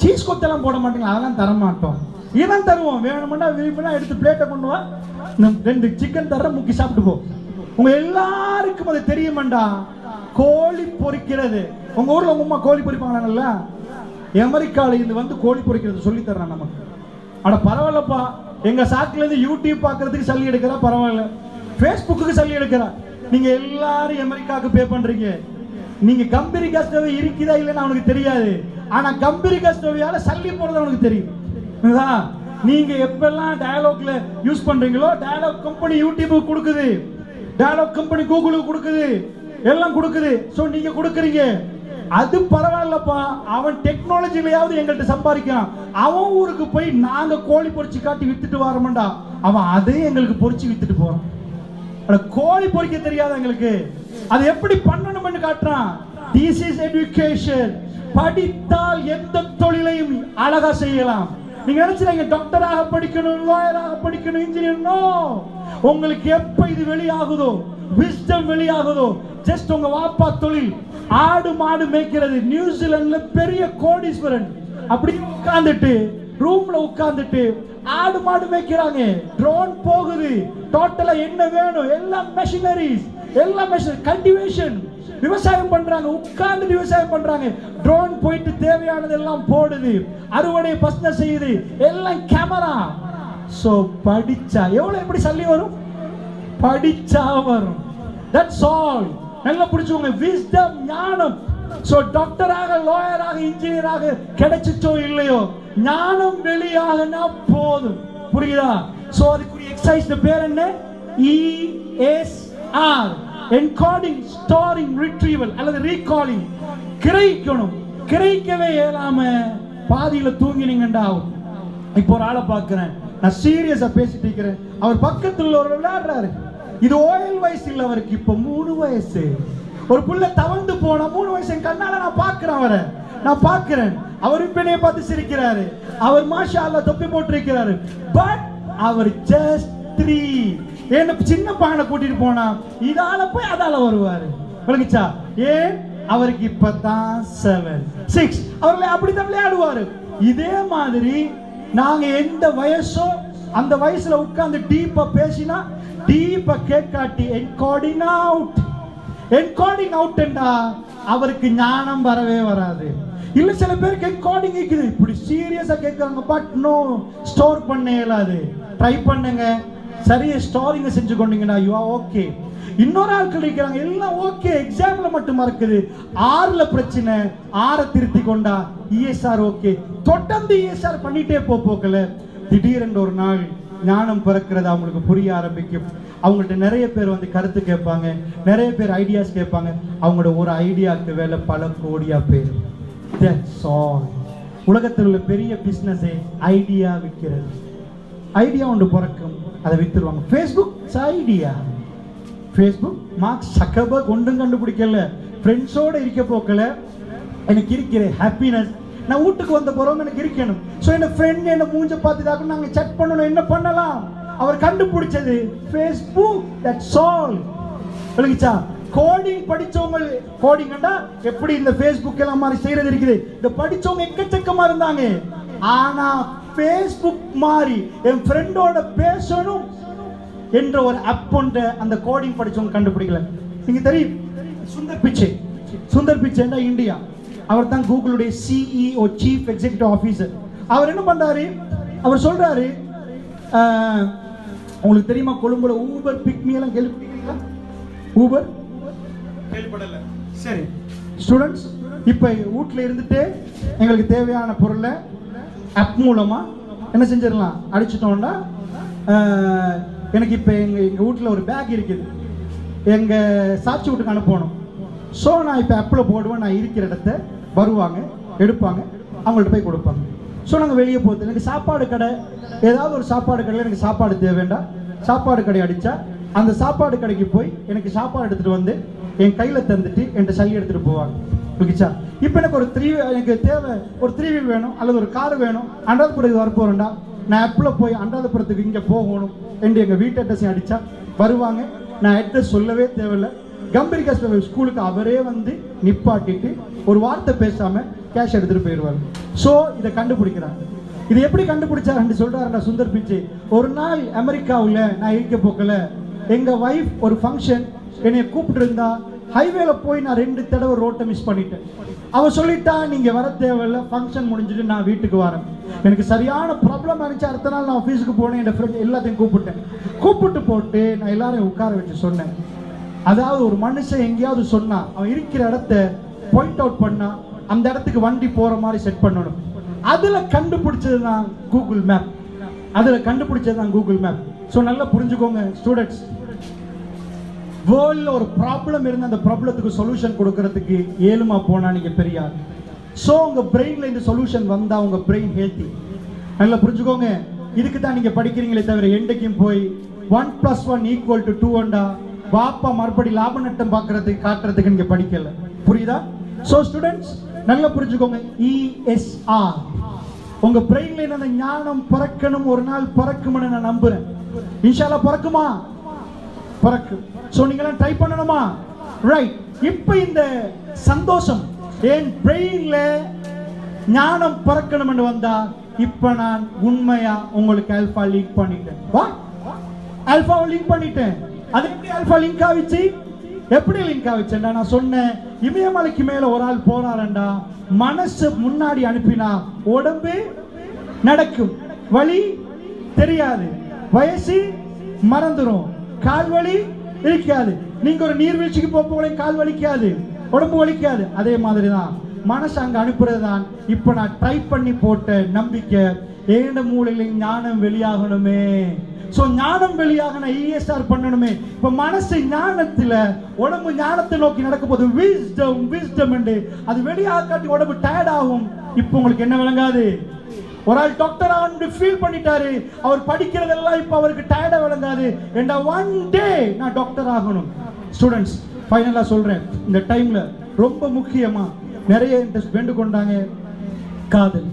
சீஸ் கொத்தெல்லாம் போட மாட்டீங்களா? அதெல்லாம் தர மாட்டோம். இதான் தருவோம். வேணும்னா விரும்பினா எடுத்து பிளேட்டை கொண்டு வா, 2 சிக்கன் தர முக்கி சாப்பிட்டு போ. உங்க எல்லாருக்கும் அது தெரியுமாண்டா? கோழி பொரிக்கிறது. உங்க ஊர்ல உங்க அம்மா கோழி பொரிப்பாங்கல்ல, அமெரிக்கால இருந்து வந்து கோழி பொரிக்கிறது சொல்லி தர்றான் நமக்கு. அட பரவாயில்லப்பா, எங்க சாக்குல இருந்து யூடியூப் பாக்குறதுக்கு சல்லி எடுக்கிறா, பரவாயில்ல. ஃபேஸ்புக்கு சல்லி எடுக்கிறா. நீங்க எல்லாரும் அமெரிக்காவுக்கு பே பண்றீங்க. நீங்க கம்பெனி கஸ்டோவை இருக்குதா இல்லைன்னு அவனுக்கு தெரியாது. ஆனா கம்பெனி கஸ்டோவியால சல்லி போறது அவனுக்கு தெரியும். நீங்க எப்பெல்லாம் டயலாக்ல யூஸ் பண்றீங்களோ, டயலாக் கம்பெனி யூடியூபுக்கு கொடுக்குது, டயலாக் கம்பெனி கூகுளுக்கு கொடுக்குது, எல்லாம் கொடுக்குது. சோ நீங்க கொடுக்குறீங்க, அது பரவாயில்லப்பா. அவன் டெக்னாலஜிலையாவது எங்கள்கிட்ட சம்பாதிக்கிறான். அவன் ஊருக்கு போய் நாங்க கோழி பொரிச்சு காட்டி வித்துட்டு வரோம்டா, அவன் அதே எங்களுக்கு பொரிச்சு வித்துட்டு போறான். கோழி பொரிக்க தெரியாத எங்களுக்கு அது எப்படி பண்ணணும்னு காட்டுறான். This is education. படித்தால் எந்த தொழிலையும் அழகா செய்யலாம். நீங்க நினைச்சீங்க டாக்டராக படிக்கணும், லாயராக படிக்கணும், இன்ஜினியர். நோ. உங்களுக்கு எப்ப இது வெளியாகுதோ, விஸ்டம் வெளியாகுதோ, ஜஸ்ட் உங்க வாப்பா தொழில் ஆடு மாடு மேய்க்கிறது. நியூசிலாந்துல பெரிய கோடீஸ்வரன் அப்படி உட்கார்ந்துட்டு ரூம்ல உட்கார்ந்துட்டு ஆடு மாடு மேய்க்கிறாங்க. ட்ரோன் போகுது, டோட்டலா என்ன வேணும் எல்லாம் மெஷினரிஸ், எல்லாம் கல்டிவேஷன், விவசாயம் பண்றாங்க, உட்கார்ந்து விவசாயம் பண்றாங்க. ட்ரோன் போயிட்டு தேவையானது எல்லாம் போடுது, அறுவடை பஸ்ன செய்யுது, எல்லாம் கேமரா. சோ படிச்சா எவ்வளவு எப்படி சல்லி வரும்? படிச்சா வரும். That's all. நல்லா புரிஞ்சுக்கோங்க. விஸ்டம், ஞானம். சோ டாக்டராக, லாயராக, இன்ஜினியராக கிடைச்சிச்சோ இல்லையோ, ஞானம் வெளியாகனா போதும். புரியுதா? சோ அதுக்குரிய எக்ஸசைஸ் பேர் என்ன? ESR. என்கோடிங், ஸ்டோரிங், ரிட்ரீவல் அல்லது ரீகாலிங். கிரகிக்கணும். கிரகிக்கவே இயலாம பாதியில தூங்கினீங்கண்டா. இப்போ ஒரு ஆளை பார்க்கிறேன், நான் சீரியஸா பேசிட்டு இருக்கிறேன். அவர் பக்கத்துல ஒரு விளையாடுறாரு. இது ஓயல் வயசு இல்ல அவருக்கு, இப்ப 3 வயசு. ஒரு புள்ள தவழ்ந்து போன 3 வயசு. என் கண்ணால நான் பார்க்கிறேன் அவரை, நான் பார்க்கிறேன். அவர் இப்பனே பார்த்து சிரிக்கிறாரு. அவர் மாஷா அல்லாஹ் தொப்பி போட்டிருக்கிறாரு. But our just 3. என்ன சின்ன பையனை கூட்டிட்டு போனா இதால போய் அதால வருவாரு. விளங்குச்சா? ஏன்? அவருக்கு இப்பதான் 7, 6. அவர்களை அப்படித்தான் விளையாடுவாரு. இதே மாதிரி நாங்க எந்த வயசோ அந்த வயசுல உட்கார்ந்து டீப்பா பேசினா, டீப்பா கேட்காட்டி என்கோடிங் அவுட், என்கோடிங் அவுட்ண்டா அவருக்கு ஞானம் வரவே வராது. இல்ல சில பேருக்கு என்கோடிங் இருக்குது, இப்படி சீரியஸா கேட்கறாங்க. பட் நோ, ஸ்டோர் பண்ண இயலாது. ட்ரை பண்ணுங்க, சரியா ஸ்டோரிங்க செஞ்சு கொண்டீங்கன்னா யூ ஆர் ஓகே. இன்னொரு ஆட்கள் இருக்கிறாங்க, எல்லாம் ஓகே, எக்ஸாம்ல மட்டும் மறக்குது. 6ல பிரச்சனை, 6 திருத்தி கொண்டா ESR ஓகே. தொடர்ந்து ESR பண்ணிட்டே போக்கல திடீரென்று ஒரு நாள் ஞானம் பிறக்கிறது, அவங்களுக்கு புரிய ஆரம்பிக்கும். அவங்கள்ட்ட நிறைய பேர் வந்து கருத்து கேட்பாங்க, நிறைய பேர் ஐடியாஸ் கேட்பாங்க. அவங்களோட ஒரு ஐடியாவுக்கு வேலை பல கோடியா பேர். That's all. உலகத்தில் உள்ள பெரிய பிஸ்னஸே ஐடியா விற்கிறது. ஐடியா ஒன்று பிறக்கும், அதை விற்றுருவாங்க. Facebook idea. Facebook Mark Zuckerberg ஒன்றும் கண்டுபிடிக்கல, ஃப்ரெண்ட்ஸோடு இருக்க போக்கல. எனக்கு இருக்கிற ஹாப்பினஸ், நான் வீட்டுக்கு வந்த போகிறோம் எனக்கு இருக்கணும். ஸோ என்ன ஃப்ரெண்ட் என்ன மூஞ்ச பார்த்துதாக்கும் நாங்கள் செக் பண்ணணும், என்ன பண்ணலாம். அவர் கண்டுபிடிச்சது ஃபேஸ்புக். That's all. விளங்குச்சா? கோடிங் படிச்சவங்க, கோடிங்கண்டா எப்படி இந்த ஃபேஸ்புக் எல்லாம் மாதிரி செய்யறது இருக்குது, இந்த படிச்சவங்க எக்கச்சக்கமா இருந்தாங்க. ஆனா ஃபேஸ்புக் மாதிரி என் ஃப்ரெண்டோட பேசணும் என்ற ஒரு ஆப் ஒன்ற அந்த கோடிங் படிச்சவங்க கண்டுபிடிக்கல. நீங்க தெரியும் சுந்தர் பிச்சை. சுந்தர் பிச்சைன்னா இந்தியா, அவர் தான் கூகுளுடைய சிஇஓ, சீஃப் எக்ஸிகியூட்டிவ் ஆஃபீஸர். அவர் என்ன பண்றாரு, அவர் சொல்றாரு, உங்களுக்கு தெரியுமா கொழும்புல ஊபர் பிக்மி எல்லாம் கேள்விப்பட்டீங்களா? ஊபர் கேள்விப்படல. சரி ஸ்டூடெண்ட்ஸ், இப்போ வீட்டில் இருந்துட்டு எங்களுக்கு தேவையான பொருளை ஆப் மூலமா என்ன செஞ்சிடலாம், அடிச்சிட்டோம்னா எனக்கு இப்போ எங்கள் வீட்டில் ஒரு பேக் இருக்குது, எங்கள் சாட்சி வீட்டுக்கு அனுப்பணும். ஸோ நான் இப்போ ஆப்பில் போடுவேன், நான் இருக்கிற இடத்த வருவாங்க, எடுப்பாங்க, அவங்கள்ட்ட போய் கொடுப்பாங்க. ஸோ நாங்கள் வெளியே போகிறது, எனக்கு சாப்பாடு கடை, ஏதாவது ஒரு சாப்பாடு கடையில் எனக்கு சாப்பாடு தேவைண்டா, சாப்பாடு கடை அடித்தா அந்த சாப்பாடு கடைக்கு போய் எனக்கு சாப்பாடு எடுத்துகிட்டு வந்து என் கையில் தந்துட்டு என்கிட்ட சல்லி எடுத்துகிட்டு போவாங்க. ஓகேச்சா? இப்போ எனக்கு ஒரு எனக்கு தேவை, ஒரு 3 வீல் வேணும் அல்லது ஒரு கார் வேணும், அண்டாதபுரத்துக்கு வரப்போகிறேன்டா, நான் ஆப்பில் போய் அண்டாதபுரத்துக்கு இங்கே போகணும் என்று எங்கள் வீட்டு அட்ரஸையும் அடித்தா வருவாங்க. நான் அட்ரஸ் சொல்லவே தேவையில்லை, கம்பீரிகா ஸ்கூலுக்கு அவரே வந்து நிப்பாட்டிட்டு ஒரு வார்த்தை பேசாமல் கேஷ் எடுத்துகிட்டு போயிடுவார். ஸோ இதை கண்டுபிடிக்கிறாங்க. இது எப்படி கண்டுபிடிச்சாருன்னு சொல்கிறாருன்னா சுந்தர் பிச்சை, ஒரு நாள் அமெரிக்காவில் நான் இருக்க போக்கல, எங்கள் ஒய்ஃப் ஒரு ஃபங்க்ஷன் என்னை கூப்பிட்டு இருந்தா, ஹைவேல போய் நான் 2 தடவை ரோட்டை மிஸ் பண்ணிட்டேன். அவன் சொல்லிட்டா நீங்கள் வர தேவையில்லை, ஃபங்க்ஷன் முடிஞ்சுட்டு நான் வீட்டுக்கு வரேன். எனக்கு சரியான ப்ராப்ளம் இருந்துச்சு. அடுத்த நாள் நான் ஆஃபீஸுக்கு போனேன், என் ஃப்ரெண்ட் எல்லாத்தையும் கூப்பிட்டு போட்டு நான் எல்லாரையும் உட்கார வச்சு சொன்னேன். அதாவது ஒரு மனுஷன் எங்கேயாவது சொன்னா அவன் இருக்கிற இடத்த பாயிண்ட் அவுட் பண்ணா அந்த இடத்துக்கு வண்டி போற மாதிரி செட் பண்ணணும். அதுல கண்டுபிடிச்சது தான் கூகுள் மேப். ஸோ நல்லா புரிஞ்சுக்கோங்க ஸ்டூடெண்ட்ஸ், வேர்ல்ட்ல ஒரு ப்ராப்ளம் இருந்து அந்த ப்ராப்ளத்துக்கு சொல்யூஷன் கொடுக்கறதுக்கு ஏழுமா போனா நீங்க பெரிய ஆள். ஸோ உங்க பிரெயின்ல இந்த சொல்யூஷன் வந்தா உங்க பிரெயின் ஹெல்த்தி. நல்லா புரிஞ்சுக்கோங்க. இதுக்கு தான் நீங்க படிக்கிறீங்களே தவிர என்றைக்கும் போய் 1+1 = 2 பாப்பா மறுபடி லாப நட்டம் பார்க்கறதுக்கு காட்டுறதுக்கு நீங்க படிக்கல. புரியுதா? ஸோ ஸ்டூடெண்ட்ஸ் நல்லா புரிஞ்சுக்கோங்க. ESR உங்க பிரெயின்ல இந்த ஞானம் பிறக்கணும், ஒரு நாள் பிறக்கும்னு நான் நம்புறேன். இன்ஷா அல்லாஹ் பிறக்குமா? பிறக்கும். ஸோ நீங்களாம் ட்ரை பண்ணணுமா? ரைட். இப்போ இந்த சந்தோஷம் என் பிரெயின்ல ஞானம் பிறக்கணும்னு வந்தா இப்போ நான் உண்மையா உங்களுக்கு ஆல்பா லிங்க் பண்ணிட்டேன். ஆல்பாவை லிங்க் பண்ணிட்டேன். அது எப்படி ஆல்பா லிங்க் ஆவிச்சு? எப்படி லிங்க் ஆவிச்சுடா, நான் சொன்னேன் இமயமலைக்கு மேல ஒரு ஆள் போறாருண்டா, மனசு முன்னாடி அனுப்பினா உடம்பு நடக்கும், வலி தெரியாது, வயசு மறந்துடும், கால் வலி இருக்காது. நீங்க ஒரு நீர்வீழ்ச்சிக்கு போக கால் வலிக்காது, உடம்பு வலிக்காது. அதே மாதிரி தான் மனசு அங்க அனுப்புறது தான். இப்ப நான் ட்ரை பண்ணி போட்ட நம்பிக்கை, ஏண்ட மூளையில ஞானம் வெளியாகணுமே. சோ ஞானம் வெளியாகன ESR பண்ணணுமே. இப்ப மனசு ஞானத்துல, உடம்பு ஞானத்தை நோக்கி நடக்கும் போது விஸ்டம் அது வெளியாக காட்டி உடம்பு டயர்ட் ஆகும். இப்ப உங்களுக்கு என்ன விளங்காது? ஒரு ஆள் டாக்டர் ஆகணும்னு ஃபீல் பண்ணிட்டாரு, அவர் படிக்கிறதெல்லாம் இப்ப அவருக்கு டயர்டா விளங்காது. ஏண்டா ஒன் டே நான் டாக்டர் ஆகணும். ஸ்டூடெண்ட்ஸ் ஃபைனலா சொல்றேன், இந்த டைம்ல ரொம்ப முக்கியமா நிறைய இன்ட்ரெஸ்ட் வேண்டுகொண்டாங்க காதல்.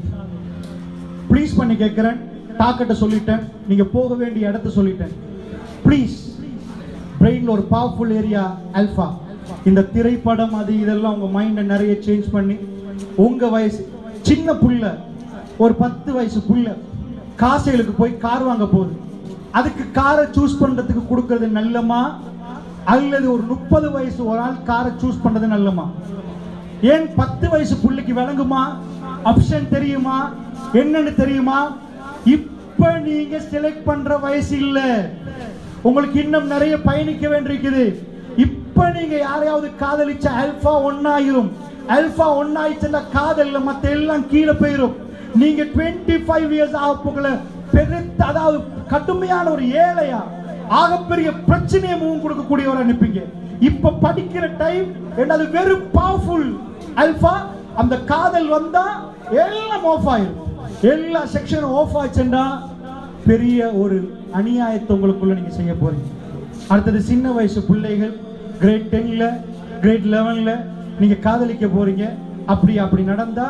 ப்ளீஸ் பண்ணி கேட்கிறேன், டாக்கெட்டை சொல்லிட்டேன், நீங்க போக வேண்டிய இடத்த சொல்லிட்டேன். ப்ளீஸ், பிரெயின்ல ஒரு பவர்ஃபுல் ஏரியா ஆல்பா. இந்த திரைப்படம் அது இதெல்லாம் உங்க மைண்டை நிறைய சேஞ்ச் பண்ணி, உங்க வயசு சின்ன புள்ள, ஒரு 10 வயசு புள்ள காசைகளுக்கு போய் கார் வாங்க போகுது, அதுக்கு காரை சூஸ் பண்றதுக்கு கொடுக்கறது நல்லமா, அல்லது ஒரு 30 வயசு ஒரு ஆள் காரை சூஸ் பண்றது நல்லமா? ஏன் 10 வயசு புள்ளைக்கு விளங்குமா? ஆப்ஷன் தெரியுமா? என்னன்னு தெரியுமா? இப்ப நீங்க செலக்ட் பண்ற வயசு இல்ல, உங்களுக்கு இன்னும் நிறைய பயணிக்க வேண்டியிருக்குது. இப்ப நீங்க யாரையாவது காதலிச்ச ஆல்பா ஒன்னாயிரும். ஆல்பா ஒன்னாயிச்சுன்னா காதல்ல மத்த எல்லாம் கீழே போயிரும். நீங்க 25 இயர்ஸ் ஆக போகல, பெருத்த அதாவது கடுமையான ஒரு ஏழையா ஆகப்பெரிய பிரச்சனையை முகம் கொடுக்கக்கூடியவரை அனுப்பிங்க. இப்ப படிக்கிற டைம் என்னது வெரி பவர்ஃபுல் அல்பா. அந்த காதல் வந்தா எல்லாம் ஆஃப் ஆயிரும். எல்லா செக்ஷனும் ஆஃப் ஆச்சுன்னா பெரிய ஒரு அநியாயத்தை உங்களுக்குள்ள நீங்க செய்ய போறீங்க. அடுத்தது சின்ன வயசு பிள்ளைகள் கிரேட் 10ல கிரேட் 11ல நீங்க காதலிக்க போறீங்க. அப்படி நடந்தா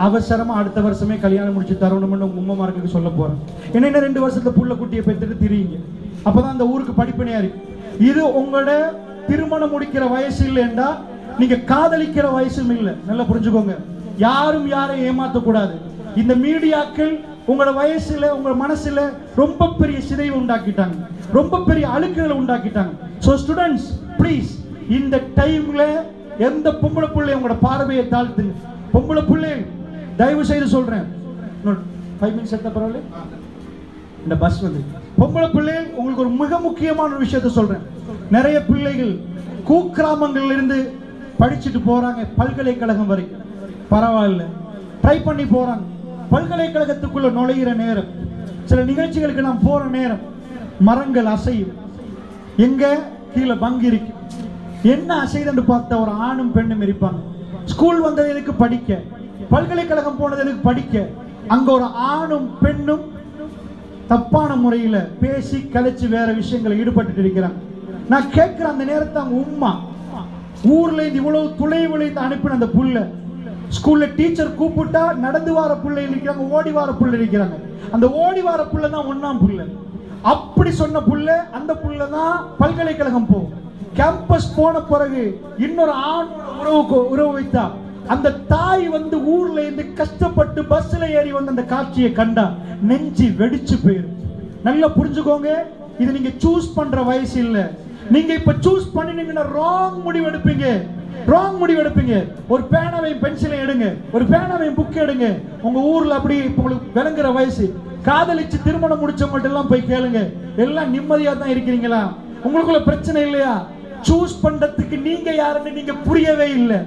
அவசரமா அடுத்த வருஷமே கல்யாணம் முடிச்சு தரணும்னு உங்க உம்மமாருக்கு சொல்ல போறேன். என்ன 2 வருஷத்துல புள்ள குட்டியை பெற்றுட்டு திரியுங்க. அப்பதான் அந்த ஊருக்கு படிப்பனையா இருக்கு. இது உங்களோட திருமணம் முடிக்கிற வயசு இல்லைன்னா நீங்க காதலிக்கிற வயசும் இல்லை. நல்லா புரிஞ்சுக்கோங்க. யாரும் யாரையும் ஏமாற்றக்கூடாது. இந்த மீடியாக்கள் உங்களோட வயசுல உங்க மனசுல ரொம்ப பெரிய சிதைவை உண்டாக்கிட்டாங்க, ரொம்ப பெரிய அழுக்குகளை உண்டாக்கிட்டாங்க. ஸோ ஸ்டூடெண்ட்ஸ் ப்ளீஸ் இந்த டைம்ல எந்த பொம்பளை பிள்ளை உங்களோட பார்வையை தாழ்த்துங்க. பொம்பளை பிள்ளை தயவு செய்து சொல்றேன், 5 minutes எடுத்த பரவாயில்ல, இந்த பஸ் வந்து பொம்பளை பிள்ளை உங்களுக்கு ஒரு மிக முக்கியமான ஒரு விஷயத்த சொல்றேன். நிறைய பிள்ளைகள் குக்கிராமங்கள்ல இருந்து படிச்சுட்டு போறாங்க பல்கலைக்கழகம் வரைக்கும். பரவாயில்ல, ட்ரை பண்ணி போறாங்க. பல்கலைக்கழகத்துக்குள்ள நுழைகிற நேரம், சில நிகழ்ச்சிகளுக்கு நான் போற நேரம் மரங்கள் அசையும். எங்க கீழே பங்கு இருக்கு. என்ன அசைதுன்னு பார்த்த ஒரு ஆணும் பெண்ணும் இருப்பாங்க. ஸ்கூல் வந்தது எதுக்கு? படிக்க. பல்கலைக்கழகம் போனது எதுக்கு? படிக்க. அங்க ஒரு ஆணும் பெண்ணும் தப்பான முறையில பேசி கலைச்சு வேற விஷயங்களை ஈடுபட்டு இருக்கிறாங்க. நான் கேட்கிறேன், அந்த நேரத்தை அவங்க உம்மா ஊர்ல இருந்து இவ்வளவு துளைவுல இருந்து அனுப்பின அந்த புள்ள, ஸ்கூல்ல டீச்சர் கூப்பிட்டா நடந்து வார புள்ளை இருக்கிறாங்க, ஓடி வார புள்ளை இருக்கிறாங்க. அந்த ஓடி வார புள்ள தான் 1ஆம் புள்ள. அப்படி சொன்ன புள்ள, அந்த புள்ள தான் பல்கலைக்கழகம் போகும். கேம்பஸ் போன பிறகு இன்னொரு ஆண் உறவு வைத்தா அந்த தாய் வந்து ஊர்ல இருந்து கஷ்டப்பட்டு பஸ்ல ஏறி வந்து அந்த காட்சியை கண்டா நெஞ்சு வெடிச்சு போயிரும். நல்லா புரிஞ்சுக்கோங்க, இது நீங்க சூஸ் பண்ற வயசு இல்ல. நீங்க இப்ப சூஸ் பண்ணினீங்கன்னா ராங் முடிவு எடுப்பீங்க. ஒரு பேனாவையும் பென்சிலையும் எடுங்க, ஒரு பேனாவையும் புக் எடுங்க. உங்க ஊர்ல அப்படி உங்களுக்கு விளங்குற வயசு காதலிச்சு திருமணம் முடிச்சவங்கள்ட்ட எல்லாம் போய் கேளுங்க, எல்லாம் நிம்மதியா தான் இருக்கிறீங்களா? உங்களுக்குள்ள பிரச்சனை இல்லையா? சூஸ் பண்றதுக்கு நீங்க யாருன்னு நீங்க புரியவே இல்லை.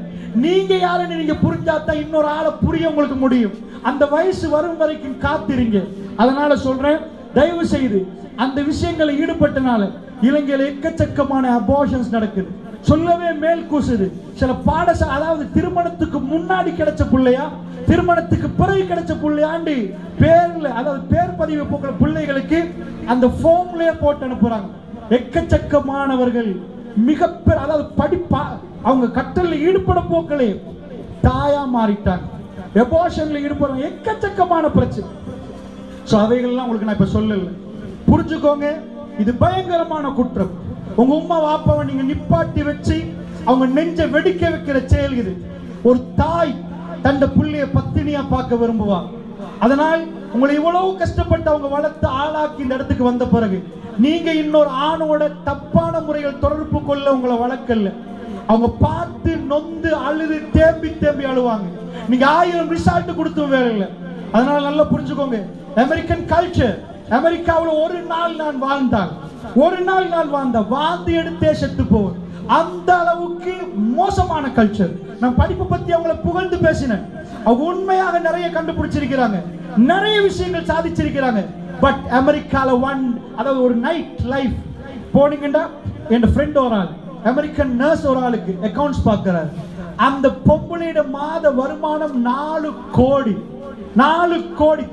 நீங்க யாருன்னு நீங்க புரிஞ்சாதான் இன்னொரு ஆளை புரிய உங்களுக்கு முடியும். அந்த வயசு வரும் வரைக்கும் காத்திருங்க. அதனால சொல்றேன், தயவு செய்து அந்த விஷயங்களை ஈடுபட்டனால இலங்கையில எக்கச்சக்கமான அபார்ஷன்ஸ் நடக்குது. சொல்லவே மேல் கூசுது. சில பாடசாலை, அதாவது திருமணத்துக்கு முன்னாடி கிடைச்ச பிள்ளையா, திருமணத்துக்கு பிறகு கிடைச்ச பிள்ளையாண்டு பேர்ல, அதாவது பேர் பதிவு போக்குற பிள்ளைகளுக்கு அந்த ஃபார்ம்லயே போட்டு அனுப்புறாங்க. எக்கச்சக்கமானவர்கள் மிகப்பெரிய, அதாவது படிப்பா அவங்க கற்றல்ல ஈடுபட போக்களே தாயா மாறிட்டாங்க. அபார்ஷன்ல ஈடுபடுறாங்க. எக்கச்சக்கமான பிரச்சனை. சோ அவைகள்லாம் உங்களுக்கு நான் இப்ப சொல்லல. புரிஞ்சுக்கோங்க, இது பயங்கரமான குற்றம். உங்க உம்மா வாப்பாவை நீங்க நிப்பாட்டி வச்சு அவங்க நெஞ்ச வெடிக்க வைக்கிற செயல் இது. ஒரு தாய் தந்த புள்ளைய பத்தினியா பார்க்க விரும்புவா. அதனால் உங்களை இவ்வளவு கஷ்டப்பட்டு அவங்க வளர்த்து ஆளாக்கி இந்த இடத்துக்கு வந்த பிறகு நீங்க இன்னொரு ஆணோட தப்பான முறைகள் தொடர்பு கொள்ள உங்களை வளர்க்கல. அவங்க பார்த்து நொந்து அழுது தேம்பி அழுவாங்க. நீங்க 1000 ரிசால்ட் கொடுத்தும் வேலை இல்லை. அதனால நல்லா புரிஞ்சுக்கோங்க, அமெரிக்கன் கல்ச்சர், அமெரிக்காவில் ஒரு நாள் நான் வாழ்ந்து எடுத்தே செத்து போவேன். அந்த அளவுக்கு மோசமான கல்ச்சர். நான் படிப்பு பத்தி அவங்களை புகழ்ந்து பேசினேன். அவங்க உண்மையாக நிறைய கண்டுபிடிச்சிருக்கிறாங்க, நிறைய விஷயங்கள் சாதிச்சிருக்கிறாங்க. பட் அமெரிக்கால அதாவது ஒரு நைட் லைஃப் போனீங்கன்னா, என் ஃப்ரெண்ட் ஒரு ஆள் அமெரிக்கன் நர்ஸ், ஒரு ஆளுக்கு அக்கவுண்ட்ஸ் பார்க்கிறாரு. அந்த பொம்பளையோட மாத வருமானம் 4 கோடி.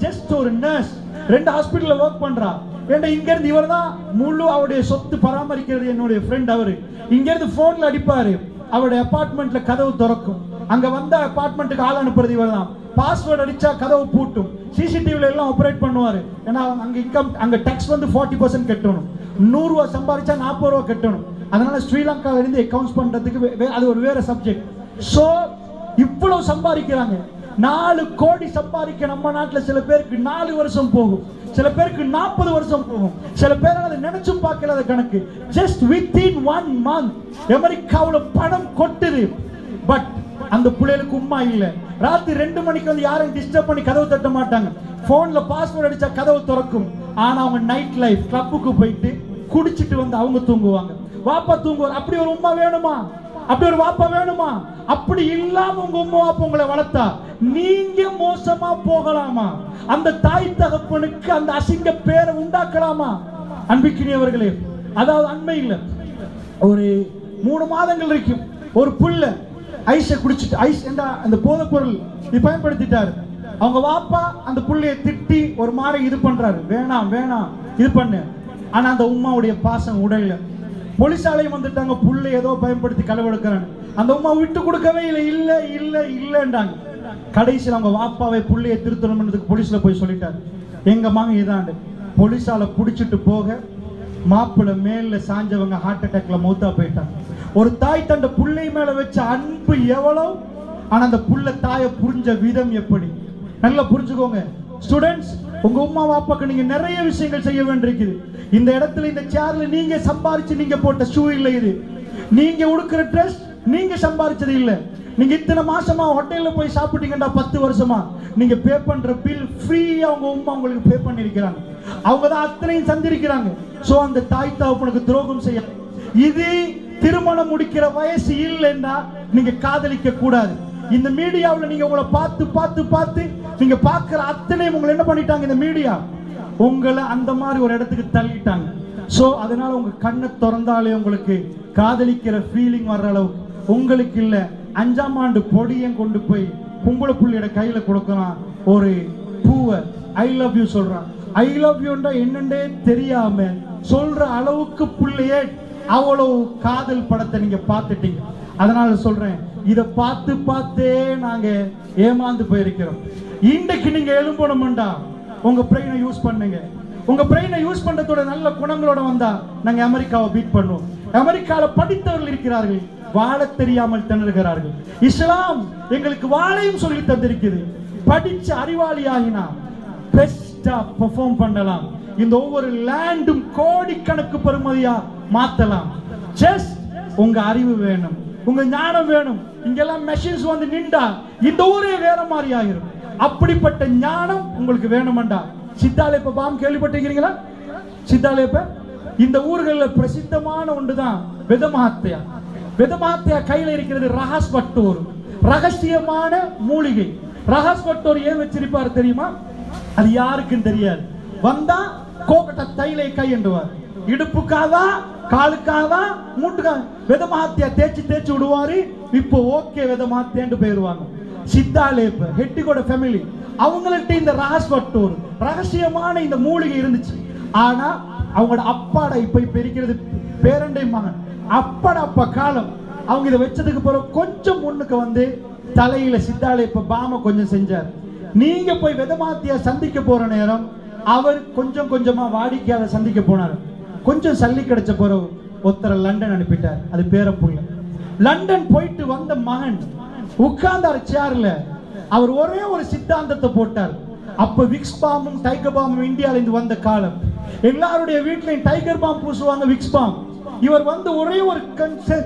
ஜஸ்ட் ஒரு நர்ஸ் 2 ஹாஸ்பிட்டல்ல ஒர்க் பண்றா. இங்க இருந்து இவர் தான் முழு அவருடைய சொத்து பராமரிக்கிறது. என்னுடைய ஃப்ரெண்ட் அவரு இங்க இருந்து போன்ல அடிப்பாரு, அவருடைய அபார்ட்மெண்ட்ல கதவு திறக்கும். அங்க வந்த அபார்ட்மெண்ட்டுக்கு ஆள் அனுப்புறது இவர் தான். பாஸ்வேர்டு அடிச்சா கதவு பூட்டும். சிசிடிவில எல்லாம் ஆபரேட் பண்ணுவாரு. ஏன்னா அங்க இன்கம், அங்க டாக்ஸ் வந்து 40% கட்டணும். 100 ரூபாய் சம்பாதிச்சா 40 ரூபாய் கட்டணும். அதனால ஸ்ரீலங்கால இருந்து அக்கவுண்ட்ஸ் பண்றதுக்கு அது ஒரு வேற சப்ஜெக்ட். சோ இவ்வளவு சம்பாதிக்கிறாங்க. 4 கோடி சம்பாதிக்க நம்ம நாட்டில் சில பேருக்கு 4 வருஷம் போகும், சில பேருக்கு 40 வருஷம் போகும், சில பேர் அதை நினைச்சும் பார்க்கல கணக்கு. ஜஸ்ட் வித்தின் 1 month அமெரிக்காவில் பணம் கொட்டுது. பட் அந்த பிள்ளைகளுக்கு உம்மா இல்ல. ராத்திரி 2 மணிக்கு வந்து யாரும் டிஸ்டர்ப் பண்ணி கதவு தட்ட மாட்டாங்க. போன்ல பாஸ்வேர்ட் அடிச்சா கதவு திறக்கும். ஆனா அவங்க நைட் லைஃப் கிளப்புக்கு போயிட்டு குடிச்சிட்டு வந்து அவங்க தூங்குவாங்க. வாப்பா தூங்குவார். அப்படி ஒரு உம்மா வேணுமா? அப்படி ஒரு வாப்பா வேணுமா? அப்படி இல்லாம உங்க உம்மா வாப்பா உங்களை வளர்த்தா நீங்க மோசமா போகலாமா? அந்த தாய் தகப்பனுக்கு அந்த அசிங்க பேரை உண்டாக்கலாமா? அன்பிக்கினியவர்களே, அதாவது அண்மையில் ஒரு 3 மாதங்கள் இருக்கும் ஒரு புள்ள ஐஸை குடிச்சிட்டு, ஐஸ் என்ற அந்த போதைப் பொருள் இது பயன்படுத்திட்டாரு. அவங்க வாப்பா அந்த புள்ளைய திட்டி ஒரு மாதிரி இது பண்றாரு, வேணாம் வேணாம் இது பண்ணு. ஆனா அந்த உம்மாவுடைய பாசம் உடல்ல. போலீஸாலையும் வந்துட்டாங்க, புள்ளை ஏதோ பயன்படுத்தி களவெடுக்கிறாங்க. அந்த உம்மா விட்டு கொடுக்கவே இல்லை, இல்ல இல்ல இல்லன்றாங்க. கடைசியில் அவங்க வாப்பாவை புள்ளையை திருத்தணும்ன்றதுக்கு போலீஸ்ல போய் சொல்லிட்டாரு. எங்க மகன் இதாண்டு போலீஸால புடிச்சிட்டு போக மாப்பிள்ள மேல சாஞ்சவங்க ஹார்ட் அட்டாக்ல மௌத்தா போயிட்டாங்க. ஒரு தாய் தண்ட புள்ளை மேல வச்ச அன்பு எவ்வளவு, ஆனா அந்த புள்ள தாயை புரிஞ்ச விதம் எப்படி, நல்லா புரிஞ்சுக்கோங்க ஸ்டூடெண்ட்ஸ். உங்க உமா வாப்பாக்கு நீங்க நிறைய விஷயங்கள் செய்ய வேண்டியிருக்குது. இந்த இடத்துல இந்த சேர்ல நீங்க சம்பாரிச்சு நீங்க போட்ட ஷூ இல்லை, இது நீங்க உடுக்கிற ட்ரெஸ் நீங்க சம்பாரிச்சது இல்லை. நீங்க இத்தனை மாசமா ஹோட்டல்ல போய் சாப்பிட்டீங்கடா 10 வருஷமா நீங்க பே பண்ற பில் ஃப்ரீயா உங்க உமா உங்களுக்கு பே பண்ணிருக்கிறாங்க. அவங்க தான் அத்தனையும் சந்திருக்கிறாங்க. சோ அந்த தாய் தகப்பனுக்கு துரோகம் செய்ய, இது திருமணம் முடிக்கிற வயசு இல்லைன்னா நீங்க காதலிக்க கூடாது. இந்த மீடியாவில் நீங்க உங்களை பார்த்து பார்த்து பார்த்து நீங்க பார்க்கிற அத்தனை உங்களை என்ன பண்ணிட்டாங்க, இந்த மீடியா உங்களை அந்த மாதிரி ஒரு இடத்துக்கு தள்ளிட்டாங்க. சோ அதனால உங்க கண்ணை திறந்தாலே உங்களுக்கு காதலிக்கிற ஃபீலிங் வர்ற அளவுக்கு உங்களுக்கு இல்ல. 5ஆம் ஆண்டு பொடியும் கொண்டு போய் பொம்பளை புள்ளியோட கையில கொடுக்கலாம் ஒரு பூவை, ஐ லவ் யூ சொல்றான். ஐ லவ் யூண்டா என்னண்டே தெரியாம சொல்ற அளவுக்கு புள்ளையே அவ்வளவு காதல் படத்தை நீங்க பார்த்துட்டீங்க. அதனால சொல்றேன், இதை பார்த்து பார்த்தே நாங்க ஏமாந்து போயிருக்கிறோம். இன்றைக்கு நீங்க எழும்பணும்டா உங்க பிரெயினை யூஸ் பண்ணுங்க. உங்க பிரெயினை யூஸ் பண்றதோட நல்ல குணங்களோட வந்தா நாங்க அமெரிக்காவை பீட் பண்ணுவோம். அமெரிக்கால படித்தவர்கள் இருக்கிறார்கள், வாழ தெரியாமல் திணறுகிறார்கள். இஸ்லாம் எங்களுக்கு வாழையும் சொல்லி தந்திருக்குது. படிச்ச அறிவாளி ஆகினா பெஸ்டா பெர்ஃபார்ம் பண்ணலாம். இந்த ஒவ்வொரு லேண்டும் கோடிக்கணக்கு பெறுமதியா மாத்தலாம். ஜஸ்ட் உங்க அறிவு வேணும், உங்க ஞானம் வேணும். இங்கெல்லாம் மெஷின்ஸ் வந்து நின்றா இந்த ஊரே வேற மாதிரி ஆகிரும். அப்படிப்பட்ட ஞானம் உங்களுக்கு வேணும்டா சித்தாலேப்ப பாம் கேள்விப்பட்டிருக்கிறீங்களா? சித்தாலேப்ப இந்த ஊர்களில் பிரசித்தமான ஒன்றுதான் வெதமஹத்யா. வெதமஹத்யா கையில இருக்கிறது ரஹஸ் வட்டோர், ரகசியமான மூலிகை. ரஹஸ் வட்டோர் ஏன் வச்சிருப்பாரு தெரியுமா? அது யாருக்கும் தெரியாது. வந்தா கோகட்ட தைலை கை என்றுவார், இடுப்புக்காதா காலுக்காதா மூட்டுக்கா வெதமஹத்யா தேய்ச்சி தேய்ச்சி விடுவாரு. இப்போ ஓகே வெதமஹத்யான்னு போயிருவாங்க. சித்தாலேப்ப ஹெட்டிகோட ஃபேமிலி அவங்கள்ட்ட இந்த ரஹஸ் வட்டோர் ரகசியமான இந்த மூலிகை இருந்துச்சு. ஆனா அவங்களோட அப்பாட இப்ப இருக்கிறது பேரண்டை மகன் அப்பாட அப்பா காலம் அவங்க இதை வச்சதுக்கு பிறகு கொஞ்சம் முன்னுக்கு வந்து தலையில சித்தாலேப்ப பாம கொஞ்சம் செஞ்சார். நீங்க போய் வெதமஹத்யா சந்திக்க போற நேரம் அவர் கொஞ்சம் கொஞ்சமா வாடிக்கையாளர் சந்திக்க போனார். கொஞ்சம் சல்லி கிடைச்ச பிறகு ஒருத்தரை லண்டன் அனுப்பிட்டார். அது பேரப்புள்ள. லண்டன் போயிட்டு வந்த மகன் உட்கார்ந்தார் சேர்ல. அவர் ஒரே ஒரு சித்தாந்தத்தை போட்டார். அப்ப விக்ஸ் பாமும் டைகர் பாமும் இந்தியால இருந்து வந்த காலம். எல்லாருடைய வீட்லயும் டைகர் பாம் பூசுவாங்க, விக்ஸ் பாம். இவர் வந்து ஒரே ஒரு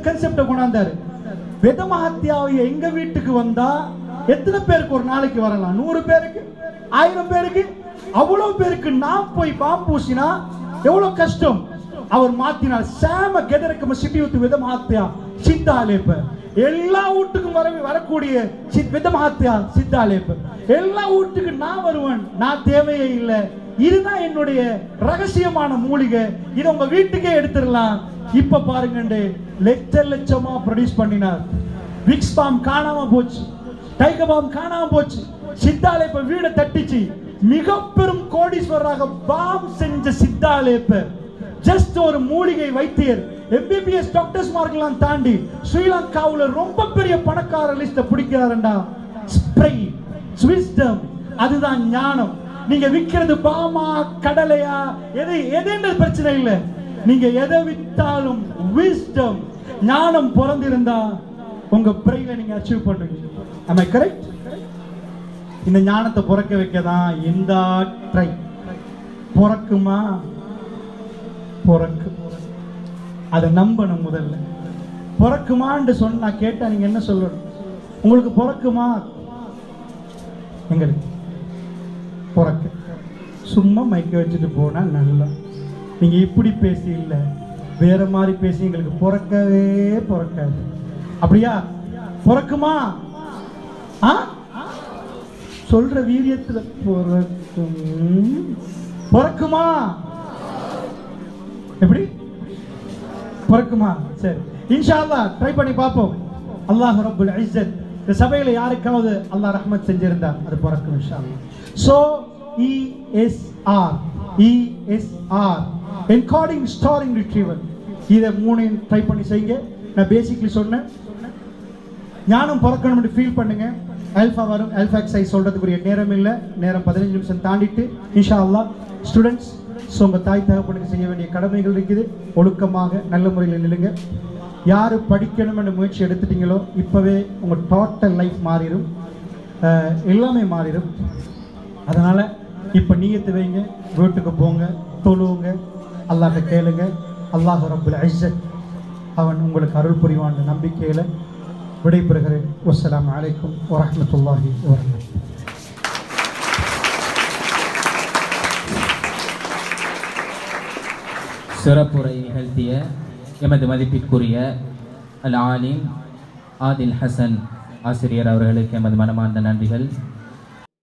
கன்செப்ட கொண்டாந்தாரு. வெதமஹத்யாவை எங்க வீட்டுக்கு வந்தா எத்தனை பேருக்கு ஒரு நாளைக்கு வரலாம்? 100 பேருக்கு, 1000 பேருக்கு, அவ்வளவு பேருக்கு நான் போய் பாம் பூசினா எவ்வளவு கஷ்டம். அவர் மாத்தினார். சாம கெதரக்க சிட்டி வித் வெதமஹத்யா சித்தாலேப்ப. எல்லா வீட்டுக்கும் வரக்கூடிய வெதமஹத்யா சித்தாலேப்ப. எல்லா வீட்டுக்கு நான் வருவேன், நான் தேவையே இல்லை. இதுதான் என்னுடைய ரகசியமான மூலிகை. இதை உங்க வீட்டுக்கே எடுத்துடலாம். இப்ப பாருங்க, லட்சமா ப்ரொடியூஸ் பண்ணினார். விக்ஸ் பாம் காணாம போச்சு, டைகர் பாம் காணாம போச்சு. சித்தாலேப்ப வீட தட்டிச்சு. மிக பெரும் கோடீஸ்வரராக பாம் செஞ்ச சித்தாலேப்ப ஜஸ்ட் ஒரு மூலிகை வைத்தியர். MBBS டாக்டர்ஸ் மார்க்கெல்லாம் தாண்டி ஸ்ரீலங்காவுல ரொம்ப பெரிய பணக்கார லிஸ்ட பிடிக்கிறாருண்டா. ஸ்ப்ரை விஸ்டம், அதுதான் ஞானம். நீங்க விக்கிறது பாமா கடலையா எது பிரச்சனை இல்லை. நீங்க எதை வித்தாலும் விஸ்டம் ஞானம் பிறந்திருந்தா உங்க பிரெயினை நீங்க அச்சீவ் பண்றீங்க. am I correct? இந்த ஞானத்தை பிறக்க வைக்கதான் இந்த ட்ரை. பிறக்குமா? பிறக்கு. அதை நம்பணும். முதல்ல பிறக்குமான்னு சொன்னா கேட்டா நீங்க என்ன சொல்லணும்? உங்களுக்கு பிறக்குமா? எங்களுக்கு பிறக்க. சும்மா மைக்க வச்சுட்டு போனா நல்லா. நீங்க இப்படி பேசி இல்லை, வேற மாதிரி பேசி எங்களுக்கு பிறக்கவே பிறக்காது. அப்படியா? பிறக்குமா? சொல்ற வீரியத்துல பிறக்குமா? எப்படி பிறக்குமா? சரி, இன்ஷா அல்லாஹ் ட்ரை பண்ணி பார்ப்போம். அல்லாஹ் ரப்புல் இஸ்ஸத் இந்த சபையில் யாருக்காவது அல்லாஹ் ரஹ்மத் செஞ்சிருந்தா அது பிறக்கும் இன்ஷா அல்லாஹ். So ESR encoding storing retrieval, இதை 3 ட்ரை பண்ணி செய்யுங்க. நான் பேசிக்லி சொன்னேன், ஞானம் பிறக்கணும்னு ஃபீல் பண்ணுங்க. ஆல்ஃபா வரும், ஆல்ஃபா எக்ஸைஸ் சொல்கிறதுக்குரிய நேரம் இல்லை, நேரம் 15 நிமிஷம் தாண்டிட்டு இன்ஷா அல்லாஹ். ஸ்டூடெண்ட்ஸ், ஸோ உங்கள் தாய் தகப்பனுக்கு செய்ய வேண்டிய கடமைகள் இருக்குது. ஒழுக்கமாக நல்ல முறையில் நில்லுங்க. யார் படிக்கணும்னு முயற்சி எடுத்துட்டீங்களோ இப்போவே உங்கள் டோட்டல் லைஃப் மாறிடும், எல்லாமே மாறிடும். அதனால் இப்போ நீயத்து வைங்க, வீட்டுக்கு போங்க, தொழுவுங்க, அல்லாஹ்ட்ட கேளுங்க. அல்லாஹ் ரப்புல் இஸ்ஸத் அவன் உங்களுக்கு அருள் புரிவான் நம்பிக்கையில் விடைபெறுகிறேன். வஸ்ஸலாமு அலைக்கும் வரஹ்மத்துல்லாஹி வபரகாத்துஹு. சிறப்புரை நிகழ்த்திய எமது மதிப்பிற்குரிய அல் ஆலிம் ஆதில் ஹசன் ஆசிரியர் அவர்களுக்கு எமது மனமார்ந்த நன்றிகள்.